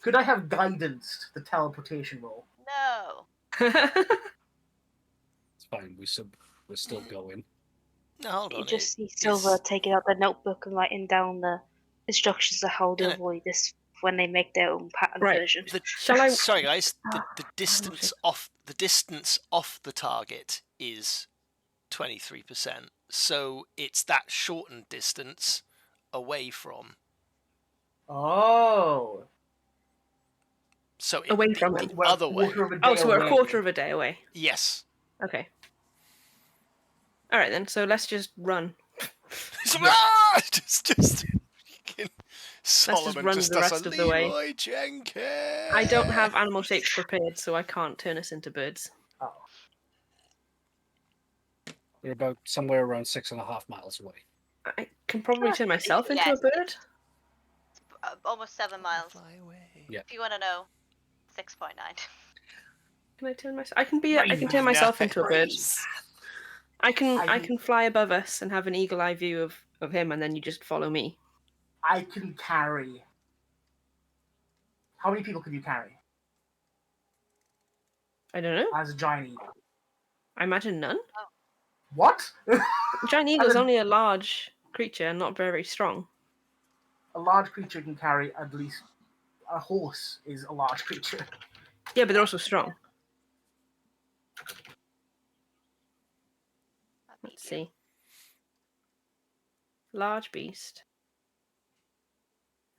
Could I have guidance to the teleportation roll? No. It's fine. We're still going. no, hold You on. just see Silver taking out the notebook and writing down the instructions on how to Yeah. avoid this when they make their own pattern Right. version. Shall I? Sorry, guys. The Oh, distance off the target is 23%. So it's that shortened distance away from. Oh. So Away the from it. We're a other way. quarter of a day Oh, so we're a away. quarter of a day away. Yes. Okay. All right then. So let's just run. Just Solomon run just the does rest a of the way. Leroy Jenkins. I don't have animal shapes prepared, so I can't turn us into birds. Oh. We're about somewhere around 6.5 miles away. I can probably turn myself into Yes, a bird. Almost 7 miles. Fly away. Yeah. If you want to know, 6.9. Can I turn myself? I can turn myself into a bird. Nice. I can fly above us and have an eagle eye view of him, and then you just follow me. I can carry. How many people can you carry I don't know. as a giant eagle? I imagine none. What? Giant eagle is As a- only a large creature and not very strong. A large creature can carry at least. A horse is a large creature. Yeah, but they're also strong. Let's see. Large beast.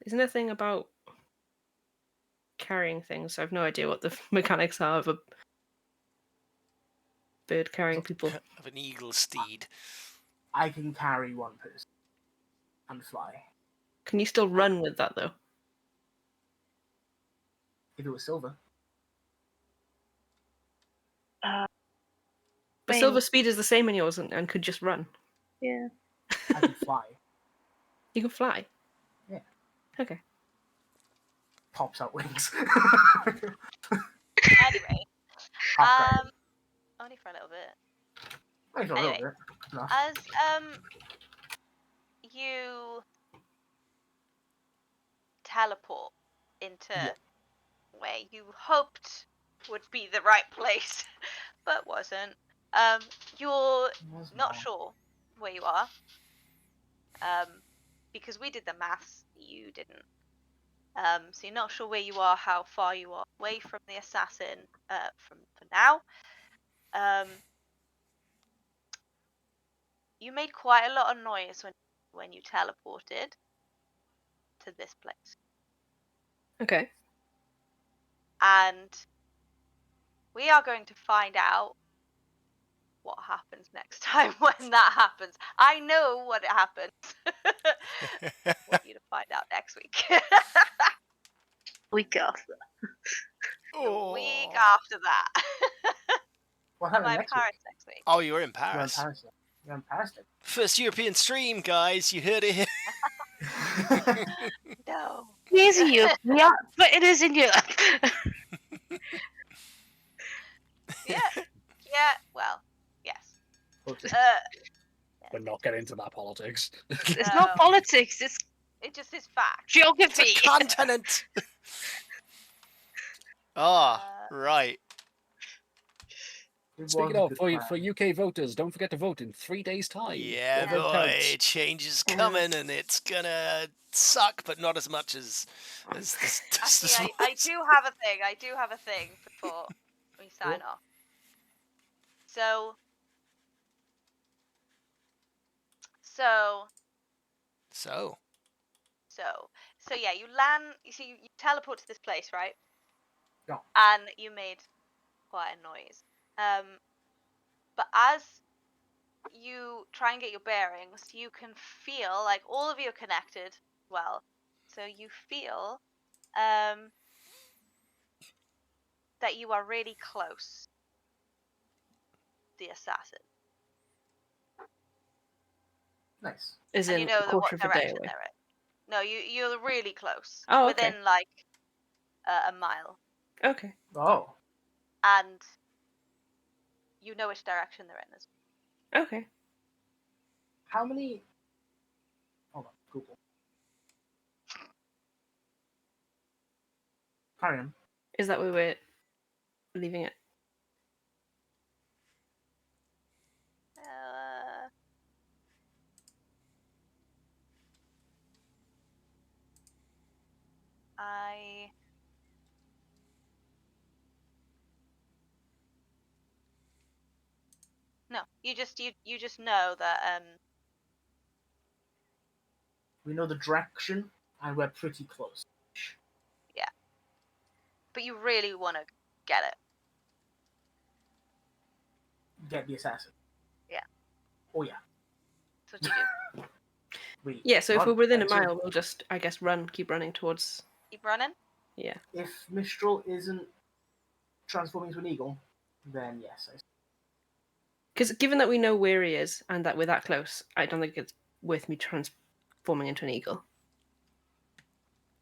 There's nothing about carrying things. I have no idea what the mechanics are of a bird carrying people. Of an eagle steed. I can carry one person and fly. Can you still run with that though? If it was silver. Uh, But Bang. silver speed is the same in yours and could just run. yeah. I can fly. You can fly. Yeah. Okay. Pops out wings. Anyway, Half dragon. only for a little bit. I don't know. anyway. Enough. As you teleport into where you hoped would be the right place, but wasn't. You're not sure where you are. Because we did the maths, you didn't. So you're not sure where you are, how far you are away from the assassin for now. You made quite a lot of noise when you teleported to this place. Okay. And we are going to find out what happens next time when that happens. I know what happens. I want you to find out next week. Week after. The week after that. What Am happened I in next Paris week? next week? Oh, you're in You're in Paris. Paris. You're in Paris. First European stream, guys. You heard it here. No. It is in Europe, yeah, but it is in Europe. Yeah. Well, yes. We're not getting into that politics. It's No. not politics, it's It just is fact. It's a geography. continent. Right. It was Speaking a of, good for plan. UK voters, don't forget to vote in 3 days' time. Yeah, Your vote boy. counts. Change is coming, and it's gonna suck, but not as much as this. Actually, I do have a thing before we sign Cool. off. So yeah, you land. You teleport to this place, right? Yeah. And you made quite a noise. But as you try and get your bearings, you can feel like all of you are connected. Well, so you feel that you are really close to the assassin. Nice. Is And in you know a quarter what of a day direction away. they're in. No, you're really close. Oh, okay. Within like a mile. Okay. Oh. And you know which direction they're in as well. Okay. How many? Hold on. Google. Carry on. Is that where we're leaving it? No, you just know that We know the direction, and we're pretty close. yeah. But you really want to get it. Get the assassin. Yeah. Oh yeah. That's what you do. Yeah, so if run, we're within a that's it. mile, we'll just, I guess, keep running towards. Keep running. Yeah. If Mistral isn't transforming into an eagle, then yes. Because given that we know where he is and that we're that close, I don't think it's worth me transforming into an eagle.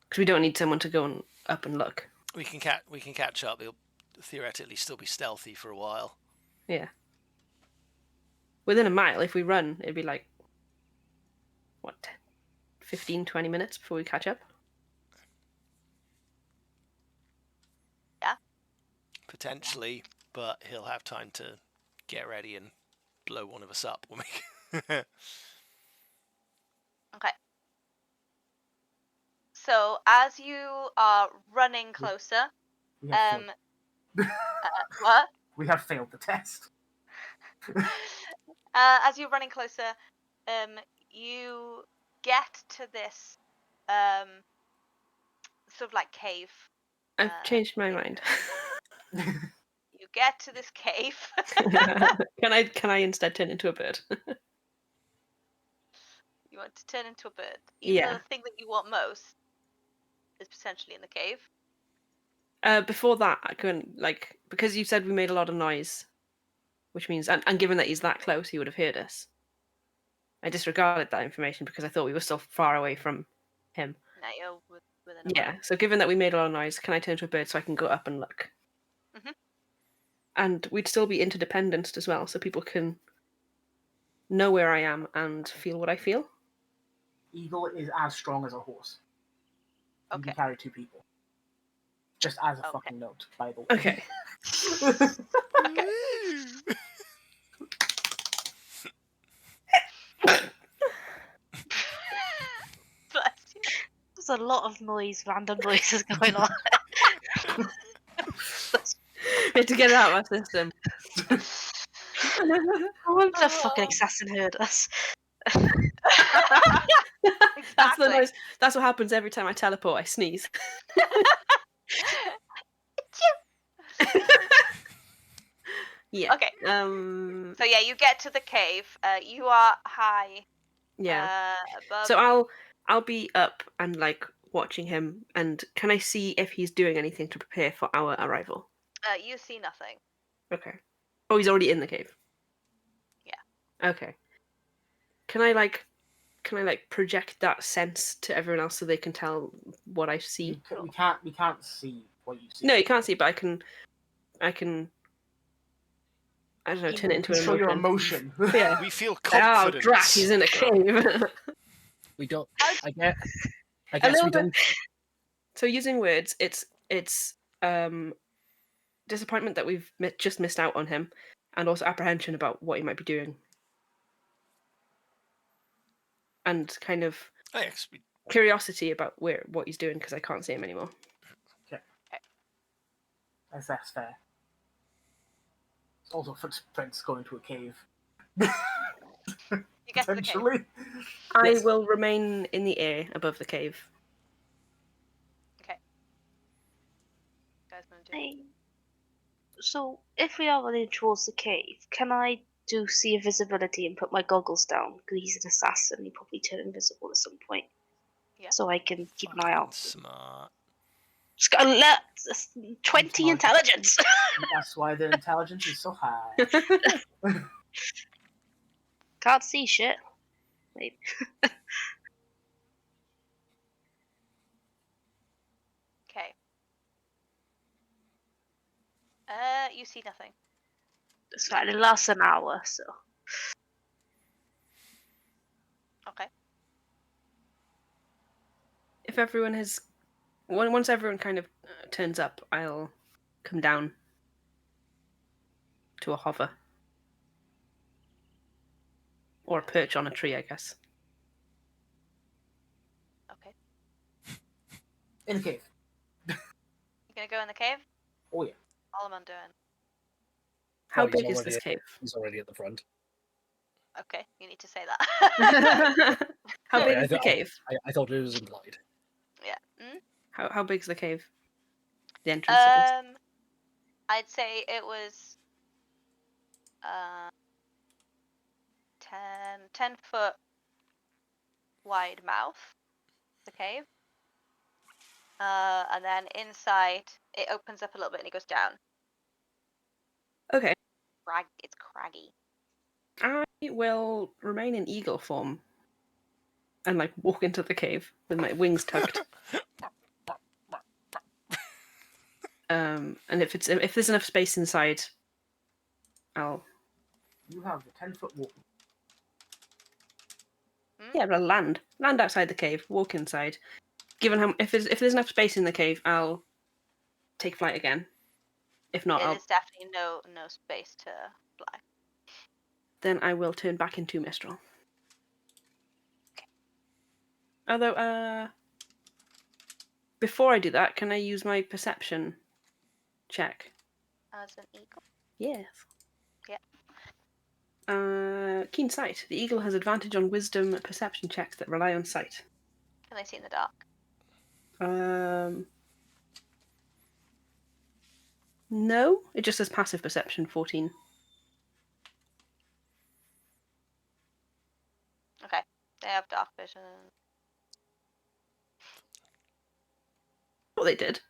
Because we don't need someone to go up and look. We can catch up. He'll theoretically still be stealthy for a while. Yeah. Within a mile, if we run, it'd be like, what, 15, 20 minutes before we catch up? Yeah. Potentially, but he'll have time to get ready and blow one of us up when we... Okay. So as you are running closer, We have what? We have failed the test. As you're running closer, you get to this sort of like cave. I've changed my mind. You get to this cave. Can I instead turn into a bird? You want to turn into a bird. Even Yeah. though the thing that you want most is potentially in the cave. Before that, I couldn't, because you said we made a lot of noise, which means, and given that he's that close, he would have heard us. I disregarded that information because I thought we were still far away from him. Now you're within a Yeah, mile. so given that we made a lot of noise, can I turn to a bird so I can go up and look? Mhm. And we'd still be interdependent as well, so people can know where I am and feel what I feel. Eagle is as strong as a horse. You Okay. can carry 2 people. Just as a Okay. fucking note, by the way. Okay. Okay. a lot of noise, random noises going on. We have to get it out of our system. I wonder if the fucking assassin heard us. That's the Exactly. noise. That's what happens every time I teleport. I sneeze. Yeah. Okay. So So yeah, you get to the cave. You are high. yeah. Above. So I'll be up and like watching him. And can I see if he's doing anything to prepare for our arrival? You see nothing. Okay. Oh, he's already in the cave. Yeah. Okay. Can I like project that sense to everyone else so they can tell what I see? We can't see what you see. No, you can't see, but I can. I don't know, turn it into an Show emotion. your emotion. Yeah. We feel Oh, confidence. drat! He's in a cave. We don't. How'd- I guess. I A guess little we bit. don't. So using words, it's disappointment that we've just missed out on him, and also apprehension about what he might be doing, and kind of Oh, yes, curiosity about what he's doing because I can't see him anymore. That's fair. It's also footprints going to a cave. You get to the cave. Potentially. I Yes. will remain in the air above the cave. Okay. You guys wanna do it? So, if we are running towards the cave, can I do see invisibility and put my goggles down? Because he's an assassin, he probably turn invisible at some point. Yeah. So I can keep an eye out. Smart. Just got 20 Smart. intelligence! That's why their intelligence is so high. Can't see shit. Maybe. Okay. You see nothing. It's fine, it lasts an hour, so. Okay. If everyone has, once everyone kind of turns up, I'll come down to a hover or a perch on a tree, I guess. Okay. In the cave. You gonna go in the cave? Oh yeah. All am I doing? How Oh, he's big is already this at- cave? He's already at the front. Okay, you need to say that. How big I is the thought- cave? I thought it was implied. Yeah. Mm? How big's the cave? The entrance. At least. I'd say it was 10 foot wide mouth, the cave. And then inside it opens up a little bit and it goes down. Okay. It's craggy. I will remain in eagle form and like walk into the cave with my wings tucked. And if there's enough space inside, I'll You have the 10-foot wall. yeah, but I'll land outside the cave, walk inside. Given if there's enough space in the cave, I'll take flight again. If not, There's definitely no space to fly. then I will turn back into Mistral. Although, before I do that, can I use my perception check? As an eagle. Yes. Yeah. Keen sight. The eagle has advantage on wisdom perception checks that rely on sight. Can they see in the dark? No, it just says passive perception 14. Okay. They have dark vision. What they did?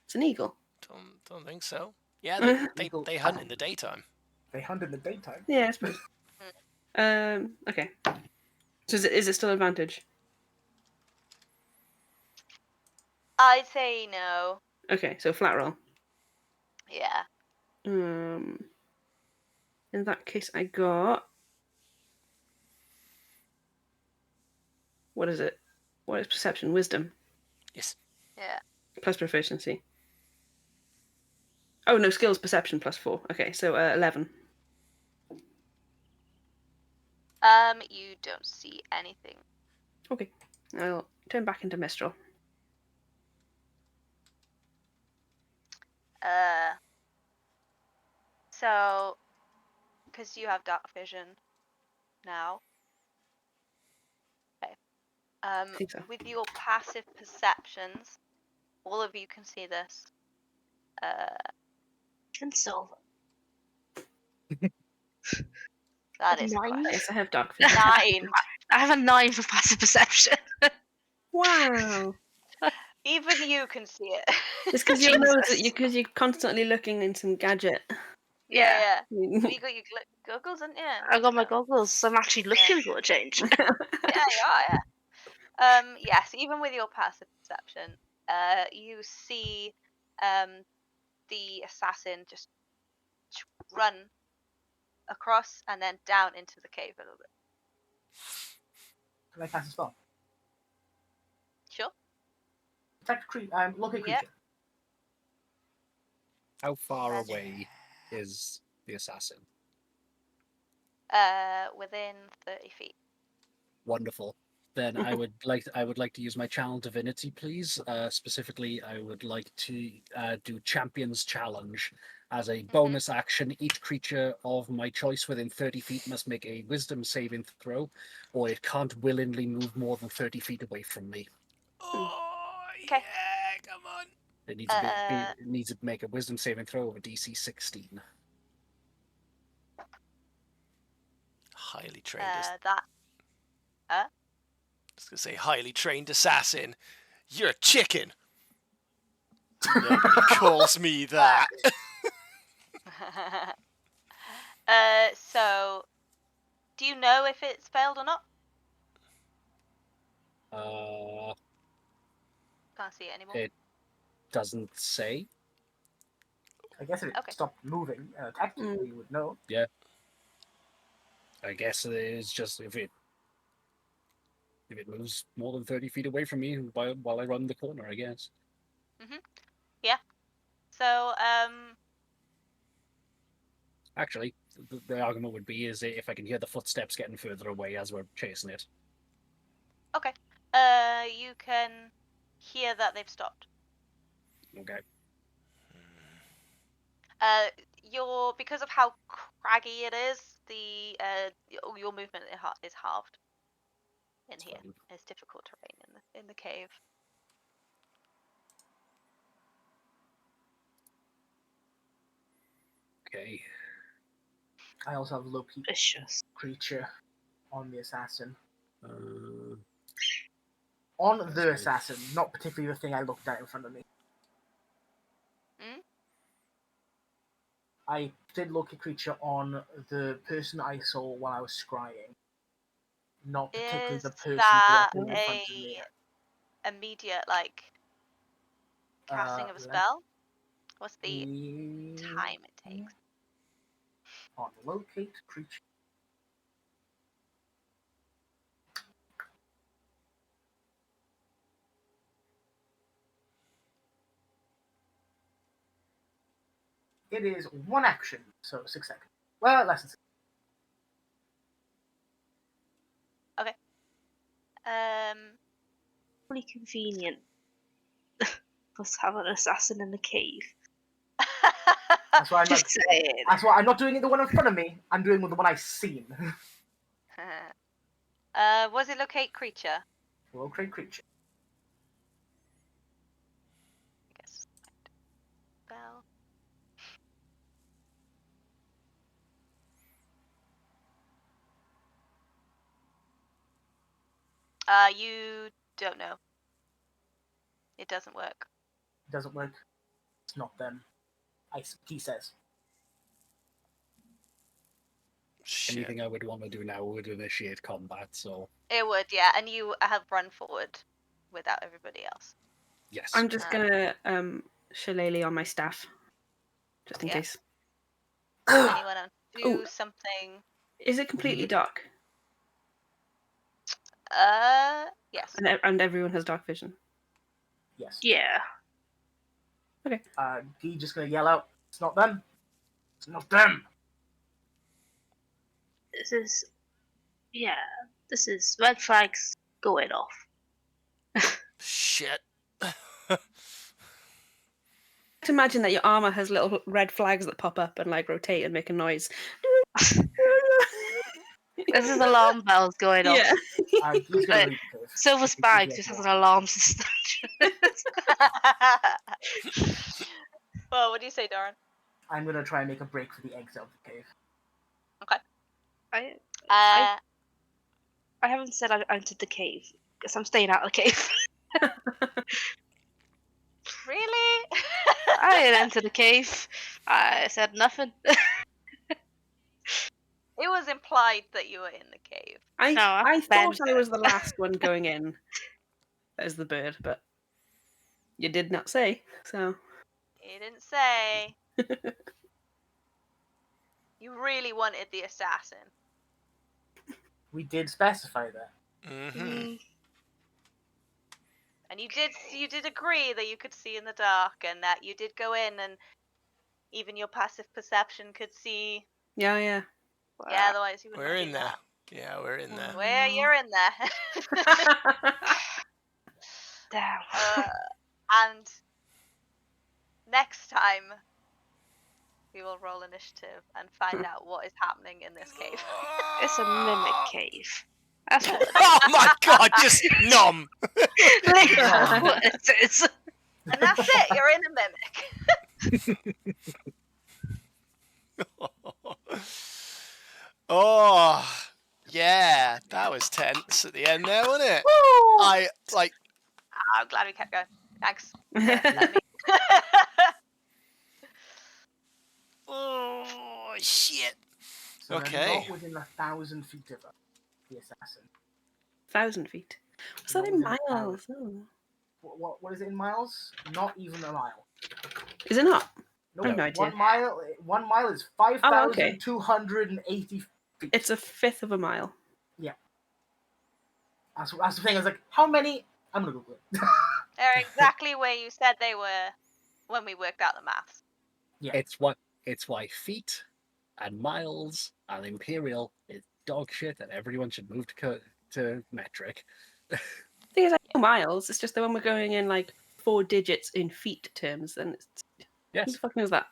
It's an eagle. Don't think so. Yeah, Eagle they hunt time. in the daytime. They hunt in the daytime. Yeah, I suppose. Okay. So is it still advantage? I'd say no. Okay, so flat roll. Yeah. In that case, I got. What is it? What is perception? Wisdom Yes. Yeah. plus proficiency. Oh no, skills perception plus 4. Okay, so 11. You don't see anything. Okay, I'll turn back into Mistral. So, because you have dark vision now. Okay. I think so. With your passive perceptions, all of you can see this. Can solve That is a 9? question. Yes, I have dark vision. 9. I have a 9 for passive perception. Wow. Even you can see it. It's because you're Jesus. you're constantly looking in some gadget. Yeah. I mean, Have you got your goggles, haven't you? I got my No. goggles. I'm actually looking for a change. Yeah, you are, yeah. Yes, even with your passive perception, you see the assassin just run across and then down into the cave a little bit. Can I cast a spell? Sure. Attack look at Yep. creature. How far Magic. away is the assassin? Within 30 feet. Wonderful. Then I would like to use my channel divinity, please. Specifically, I would like to do Champion's Challenge. As a bonus action, each creature of my choice within 30 feet must make a wisdom saving throw, or it can't willingly move more than 30 feet away from me. Oh, Okay. yeah, come on. It needs it needs to make a wisdom saving throw of a DC 16. Highly trained. That. I was gonna say highly trained assassin. You're a chicken. Nobody calls me that. So, do you know if it's failed or not? Can't see it anymore. It doesn't say. I guess if it Okay. stopped moving and attacked you, you would know. Yeah. I guess it is just if it moves more than 30 feet away from me while I run the corner, I guess. Yeah. So, Actually, the argument would be is if I can hear the footsteps getting further away as we're chasing it. okay. You can hear that they've stopped. Okay. Because of how craggy it is, your movement is halved in here. Fine. It's difficult terrain in the cave. Okay. I also have low-key Vicious. creature on the assassin. That's The good. assassin, not particularly the thing I looked at in front of me. I did look at creature on the person I saw while I was scrying. Not particularly Is the person that directly in front of me. immediate casting of a spell? What's the time it takes? On locate creature. It is one action, so 6 seconds. Well, less than 6. Okay. Pretty convenient. Plus have an assassin in the cave. That's why I'm Just saying. That's why I'm not doing it the one in front of me. I'm doing the one I've seen. Was it locate creature? Locate creature. I guess. Spell. You don't know. It doesn't work. It doesn't work. It's not them. He says. Shit. Anything I would want to do now would initiate combat, so It would, yeah, and you have run forward without everybody else. yes. I'm just gonna shillelagh on my staff, just in Yeah. case. Anyone else do Ooh. something? Is it completely dark? Yes. And everyone has dark vision. Yes. Yeah. Guy just gonna yell out, "It's not them! It's not them!" This is red flags going off. Shit. to imagine that your armor has little red flags that pop up and like rotate and make a noise. This is alarm bells going off. Yeah. He's gonna Right. leave the cave. Silver If he Spike gets just has one. an alarm system. Well, what do you say, Darren? I'm gonna try and make a break for the exit of the cave. I Uh, I haven't said I entered the cave because I'm staying out of the cave. really? I didn't enter the cave. I said nothing. It was implied that you were in the cave. I No, I thought I bent was it. the last one going in as the bird, but you did not say. So You didn't say. You really wanted the assassin. We did specify that. Mm-hmm. And you did agree that you could see in the dark, and that you did go in, and even your passive perception could see. yeah. Yeah, otherwise you wouldn't We're have in been there. Yeah, we're in there. Where you're in there. Damn. And next time we will roll initiative and find out what is happening in this cave. It's a mimic cave. That's what Oh my god, just numb. that's what it is. And that's it, you're in a mimic. Oh, yeah, that was tense at the end there, wasn't it? I like. I'm glad we kept going. Thanks. Let me. Oh shit. So Okay. they're not within 1,000 feet of us, the assassin. 1,000 feet. What's that Not in within 1,000. miles? Oh. What is it in miles? Not even a mile. Is it not? Nope. I have no idea. 1 mile is 5,280 feet. It's a fifth of a mile. That's the thing. I was like, how many? I'm gonna Google it. They're exactly where you said they were when we worked out the maths. Yeah. It's why feet and miles and imperial is dog shit, and everyone should move to metric. The thing is, I know miles. It's just that when we're going in like 4 digits in feet terms, then it's who Yes, the fuck knows that?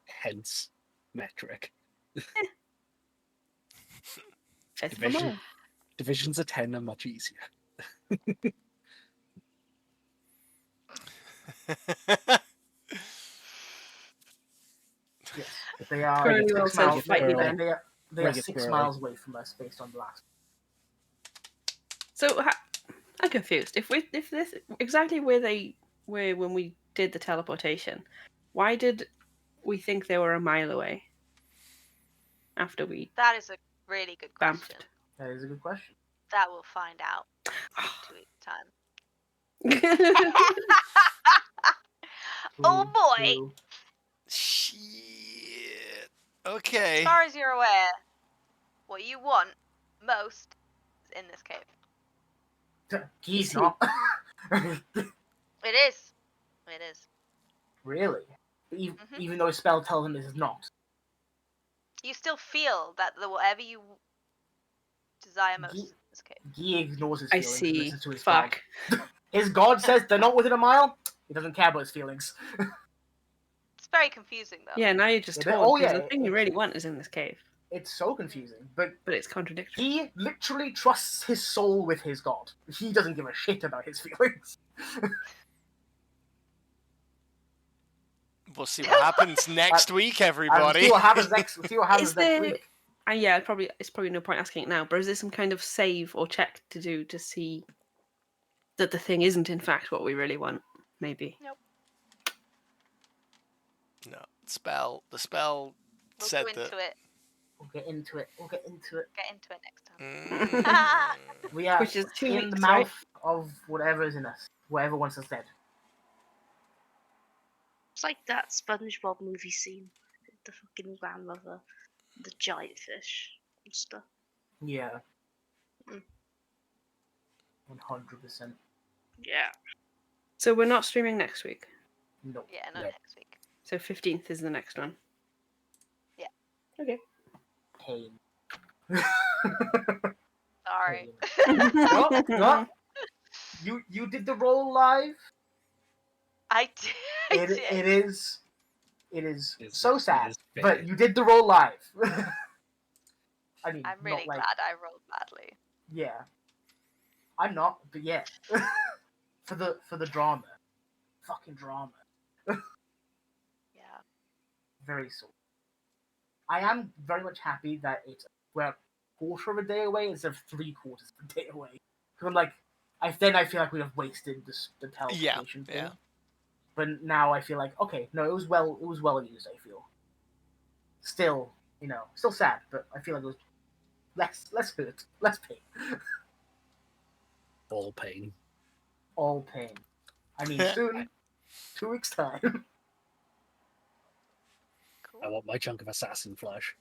hence metric. Fifth of a Division. mile. Divisions of 10 are much easier. Yes. But they are Curly will 6 said miles. fight me Squirrel. then. They are Bring it, 6 squirrel. miles away from us based on the last. So I'm confused. If this exactly where they were when we did the teleportation, why did we think they were a mile away? After we That is a really good question. bamfed. That is a good question. That we'll find out in 2 weeks' time. Oh boy! True. Shit. Okay. As far as you're aware, what you want most is in this cave. He's not. It is. It is. Really? Even, Mhm. even though his spell tells him this is not. You still feel that whatever you desire most Ye- is in this cave. He ignores his I feelings and see. listens to his Fuck. God. His God says they're not within a mile. He doesn't care about his feelings. It's very confusing though. Yeah, now you're just Yeah, told. oh, because yeah, the thing you really want is in this cave, It's so confusing. But but it's contradictory. he literally trusts his soul with his God. He doesn't give a shit about his feelings. We'll see what happens next week, everybody. See what happens next. See what happens Is next there- week. Yeah, it's probably no point asking it now. But is there some kind of save or check to do to see that the thing isn't in fact what we really want? Maybe. No. The spell We'll said go into that. it. We'll get into it. Get into it next time. We are Which is 2 in weeks, the right? mouth of whatever is in us. Whatever wants us dead. It's like that SpongeBob movie scene. The fucking grandmother, the giant fish and stuff. Yeah. Mm. 100%. Yeah. So we're not streaming next week. No. Yeah, not Yep. next week. So 15th is the next one. Yeah. Okay. Pain. Sorry. Pain. Oh, what? You did the roll live? I did. It is so It sad, is but bad. you did the roll live. I mean, I'm not really like glad I rolled badly. yeah. I'm not, but yeah. for the drama, fucking drama. Yeah. Very sore. I am very much happy that we're a quarter of a day away instead of 3/4 of a day away. Because I'm like, I feel like we have wasted the teleportation thing. Yeah. But now I feel like okay, no, it was well used. I feel still, still sad, but I feel like it was less hurt, less pain, All pain. all pain. I mean, soon, 2 weeks time. Cool. I want my chunk of assassin flesh.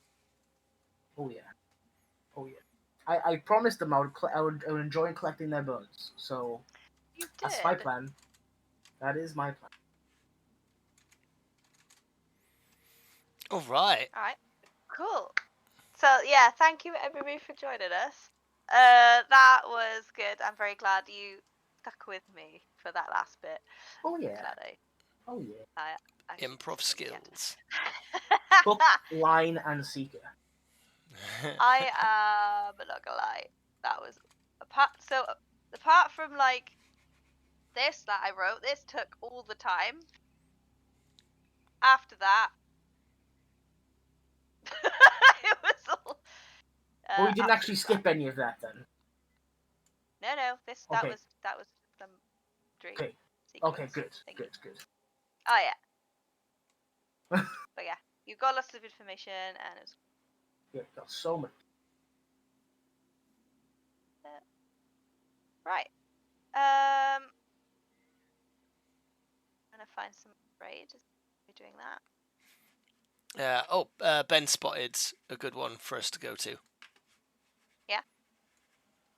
Oh yeah, oh yeah. I promised them I would enjoy collecting their bones. So You that's my did. plan. That is my plan. All right. All right. Cool. So yeah, thank you everybody for joining us. That was good. I'm very glad you stuck with me for that last bit. Oh I'm yeah, glad oh yeah. I Improv stuck yet. skills. Hook, line, and seeker. I am not gonna lie. That was apart from like this that I wrote, this took all the time. After that, it was all. Well, you didn't actually absolutely skip any of that then. fine. No, that Okay. was some dream Okay. sequence. Okay. Good. thingy. Good. Oh yeah. But yeah, you got lots of information and it's Yeah, got so much. right. I'm gonna find some raids. We're doing that. Ben spotted a good one for us to go to.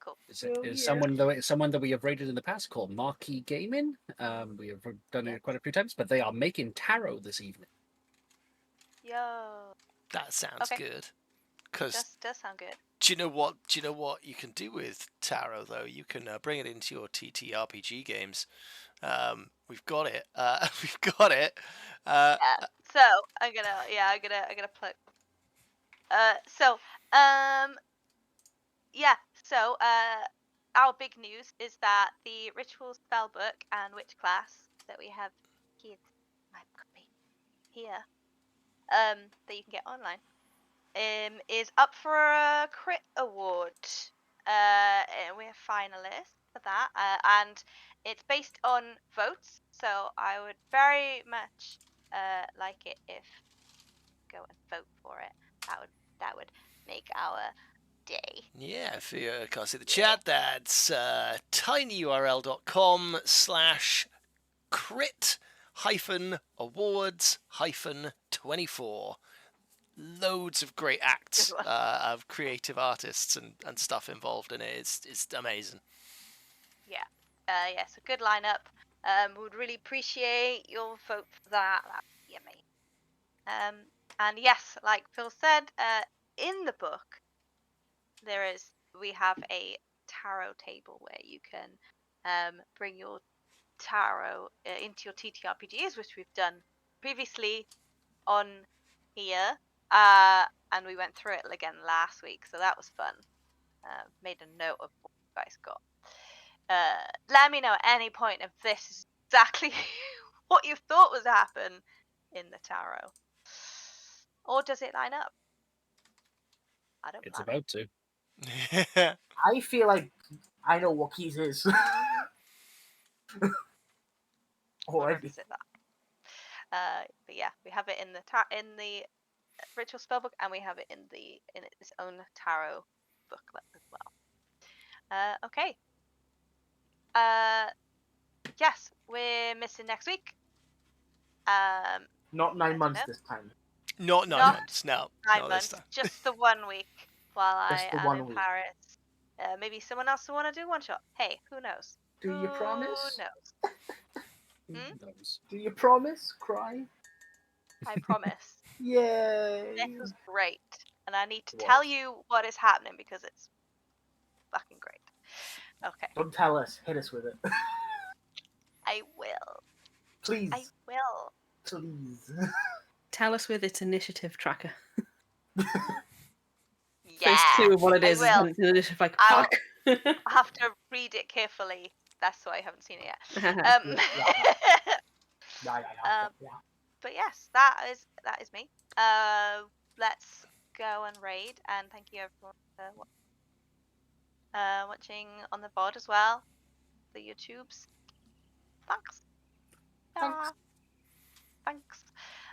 Cool. Is someone that we have rated in the past called Marquee Gaming. We have done it quite a few times, but they are making tarot this evening. Yo. That sounds Okay. good. Because Does sound good. do you know what you can do with tarot though? You can bring it into your TTRPG games. We've got it. We've got it. Yeah. So I'm gonna plug. Our big news is that the ritual spellbook and witch class that we have here, my copy here, that you can get online, is up for a crit award. And we're finalists for that, and it's based on votes. So I would very much like it if you go and vote for it. That would make our day. Yeah, if you can't see the chat, that's tinyurl.com/crit-awards-24. Loads of great acts of creative artists and stuff involved in it. It's amazing. Yeah. Yes, a good lineup. Would really appreciate your vote for that. That'd be amazing. And yes, like Phil said, in the book we have a tarot table where you can bring your tarot into your TTRPGs, which we've done previously on here, and we went through it again last week, so that was fun. Made a note of what you guys got. Let me know at any point if this is exactly what you thought was happen in the tarot, or does it line up? I don't. It's about to. I feel like I know what keys is. Already. Revisit that. But yeah, we have it in the ritual spellbook, and we have it in its own tarot booklet as well. Okay. Yes, we're missing next week. Not 9 months this time. Not 9 Not months. No, 9 not months, this time. just the 1 week while Just I the am 1 in week. Paris. Maybe someone else will want to do one shot. Hey, who knows? Do you promise? Who knows? Do you promise? Cry. I promise. Yay! This was great, and I need to It tell was. you what is happening because it's fucking great. Okay, Don't tell us. Hit us with it. I will. Please. I will. Please. Tell us with its initiative tracker. Yeah. First clue of what it I is will. when it's an initiative like, I'll- fuck. I have to read it carefully. That's why I haven't seen it yet. Yeah. But yes, that is me. Let's go and raid, and thank you everyone for watching on the VOD as well, the YouTubes. Thanks. Thanks. Thanks.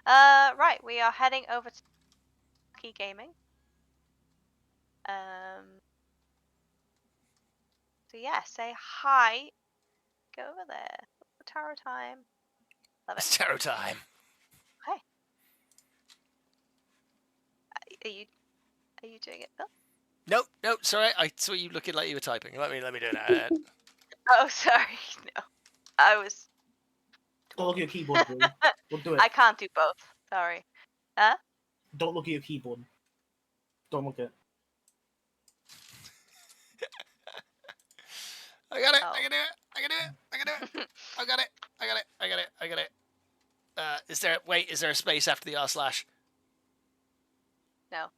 Right, we are heading over to Key Gaming. So yeah, say hi. Go over there. Tarot time. Love It's it. tarot time. Hey. Are you doing it, Phil? Nope. Sorry, I saw you looking like you were typing. Let me do that. Oh, sorry. No, I was. Don't look at your keyboard, Bree. Don't do it. I can't do both. Sorry. Huh? Don't look at your keyboard. Don't look at it. I got it. Oh. I can do it. I can do it. I got it. Is there a space after the r/? No.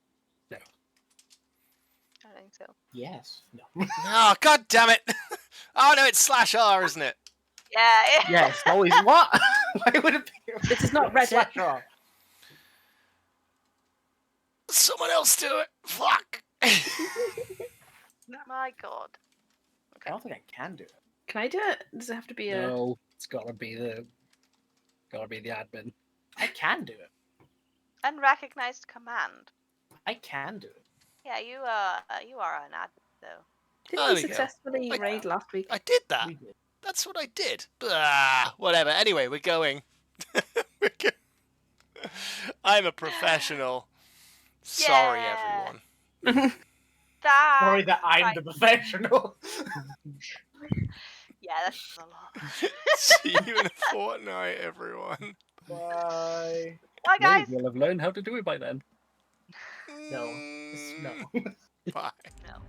No. I don't think so. Yes. No. Oh, god damn it. Oh no, it's /r, isn't it? Yeah. Yes. Always. What? Why would it be? This is not Reddit. /r. Someone else do it. Fuck. My God. I don't think I can do it. Can I do it? Does it have to be a... No, it's gotta be the admin. I can do it. Unrecognized command. I can do it. Yeah, you are an admin though. Didn't There we we go. successfully raid last week? I did that. We did. That's what I did. Whatever. Anyway, we're going. I'm a professional. Sorry, Yeah. everyone. Sorry that I'm the professional. Yeah, that's a lot. See you in a fortnight, everyone. Bye. Bye, guys. Maybe you'll have learned how to do it by then. No. No. Bye. No.